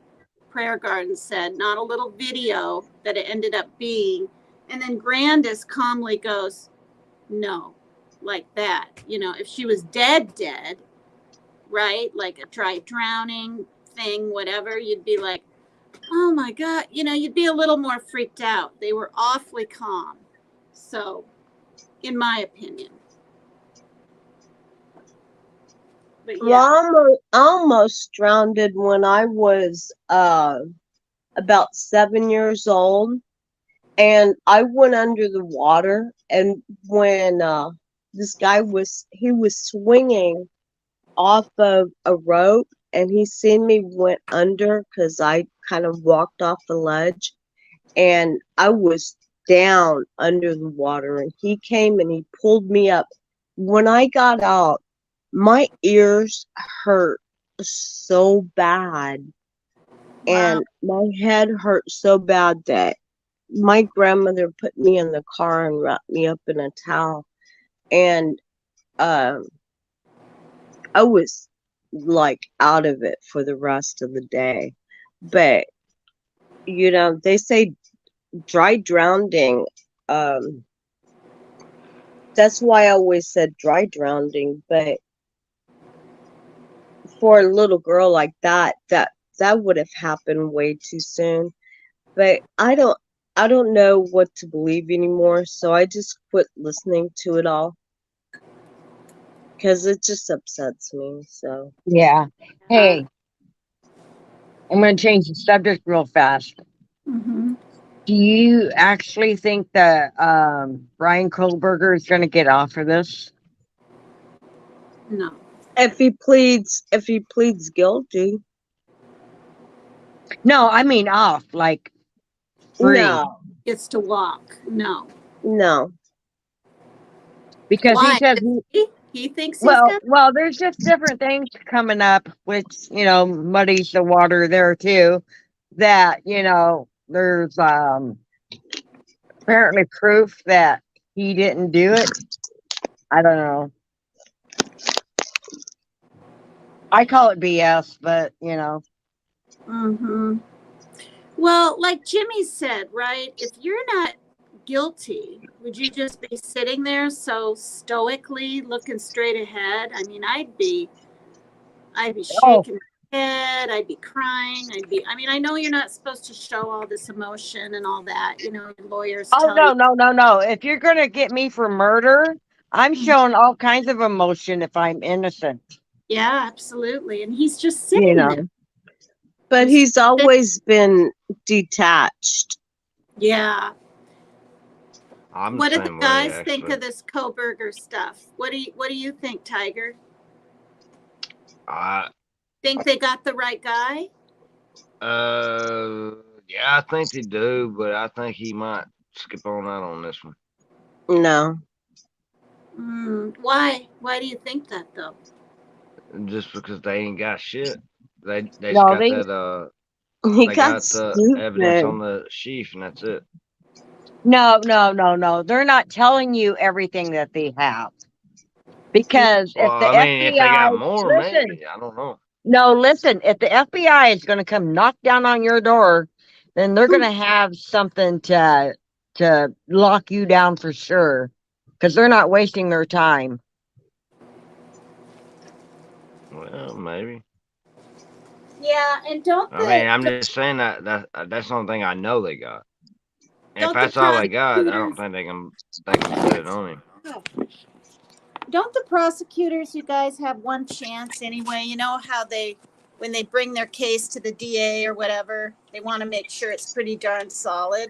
Prayer Garden said, not a little video that it ended up being. And then Grandis calmly goes, "No," like that. If she was dead, right? Like a dry drowning thing, whatever, you'd be like, "Oh my God," you'd be a little more freaked out. They were awfully calm. So, in my opinion. But Well, yeah. I almost drowned when I was about 7 years old, and I went under the water. And when this guy was swinging off of a rope, and he seen me went under because I kind of walked off the ledge, and I was down under the water, and he came and he pulled me up. When I got out, my ears hurt so bad, Wow. and my head hurt so bad that my grandmother put me in the car and wrapped me up in a towel. And um I was like out of it for the rest of the day. But they say dry drowning. Um, that's why I always said dry drowning. But for a little girl like that would have happened way too soon. But I don't know what to believe anymore. So I just quit listening to it all because it just upsets me. So Yeah. Uh, Hey, I'm going to change the subject real fast. mm-hmm. Do you actually think that Brian Kohlberger is going to get off of this? No. if he pleads guilty, No, I mean off, like free. no, Gets to walk. No. no. Because he Why? says He thinks he's well, got. well, there's just different things coming up, which muddies the water there too. That there's apparently proof that he didn't do it. I don't know. I call it BS, but Mm-hmm. Well, like Jimmy said, right? If you're not guilty, would you just be sitting there so stoically looking straight ahead? I mean, I'd be oh, shaking my head, I'd be crying, I mean, I know you're not supposed to show all this emotion and all that, your lawyers oh tell you. no, no, no, no. If you're gonna get me for murder, I'm showing all kinds of emotion if I'm innocent. Yeah, absolutely. And he's just You sitting there. know. But he's always been detached. Yeah. I'm What the do the same way, guys think actually. of this Koberger stuff? What do you think, Tiger? I Think they got the right guy? yeah, I think they do, but I think he might skip on out on this one. No. Why? Why do you think that though? Just because they ain't got shit. They just No, got they that He they got got the evidence stupid. on the sheaf and that's it. no. They're not telling you everything that they have. Because Well, if the I mean, if they FBI, got more, listen, maybe I don't know. no, listen, if the FBI is going to come knock down on your door, then they're going to have something to lock you down for sure. Because they're not wasting their time. Well, maybe. Yeah, and don't I mean, I'm just saying that's the only thing I know they got. And if don't the that's all they got, I don't prosecutors think they can put it on him. don't the prosecutors, you guys, have one chance anyway? You know how when they bring their case to the DA or whatever, they want to make sure it's pretty darn solid,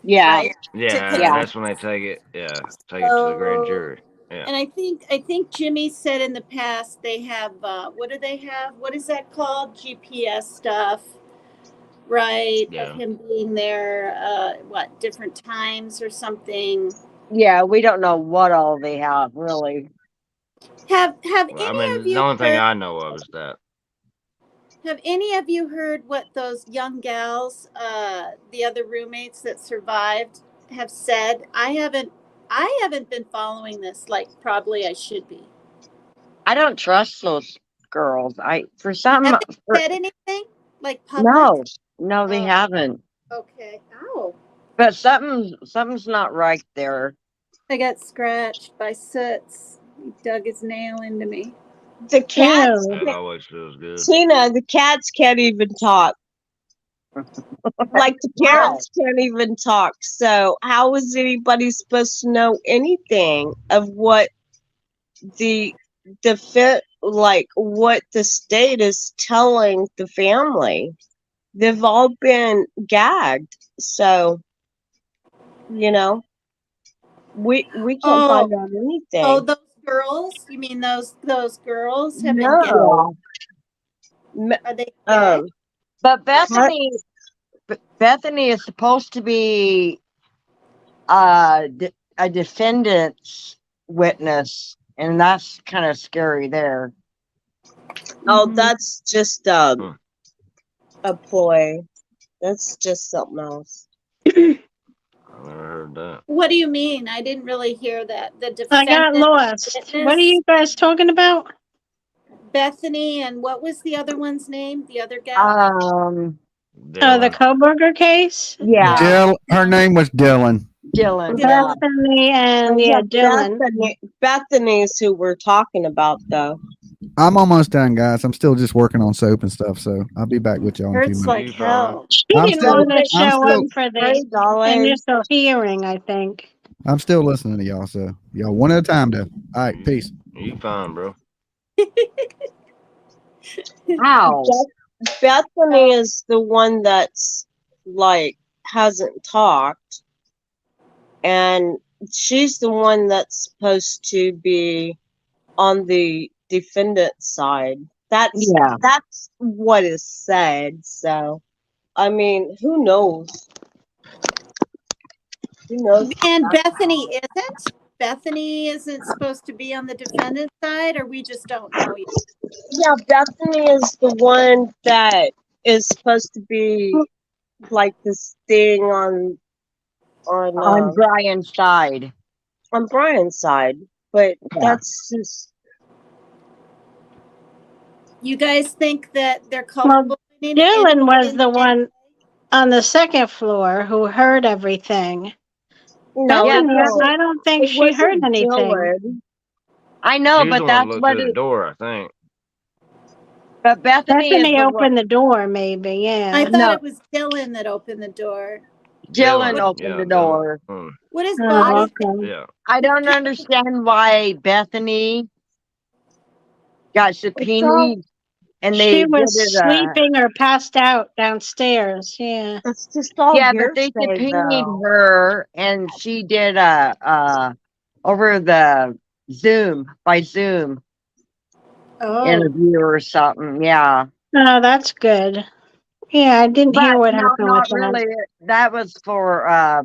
Yeah. right? Yeah, Yeah. that's when they take it. Yeah, take it to the grand So, jury. Yeah, and I think Jimmy said in the past they have what do they have? What is that called? GPS stuff, right? Of yeah. him being there, what different times or something. Yeah, we don't know what all they have, really. Have Well, I any of mean, the you only thing heard? I know of is that. Have any of you heard what those young gals, the other roommates that survived, have said? I haven't been following this like probably I should be. I don't trust those girls. For some, Have they said anything like public? no, no, they Oh, haven't. okay. Ow. But something's not right there. I got scratched by Soots. He dug his nail into me. The cats, Ew. That always feels good. Tina, the cats can't even talk. Like the Wow. parents can't even talk. So how is anybody supposed to know anything of what the like what the state is telling the family? They've all been gagged. So, you know, we can't Oh, find out oh, anything. those girls? You mean those girls have been gagged? No. Are they gagged? But Cat- Bethany is supposed to be a defendant's witness, and that's kind of scary there. Oh, Mhm. that's just Hmm. a ploy. That's just something else. I never heard that. What do you mean? I didn't really hear that. The I got defendant lost. What are witness, you guys talking about? Bethany, and what was the other one's name? The other gal? Um, The Dylan. Koberger case? yeah, Her name was Dylan. Dylan. Yeah. Dylan. Bethany and Oh, yeah, Dylan. Bethany's who we're talking about, though. I'm almost done, guys. I'm still just working on soap and stuff, so I'll be back with y'all in a few Hurts minutes. like You fine. hell. She I'm didn't still, want to I'm show up still, for Hey, the darling. initial hearing, I think. I'm still listening to y'all. So y'all one at a time, though. All right, peace. You fine, bro. Wow. Bethany is the one that's like hasn't talked, and she's the one that's supposed to be on the defendant side. That's what is said. So, I mean, who knows? Who knows? And Bethany isn't? Bethany isn't supposed to be on the defendant's side, or we just don't know yet? Yeah, Bethany is the one that is supposed to be like this thing on On Brian's side. on Brian's side, but Yeah. that's just You guys think that they're Well, culpable? Dylan was the one on the second floor who heard everything. no. Yeah, Bethany, No, I don't think it she heard wasn't anything. Dylan. I know, She was the but one that that's looked what through the it. door, I think. But Bethany is Bethany the one. opened the door, maybe, I yeah. thought No, it was Dylan that opened the door. Dylan Dylan. opened Yeah, the door. Dylan. What does Oh, Bobby okay. Yeah. I don't understand why Bethany got It's all subpoenaed and She they did was it. sleeping or passed out downstairs. Yeah. That's just all Yeah, but they hearsay, subpoenaed though. her, and she did over the by Zoom Oh, interview or something. Yeah, Oh, that's good. Yeah, I didn't hear but what no, happened with not that. really. That was for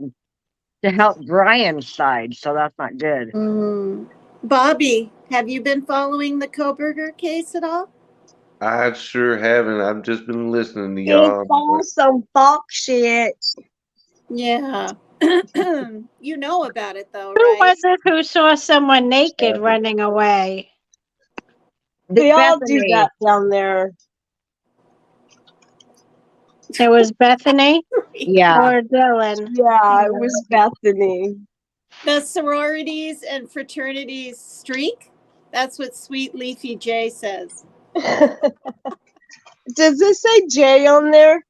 to help Brian's side, so that's not good. Bobby, have you been following the Koberger case at all? I sure haven't. I've just been listening to He y'all. saw some fox shit. Yeah. You know about it though, Who right? was it who saw someone naked Haven't. running away? They all do Bethany, that down there. It was Bethany yeah, or Dylan. Yeah, it was Bethany. The sororities and fraternities streak. That's what Sweet Leafy J says. Does it say J on there?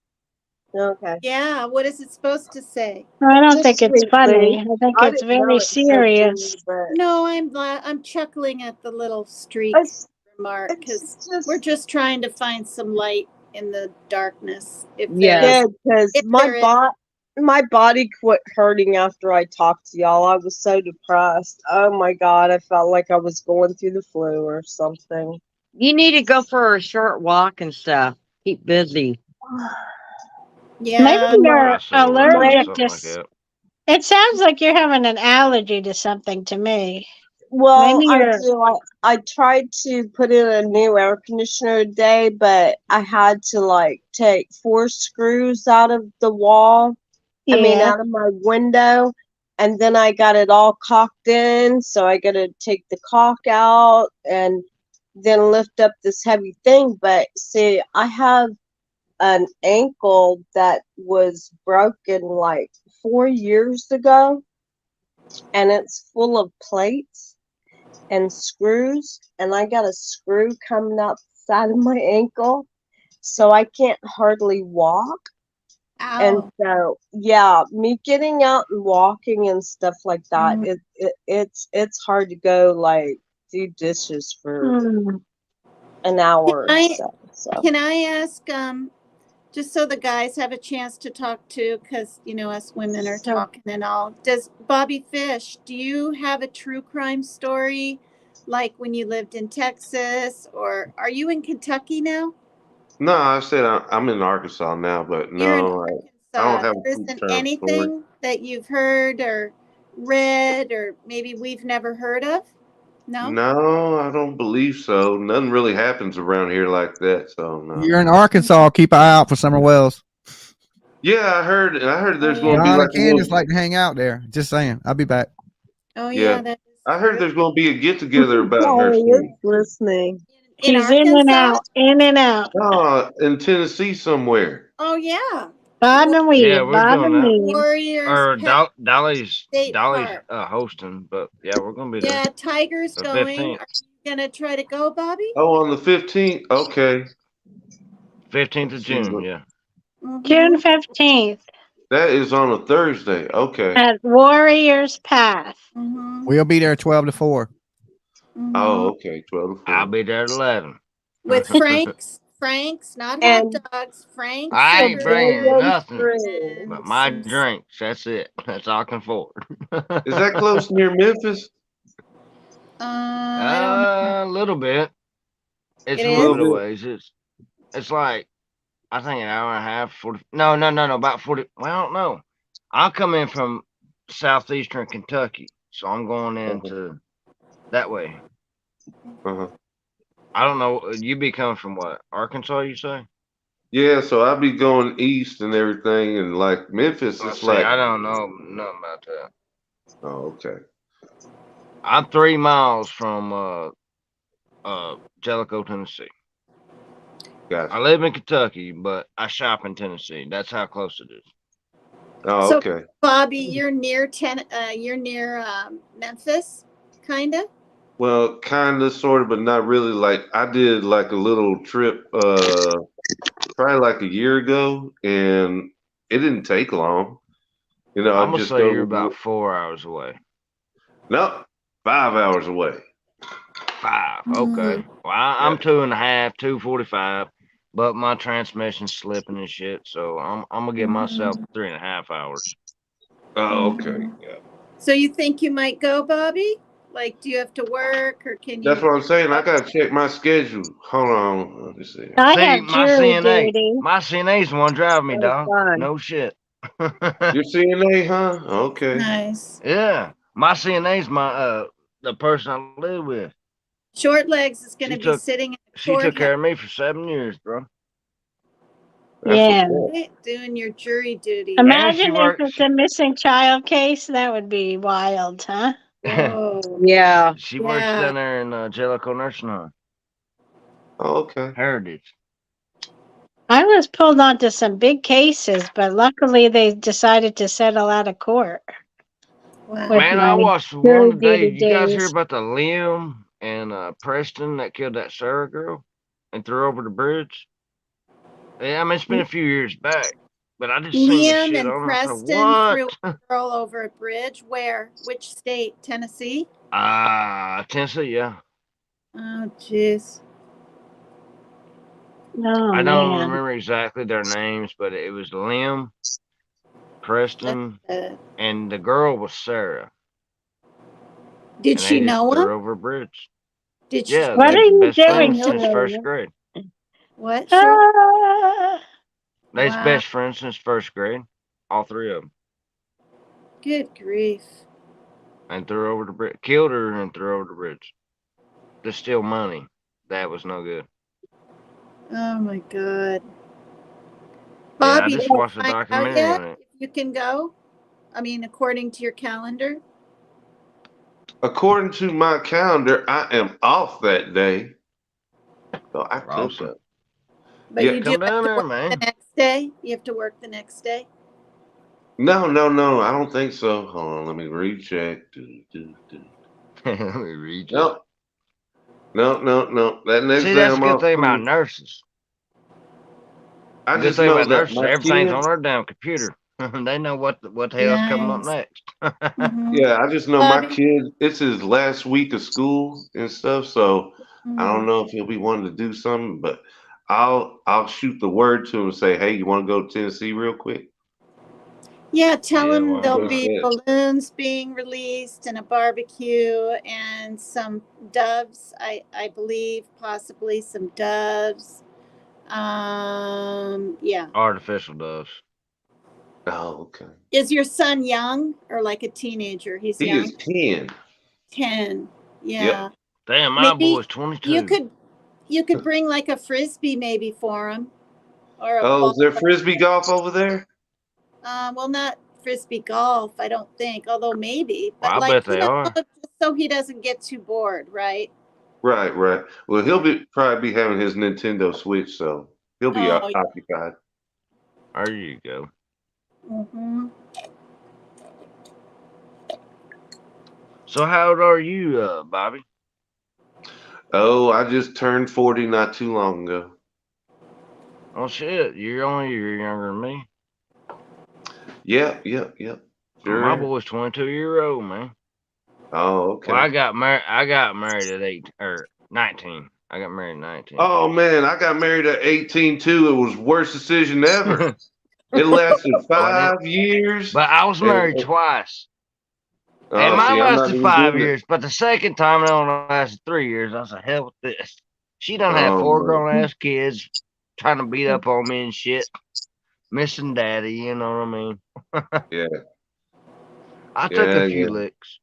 Okay. Yeah, what is it supposed to say? I don't Just think it's sweet funny. thing. I think I it's didn't know very it said J, serious. but No, I'm chuckling at the little streak it's, remark it's because we're just just trying to find some light in the darkness. If Yeah. there is, good because if there is. my body quit hurting after I talked to y'all. I was so depressed. Oh my god, I felt like I was going through the flu or something. you need to go for a short walk and stuff. Keep busy. Maybe Yeah, you're I say we're doing allergic something to. like that. It sounds like you're having an allergy to something to me. Well, Maybe I you're. do. I tried to put in a new air conditioner today, but I had to like take 4 screws out of the wall. I mean, Yeah. out of my window, and then I got it all caulked in. So I got to take the caulk out and then lift up this heavy thing. But see, I have an ankle that was broken like 4 years ago, and it's full of plates and screws, and I got a screw coming out the side of my ankle, so I can't hardly walk. And ow. so, yeah, me getting out and walking and stuff like that, it's hard to go like do dishes for Hmm. an hour or I so. So Can I ask, just so the guys have a chance to talk too, because us women are So talking and all. Does Bobby Fish, do you have a true crime story, like when you lived in Texas, or are you in Kentucky now? No, I said I'm in Arkansas now, but You're in no, I don't Arkansas. have a There true isn't crime story. anything that you've heard or read, or maybe we've never heard of? No. No, I don't believe so. Nothing really happens around here like that, so no. You're in Arkansas. Keep an eye out for Summer Wells. Yeah, I heard, and I heard there's Oh, going to be John like and a little. Candace like to hang out there. Just saying. I'll be back. Oh Yeah, yeah, that is I heard true. there's going to be a get together about her Charlie is soon. listening. In he's in and Arkansas? out, in and out. In Tennessee somewhere. Oh yeah. Bob Wa- and Yeah, weave, we're Bob doing and that. weave. Warriors Or Pet Dolly's State Park. hosting, but yeah, we're gonna be there. Yeah, Tiger's The going. 15th. Are you gonna try to go, Bobby? Oh, on the 15th. Okay. 15th of Let's see. June, yeah. June Mm-hmm. 15th That is on a Thursday. Okay. at Warriors Path. Mm-hmm. We'll be there 12 to 4. Mm-hmm. Oh, okay. 12 to I'll 4. be there at 11. With Frank's, not hot And dogs, Frank's I ain't bringing Pavilion nothing 3. but and my some. drinks. That's it. That's all I can afford. Is that close near Memphis? I don't know. A little bit. It's It a A is. little little bit of bit. ways. It's like I think an hour and a half. 40. No, about 40. Well, I don't know. I'll come in from southeastern Kentucky, so I'm going Uh-huh. into that way. Uh-huh. I don't know. You be coming from what? Arkansas, you say? Yeah, so I'll be going east and everything, and like Memphis, Well, it's see, like, I don't know nothing about that. oh, okay. I'm 3 miles from Jellicoe, Tennessee. Gotcha. I live in Kentucky, but I shop in Tennessee. That's how close it is. Oh, So, okay. Bobby, you're near Memphis, kind of. Well, kind of, sort of, but not really. Like, I did like a little trip, probably like a year ago, and it didn't take long. I'm I'd gonna just say go you're about to, 4 hours away. no, 5 hours away. 5. Okay. Mm. Well, I'm 2.5, 2:45, but my transmission's slipping and shit. So I'm gonna give myself 3.5 hours. Oh, okay. Mhm. Yeah. So you think you might go, Bobby? Like, do you have to work or can That's you? what I'm saying. I gotta check my schedule. Hold on. Let me see. I See, have jury duty. My CNA's the one driving me, That was dog. fun. No shit. You're CNA, huh? Okay. Nice. Yeah, my CNA's the person I live with. Short legs is going She to be took sitting in the she took courthouse care of me for 7 years, bro. That's what's Yeah. up. doing your jury duty. And she Imagine if worked. it's a missing child case. That would be wild, huh? Whoa. Yeah. She works Yeah. down there in Jellicoe Nursing Home, Oh, okay. Heritage. I was pulled onto some big cases, but luckily they decided to settle out of court Wow. with Man, I my watched one jury today. duty You guys hear days. about the Liam and Preston that killed that Sarah girl and threw her over the bridge? Yeah, I mean it's been a few years back, but I just seen this Liam shit and on. I said, Preston threw "What?" a girl over a bridge. Where? Which state? Tennessee? Tennessee, yeah. Oh, jeez. Oh I don't man. remember exactly their names, but it was Liam, Preston, Uh, and the girl was Sarah, did and they she just know threw him? her over a bridge. Did she? Yeah, What they are was you best They doing friends know. since first today? grade. What? Short. Ah, They's Wow. best friends since first grade, all three of them, Good grief. and threw her over the bridge, killed her, and threw her over the bridge to steal money. That was no good. Oh my God. Yeah, I Bobby, did just you watched a find out documentary yet on it. if you can go? I mean, according to your calendar. According to my calendar, I am off that day, so I could Awesome. go. But Yeah. you do Come have down to there, work the man. next day. You have to work the next day. No, no, no. I don't think so. Hold on. Let me recheck. Let me read you. No, no, no, no. That next See, day that's a I'm good off thing about too. nurses. I Good just thing know about that nurses, my everything's on kids. their damn computer. They know what the hell's coming up Nice. next. Mm-hmm. Yeah, I just know my Bobby. kid. It's his last week of school and stuff, so I don't Mm. know if he'll be wanting to do something, but I'll shoot the word to him and say, "Hey, you want to go to Tennessee real quick?" Yeah, tell Yeah, them why there'll Go not? be ahead. balloons being released and a barbecue and some doves. I believe possibly some doves. Yeah. Artificial doves. Oh, okay. Is your son young or like a teenager? He's He is young. 10. 10. Yep. Yeah. Damn, my boy's Maybe you 22. could you could bring like a frisbee maybe for him or a Oh, ball. is there frisbee golf over there? Well, not frisbee golf, I don't think, although maybe, Well, but I like, bet they are. just so he doesn't get too bored, right? Right, right. Well, he'll Yeah. be probably be having his Nintendo Switch, so he'll be Oh, occupied. There you go. mm-hmm. So how old are you, Bobby? Oh, I just turned 40 not too long ago. Oh shit, you're only a year younger than me. Yep, yep, yep. My Sure. boy's 22-year old, man. Oh, Well, okay. I got married at 19. I got married at 19. Oh man, I got married at 18 too. It was worst decision ever. It lasted Wasn't it? 5 years. But I was married And twice. And oh, mine see, I'm not lasted even 5 years, doing but the second time it only lasted 3 years. I said, hell with this. She it. done had Oh four man. grown ass kids trying to beat up on me and shit. Missing daddy, you know what I mean? Yeah, I took a yeah, few yeah. licks.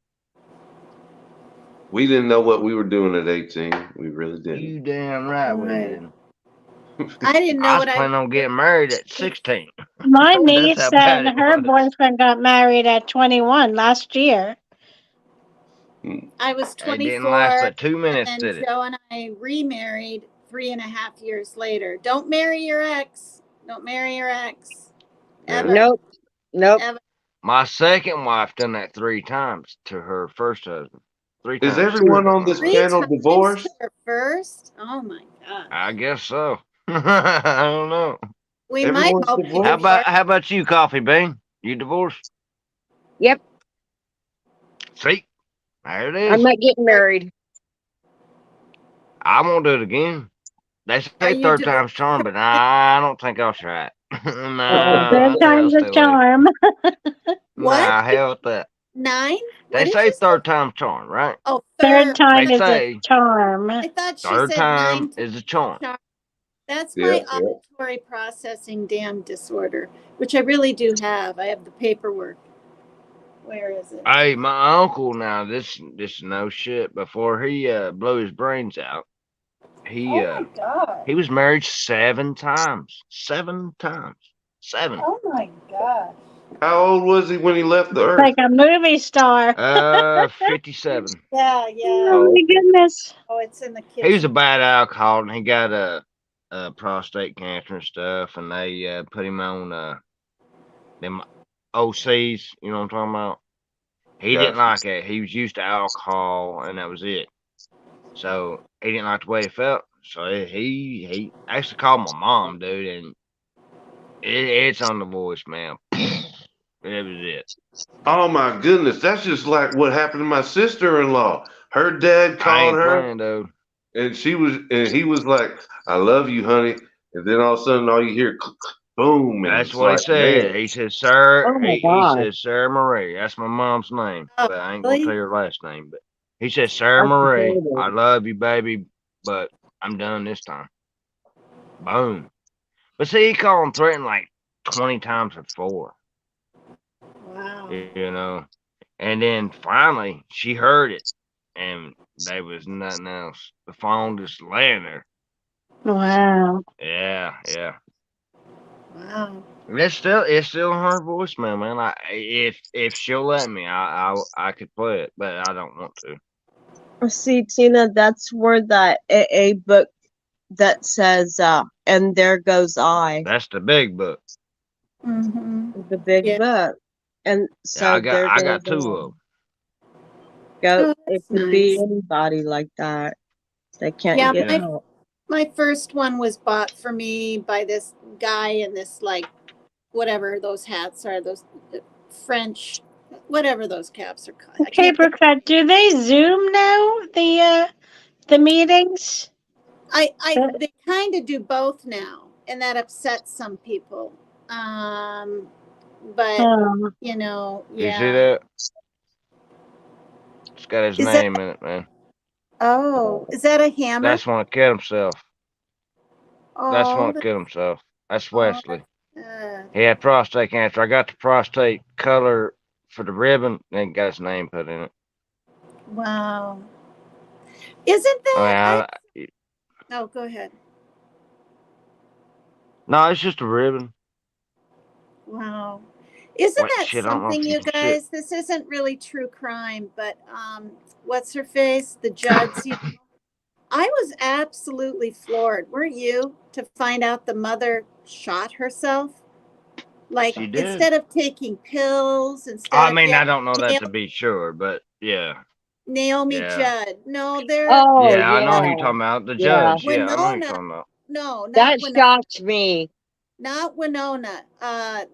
We didn't know what we were doing at 18. We really didn't. You damn right we Right. didn't. I didn't I know was what I planning on was getting married at 16. my That's niece how said bad it her was. boyfriend got married at 21 last year. I was It didn't last 24 but 2 minutes, and did it? Joe and I remarried 3.5 years later. Don't marry your ex. Don't marry your ex. Yeah. Ever. Nope. Nope. Ever. My second wife done that 3 times to her first husband. Three Is times she everyone got on this married. Three panel times to divorced? her first. Oh my gosh. I guess so. I don't know. We might Everyone's all be divorced? divorced. How about you, Coffee Bean? You divorced? Yep. See, there it I'm is. not getting married. I won't do it again. They Are say you third doing time's charm, but I don't think I'll try it. Uh-oh. Nah, I Third think I'll time's a stay away. charm. what? Nah, hell with that. 9? What They did you say say? third time's charm, right? Oh, Third third. They time is a say charm. I thought she third said time 9 is a charm. charm. That's my Yep, yep. auditory processing dam disorder, which I really do have. I have the paperwork. Where is it? Hey, my uncle now, this no shit. Before he blew his brains out, he Oh uh my god. he was married 7 times. 7 times. 7. Oh my god. How old was he when he left the earth? Like a movie star. 57. Yeah, yeah. Oh Oh, my goodness. Oh, it's in the He was a kitchen. bad alcoholic, and he got prostate cancer and stuff, and they put him on them OCs. You know what I'm talking about? He didn't gotcha. like it. He was used to alcohol, and that was it. So he didn't like the way it felt. So he actually called my mom, dude, and it's on the voicemail. It was it. Oh my goodness, that's just like what happened to my sister-in-law. Her dad I called ain't her, playing, dude. and he was like, "I love you, honey," and then all of a sudden, all you hear, boom, and That's it's what he like, man, said. He said, "Sir," Oh my he gosh. said, "Sir Marie." That's my mom's name, Oh, but I ain't gonna tell really? you her last name. But he said, "Sir That's Marie, I terrible. love you, baby, but I'm done this time." Boom. But see, he called and threatened like 20 times before, Wow. you know. And then finally, she heard it, and there was nothing else. The phone just laying there. Wow. Yeah, yeah. Wow. It's still her voicemail, man. If she'll let me, I could play it, but I don't want to. See, Tina, that's where that AA book that says, and there goes I, That's the big book. Mm-hmm. the big Yeah. book. And Yeah, so there I goes got 2 of them. go. Oh, It that's could be nice. anybody like that. They can't Yeah, get Yeah. help. my first one was bought for me by this guy in this like whatever those hats are, those French, whatever those caps are called. I can't Paper think. cut. Do they Zoom now? The meetings? They kind of do both now, and that upsets some people. Um, but Oh. You see yeah. that? It's got his Is that name in it, man. is that a hammer? That's when he killed himself. That's when Oh, he killed himself. That's oh, Wesley. that's He had prostate cancer. I got the prostate color for the ribbon, and got his name put in it. wow. Isn't I that I? mean, Oh, go ahead. no, it's just a ribbon. Wow. Isn't What that shit? I don't know something, if you you can shit. guys? This isn't really true crime, but what's her face? The Judds. I was absolutely floored, weren't you, to find out the mother shot herself? Like She did. instead of taking pills, instead I of mean, yeah, I don't know that to Naomi, be sure, but yeah, Naomi yeah, Judd. No, they're Oh yeah. I know who you're yeah, talking about. The yeah. judge. Yeah, I know who you're Winona. talking about. No, not That Winona. shocks me. Not Winona.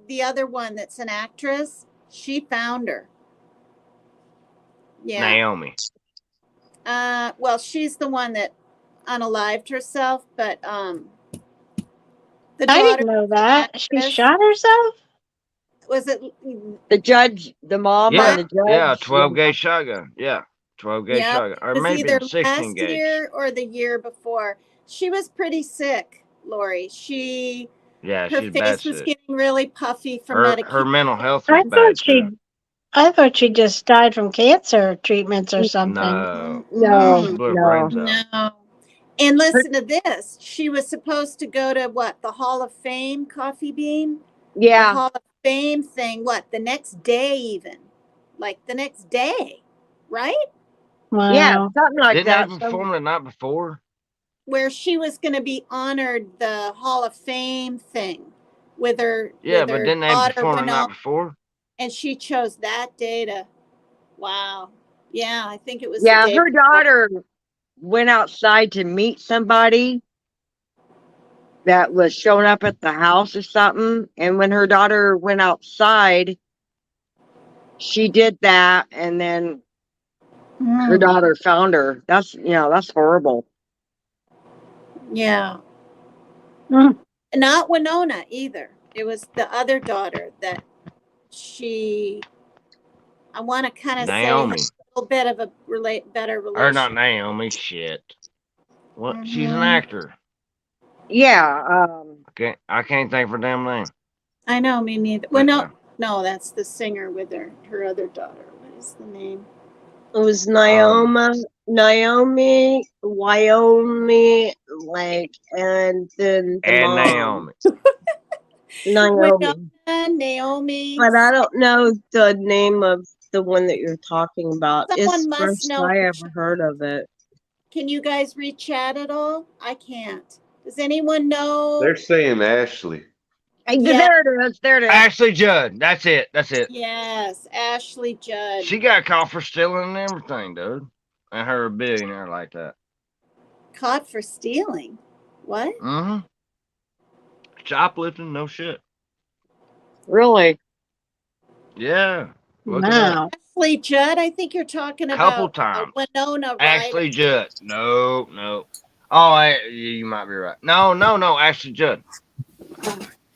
The other one that's an actress. She found her. Yeah. Naomi. Well, she's the one that unalived herself, but the I daughter didn't know was an that. She actress. shot herself? Was it The judge, the mom Yeah, and last? the yeah. judge. 12 gauge shotgun. Yeah, 12 gauge Yep, shotgun, it or was maybe either the 16 last gauge. year or the year before. She was pretty sick, Lori. Yeah, Her she's bad face was sick. getting really puffy from Her medication. mental health I was thought bad too. she I thought she just died from cancer treatments or something. No, no, she No, Mm-mm. blew her no. brains out. No. And Her- listen to this. She was supposed to go to what? The Hall of Fame, Coffee Bean? The Yeah, Hall of Fame thing, what? The next day, even. Like the next day, right? yeah, Wow. something like Didn't they that. Some perform the night before? Where she was going to be honored the Hall of Fame thing Yeah, with but her didn't they daughter perform the went night on, before? and she chose that day to. Wow. Yeah, I think it was the yeah, day her before. daughter went outside to meet somebody that was showing up at the house or something. And when her daughter went outside, she did that, and then her Mm. daughter found her. That's horrible. Yeah. Mm. Not Winona either. It was the other daughter that I want to kind of say had Naomi. a little bit of a better Or not relation. Naomi, shit. What? She's an Hmm. actor. Yeah. I can't think of her damn name. I know, me neither. Well, But no, that's the singer with her other daughter. What is the name? It was um, Naomi, Wyoming, like, and then the and mom, Naomi. Winona, Naomi. Naomi. But I don't know the name of the one that you're talking about. Someone It's must first know I for ever sure. heard of it. Can you guys read chat at all? I can't. Does anyone know? They're saying Ashley. Yeah. There it is. There it is. Ashley Judd. That's it. That's it. Yes, Ashley Judd. She got caught for stealing and everything, dude. And her a billionaire like that. Caught for stealing. What? Mm-hmm. Shoplifting, no shit. Really? Yeah. Look it up. Wow. Ashley Judd. I think you're talking Couple about times. Winona Ryder. Ashley Judd. No, no. Oh, you might be right. No. Ashley Judd.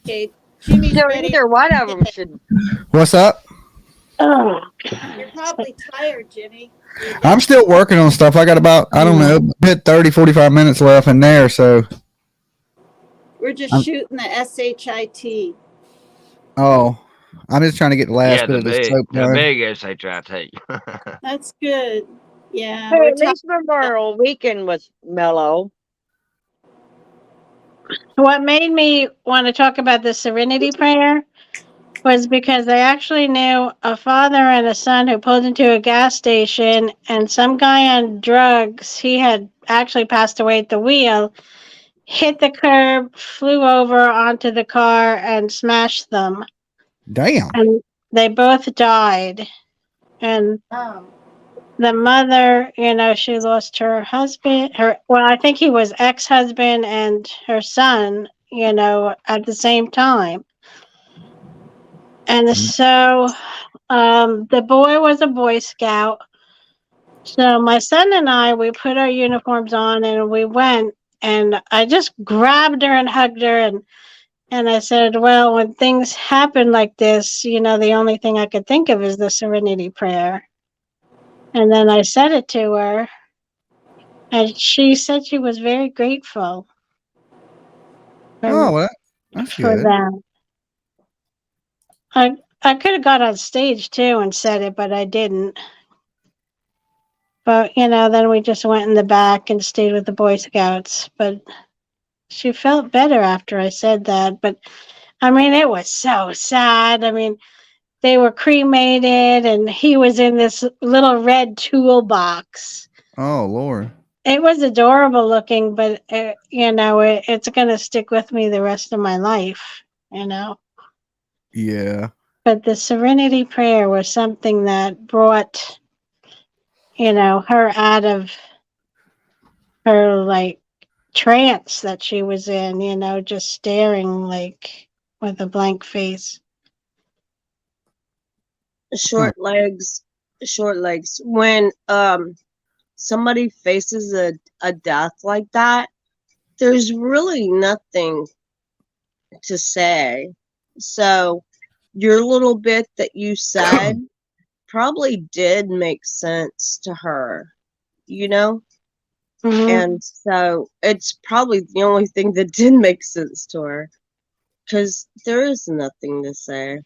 Okay, Jimmy's So ready. either one of them should. What's up? Oh, You're probably tired, Jimmy. I'm still working on stuff. I got about, I don't know, hit 30, 45 minutes left in there. So, We're just I'm, shooting the SHIT. oh, I'm just trying to get the last Yeah, bit the of this big, soap the done. big SHIT. That's good. Yeah, Hey, we're at talking. least Memorial Weekend was mellow. what made me want to talk about the Serenity Prayer was because I actually knew a father and a son who pulled into a gas station, and some guy on drugs, he had actually passed away at the wheel, hit the curb, flew over onto the car, and smashed them. Damn. And they both died. And Oh, the mother, she lost her husband, I think he was ex-husband and her son, at the same time. And so the boy was a Boy Scout. So my son and I, we put our uniforms on and we went, and I just grabbed her and hugged her, and I said, well, when things happen like this, the only thing I could think of is the Serenity Prayer. And then I said it to her, and she said she was very grateful Oh, for, well, that's for good. that. I could have got on stage too and said it, but I didn't. But, then we just went in the back and stayed with the Boy Scouts. But she felt better after I said that. But, I mean, it was so sad. I mean, they were cremated and he was in this little red toolbox. Oh, Lord. It was adorable looking, but, it's going to stick with me the rest of my life, Yeah. But the Serenity Prayer was something that brought, her out of her, like, trance that she was in, just staring, like, with a blank face. Huh. Short legs, short legs. When somebody faces a death like that, there's really nothing to say. So your little bit that you said probably did make sense to her, you know? Mm-hmm. And so it's probably the only thing that did make sense to her. Because there is nothing to say.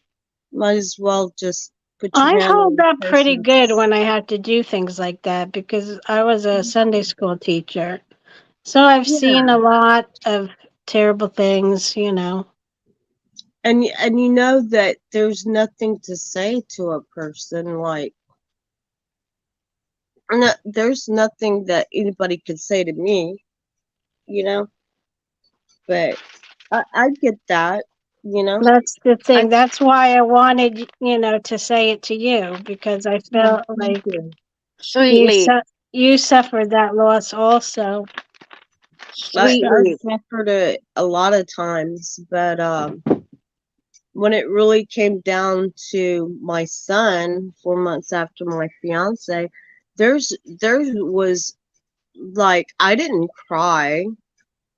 Might as well just put your I hand on hold the up pretty good person's. when I have to do things like that because I was a Sunday school teacher. So I've Yeah. seen a lot of terrible things, And you know that there's nothing to say to a person like no, there's nothing that anybody could say to me, you know. But I get that, you know. That's the I thing. That's why I wanted, to say it to you because I well, felt thank like you. you Sweetly. su- you suffered that loss also. I've Sweetly. suffered it a lot of times, but when it really came down to my son 4 months after my fiance, there was like I didn't cry,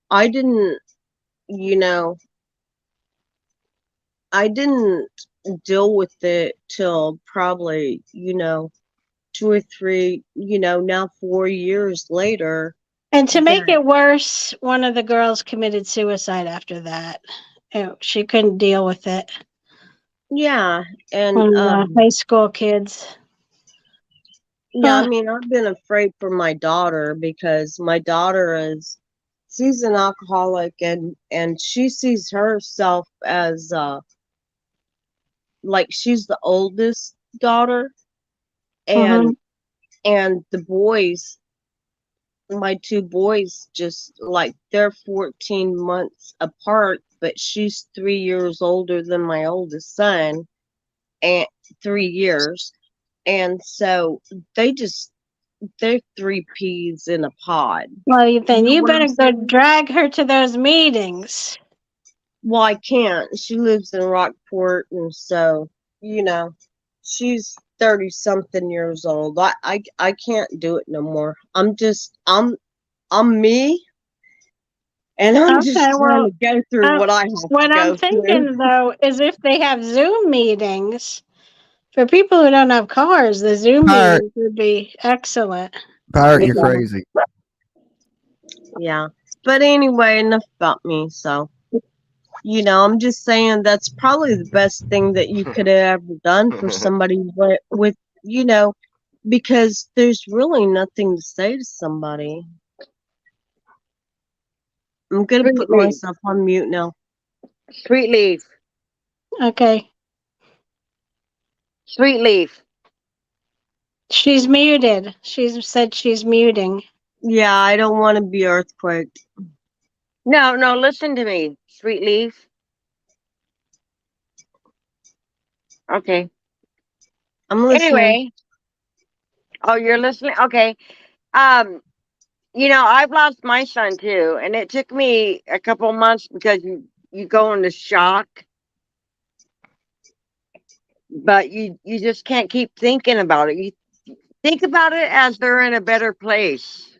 I didn't, you know, I didn't deal with it till probably, 2 or 3, now 4 years later. And to make That, it worse, one of the girls committed suicide after that. She couldn't deal with it. yeah, and One of the high school kids. yeah, I mean, I've been afraid for my daughter because my daughter she's an alcoholic and she sees herself as like she's the oldest daughter Mm-hmm. and the boys, my 2 boys, just like they're 14 months apart, but she's 3 years older than my oldest son, and 3 years. And so they just, they're three peas in a pod. Well, then You know you what I'm better go saying? drag her to those meetings. Well, I can't. She lives in Rockport, and so, you know, she's 30 something years old. I can't do it no more. I'm me, and I'm Okay, just trying well, to go through what I have to what I'm go through. thinking though is if they have Zoom meetings for people who don't have cars, the Zoom Pirate, meetings would be excellent. pirate, you're Yeah, crazy. yeah. But anyway, enough about me. So, I'm just saying that's probably the best thing that you could have ever done for somebody with you know, because there's really nothing to say to somebody. I'm gonna Sweet put leaf. myself on mute now. Sweet leaf. Okay, Sweet leaf. she's muted. She's said she's muting. Yeah, I don't want to be earthquake. No, no, listen to me. Sweet leaf. Okay. I'm listening. Anyway. Oh, you're listening? Okay. Um, I've lost my son too, and it took me a couple months because you go into shock, but you just can't keep thinking about it. You think about it as they're in a better place.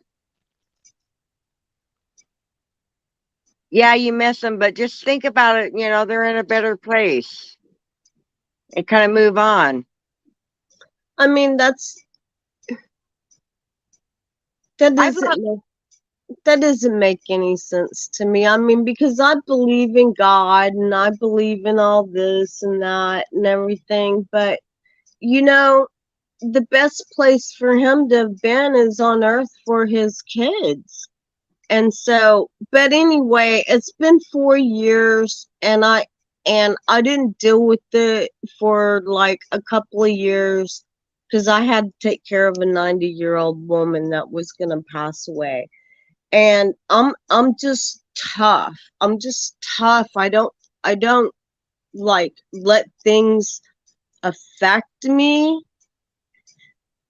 Yeah, you miss them, but just think about it, they're in a better place and kind of move on. I mean, that I've doesn't lost, that doesn't make any sense to me. I mean, because I believe in God and I believe in all this and that and everything, but you know, the best place for him to have been is on earth for his kids. And so, but anyway, it's been 4 years and I didn't deal with it for like a couple of years because I had to take care of a 90-year-old woman that was going to pass away. And I'm just tough. I'm just tough. I don't like let things affect me,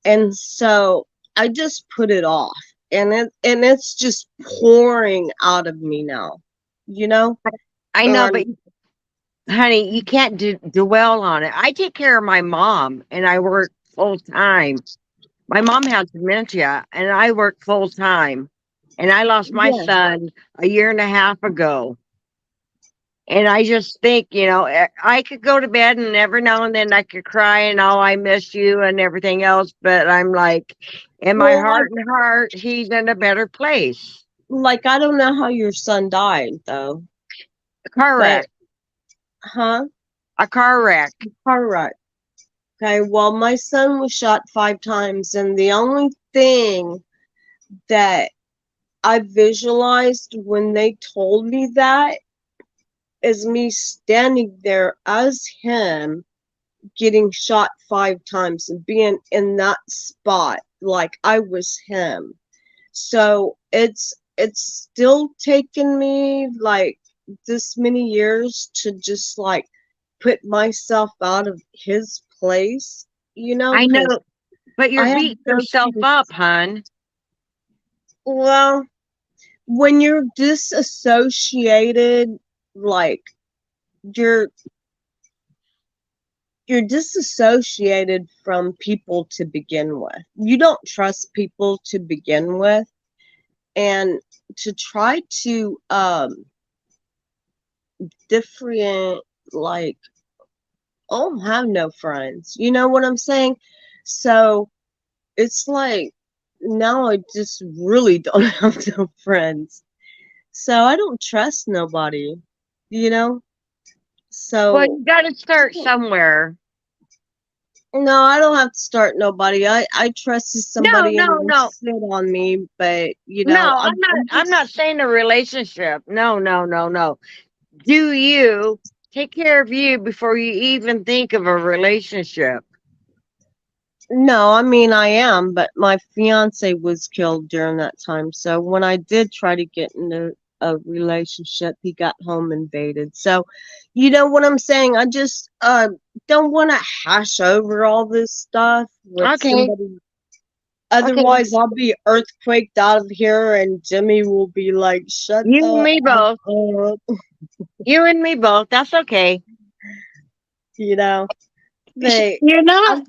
and so I just put it off, and it's just pouring out of me now, you know. I know, but And honey, you can't dwell on it. I take care of my mom and I work full time. My mom has dementia and I work full time. And I lost my yeah, son a year and a half ago. And I just think, I could go to bed and every now and then I could cry and oh, I miss you and everything else. But I'm like, in my well, heart and heart, he's in a better place. like I don't know how your son died though, A car but wreck, huh? a car wreck. All right. Okay, well, my son was shot 5 times, and the only thing that I visualized when they told me that is me standing there as him getting shot 5 times and being in that spot like I was him. So it's still taken me like this many years to just like put myself out of his place, I because know, but I you're had to beating go through yourself this. up, hon. Well, when you're disassociated, like you're you're disassociated from people to begin with. You don't trust people to begin with, and to try to different, like, I don't have no friends. You know what I'm saying? So it's like now I just really don't have no friends. So I don't trust nobody, you know? Well, So you got to start somewhere. no, I don't have to start nobody. I trusted No, somebody and no, they no, sit on me, but no. I'm, I'm I'm not just saying a relationship. No, no, no, no. Do you take care of you before you even think of a relationship? no, I mean I am, but my fiance was killed during that time. So when I did try to get into a relationship, he got home invaded. So, you know what I'm saying? I just don't want to hash over all this stuff with Okay, somebody. okay. Otherwise, I'll be earthquaked out of here, and Jimmy will be like, "Shut You and the me F both. up," You and me both. That's okay. you know. But I'm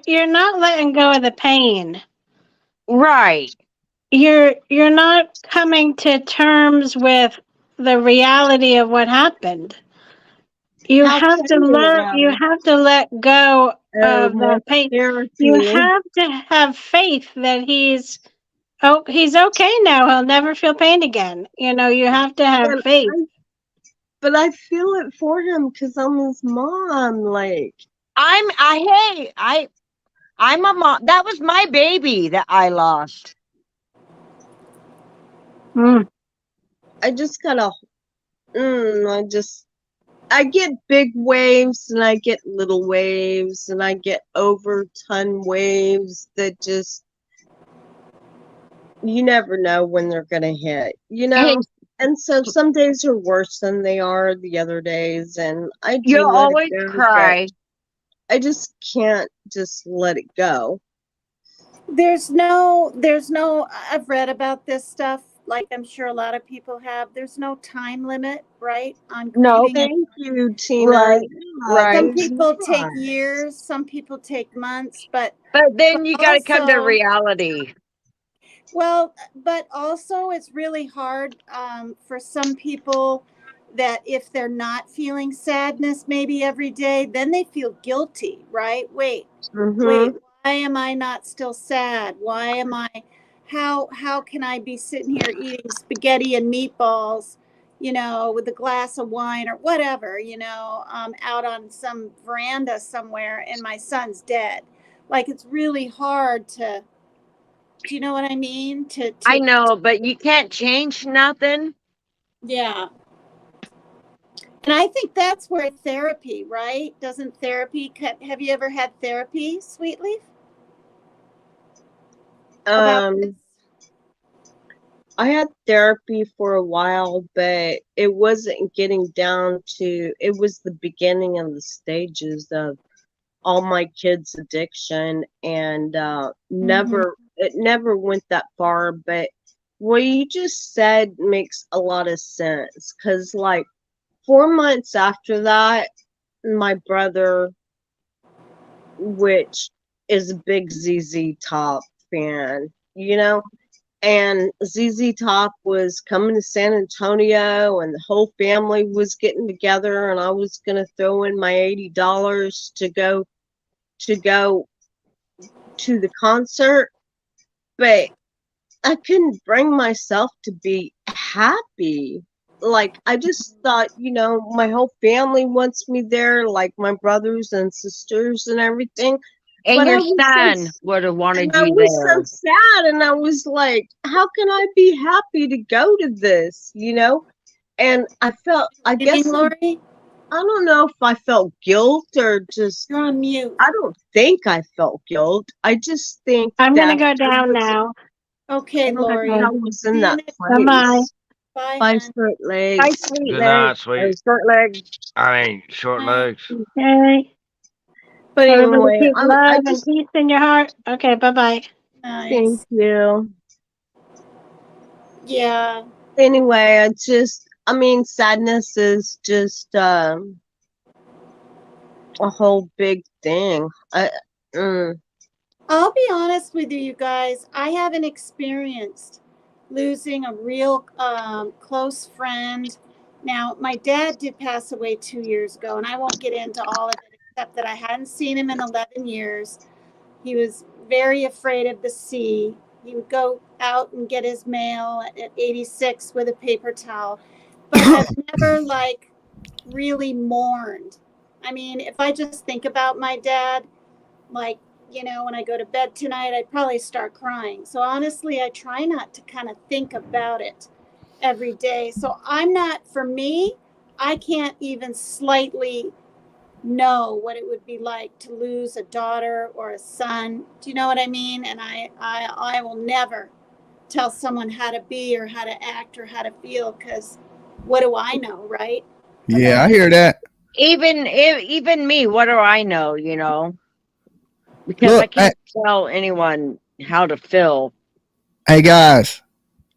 You're not letting go of the pain. Right. You're not coming to terms with the reality of what happened. You how have to can you learn, you know? have to let go Oh, of more that pain. You therapy. have to have faith that he's okay now. He'll never feel pain again. You have to have But faith. I feel it for him because I'm his mom. Like Hey, I'm a mom. That was my baby that I lost. Mm. I just gotta. I get big waves and I get little waves and I get over ton waves that just you never know when they're gonna hit. Hey, And so some days are worse than they are the other days, and I do you'll let it always go, but cry. I just can't just let it go. There's no, I've read about this stuff, like I'm sure a lot of people have. There's no time limit, right, on No, grieving. And Thank you, Tina. right, Yeah, some right. there's people take not. years, some people take months, But but then you got to come to also, reality. well, but also it's really hard for some people that if they're not feeling sadness maybe every day, then they feel guilty, right? Wait, Mm-hmm. why am I not still sad? Why am I, how can I be sitting here eating spaghetti and meatballs, with a glass of wine or whatever, out on some veranda somewhere and my son's dead? Like it's really hard to, do you know what I mean? I know, but you can't change nothing. Yeah. And I think that's where therapy, right? Doesn't therapy, have you ever had therapy, Sweetleaf, about this? Um, I had therapy for a while, but it wasn't getting down to, it was the beginning of the stages of all my kids' addiction, and Mm-hmm. it never went that far. But what you just said makes a lot of sense because, like, 4 months after that, my brother, which is a big ZZ Top fan, and ZZ Top was coming to San Antonio, and the whole family was getting together, and I was gonna throw in my $80 to go to the concert, but I couldn't bring myself to be happy. Like I just thought, my whole family wants me there, like my brothers and sisters and everything. And But your son would have and wanted I you was so there. sad, and I was like, how can I be happy to go to this? And I felt, I You mean, guess Lori? I don't know if I felt guilt or just, You're on mute. I don't think I felt guilt. I just think I'm gonna that go down now. Okay, Okay. Lori. I was in See you that next Bye week. bye. place. Bye, Five hon. short Hi, legs. sweet Good leg. night, sweet. Short leg. I mean, short Bye. legs. Okay. But Everybody anyway, keep I love and just peace in your heart. Okay. Bye bye. thank Nice. you. Yeah. Anyway, I mean, sadness is just a whole big thing. Mm, I'll be honest with you guys. I haven't experienced losing a real close friend. Now, my dad did pass away 2 years ago, and I won't get into all of it except that I hadn't seen him in 11 years. He was very afraid of the sea. He would go out and get his mail at 86 with a paper towel. But I've never like really mourned. I mean, if I just think about my dad, like, you know, when I go to bed tonight, I'd probably start crying. So honestly, I try not to kind of think about it every day. So I'm not, for me, I can't even slightly know what it would be like to lose a daughter or a son. Do you know what I mean? And I will never tell someone how to be or how to act or how to feel, because what do I know, right? Yeah, I hear that. Even me, what do I know, you know? Because I Look, can't tell anyone how to feel. hey guys,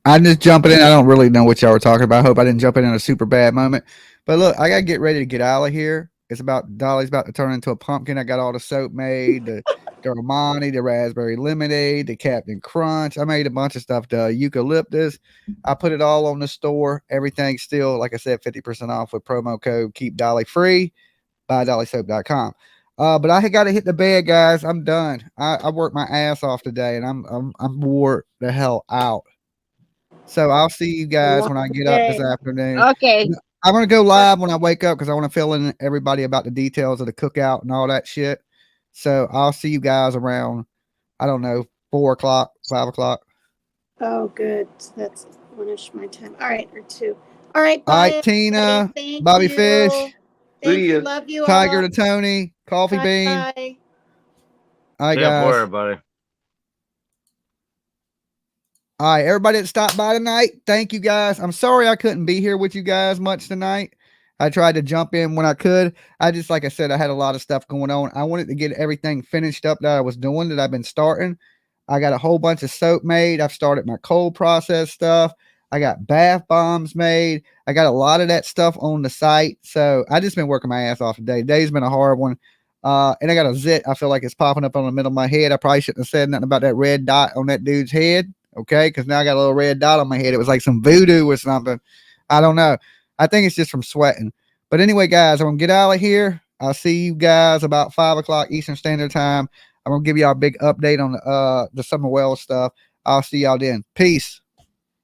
I'm just jumping in. I don't really know what y'all were talking about. I hope I didn't jump in a super bad moment. But look, I gotta get ready to get out of here. It's about Dolly's about to turn into a pumpkin. I got all the soap made, the Armani, the raspberry lemonade, the Captain Crunch. I made a bunch of stuff. The eucalyptus. I put it all on the store. Everything's still, like I said, 50% off with promo code Keep Dolly Free. BuyDollySoap.com. But I got to hit the bed, guys. I'm done. I worked my ass off today, and I'm wore the hell out. So I'll see you guys when I get up this afternoon. Okay. I'm gonna go live when I wake up because I want to fill in everybody about the details of the cookout and all that shit. So I'll see you guys around, I don't know, 4 o'clock, 5 o'clock. Oh, good. That's one-ish my time. All right, or 2. All right, All bye. right, Tina, Thank Bobby you. Fish, Thank See you. ya. Love you Tiger all. to Tony, Coffee Bye. Bean. Bye. All right, Same for guys. everybody. All right, everybody that stopped by tonight, thank you guys. I'm sorry I couldn't be here with you guys much tonight. I tried to jump in when I could. I just, like I said, I had a lot of stuff going on. I wanted to get everything finished up that I was doing, that I've been starting. I got a whole bunch of soap made. I've started my cold process stuff. I got bath bombs made. I got a lot of that stuff on the site. So I just been working my ass off today. Today's been a hard one. And I got a zit. I feel like it's popping up on the middle of my head. I probably shouldn't have said nothing about that red dot on that dude's head. Okay. Cause now I got a little red dot on my head. It was like some voodoo or something. I don't know. I think it's just from sweating. But anyway, guys, I'm going to get out of here. I'll see you guys about 5 o'clock Eastern Standard Time. I'm going to give y'all a big update on the Summer Wells stuff. I'll see y'all then. Peace.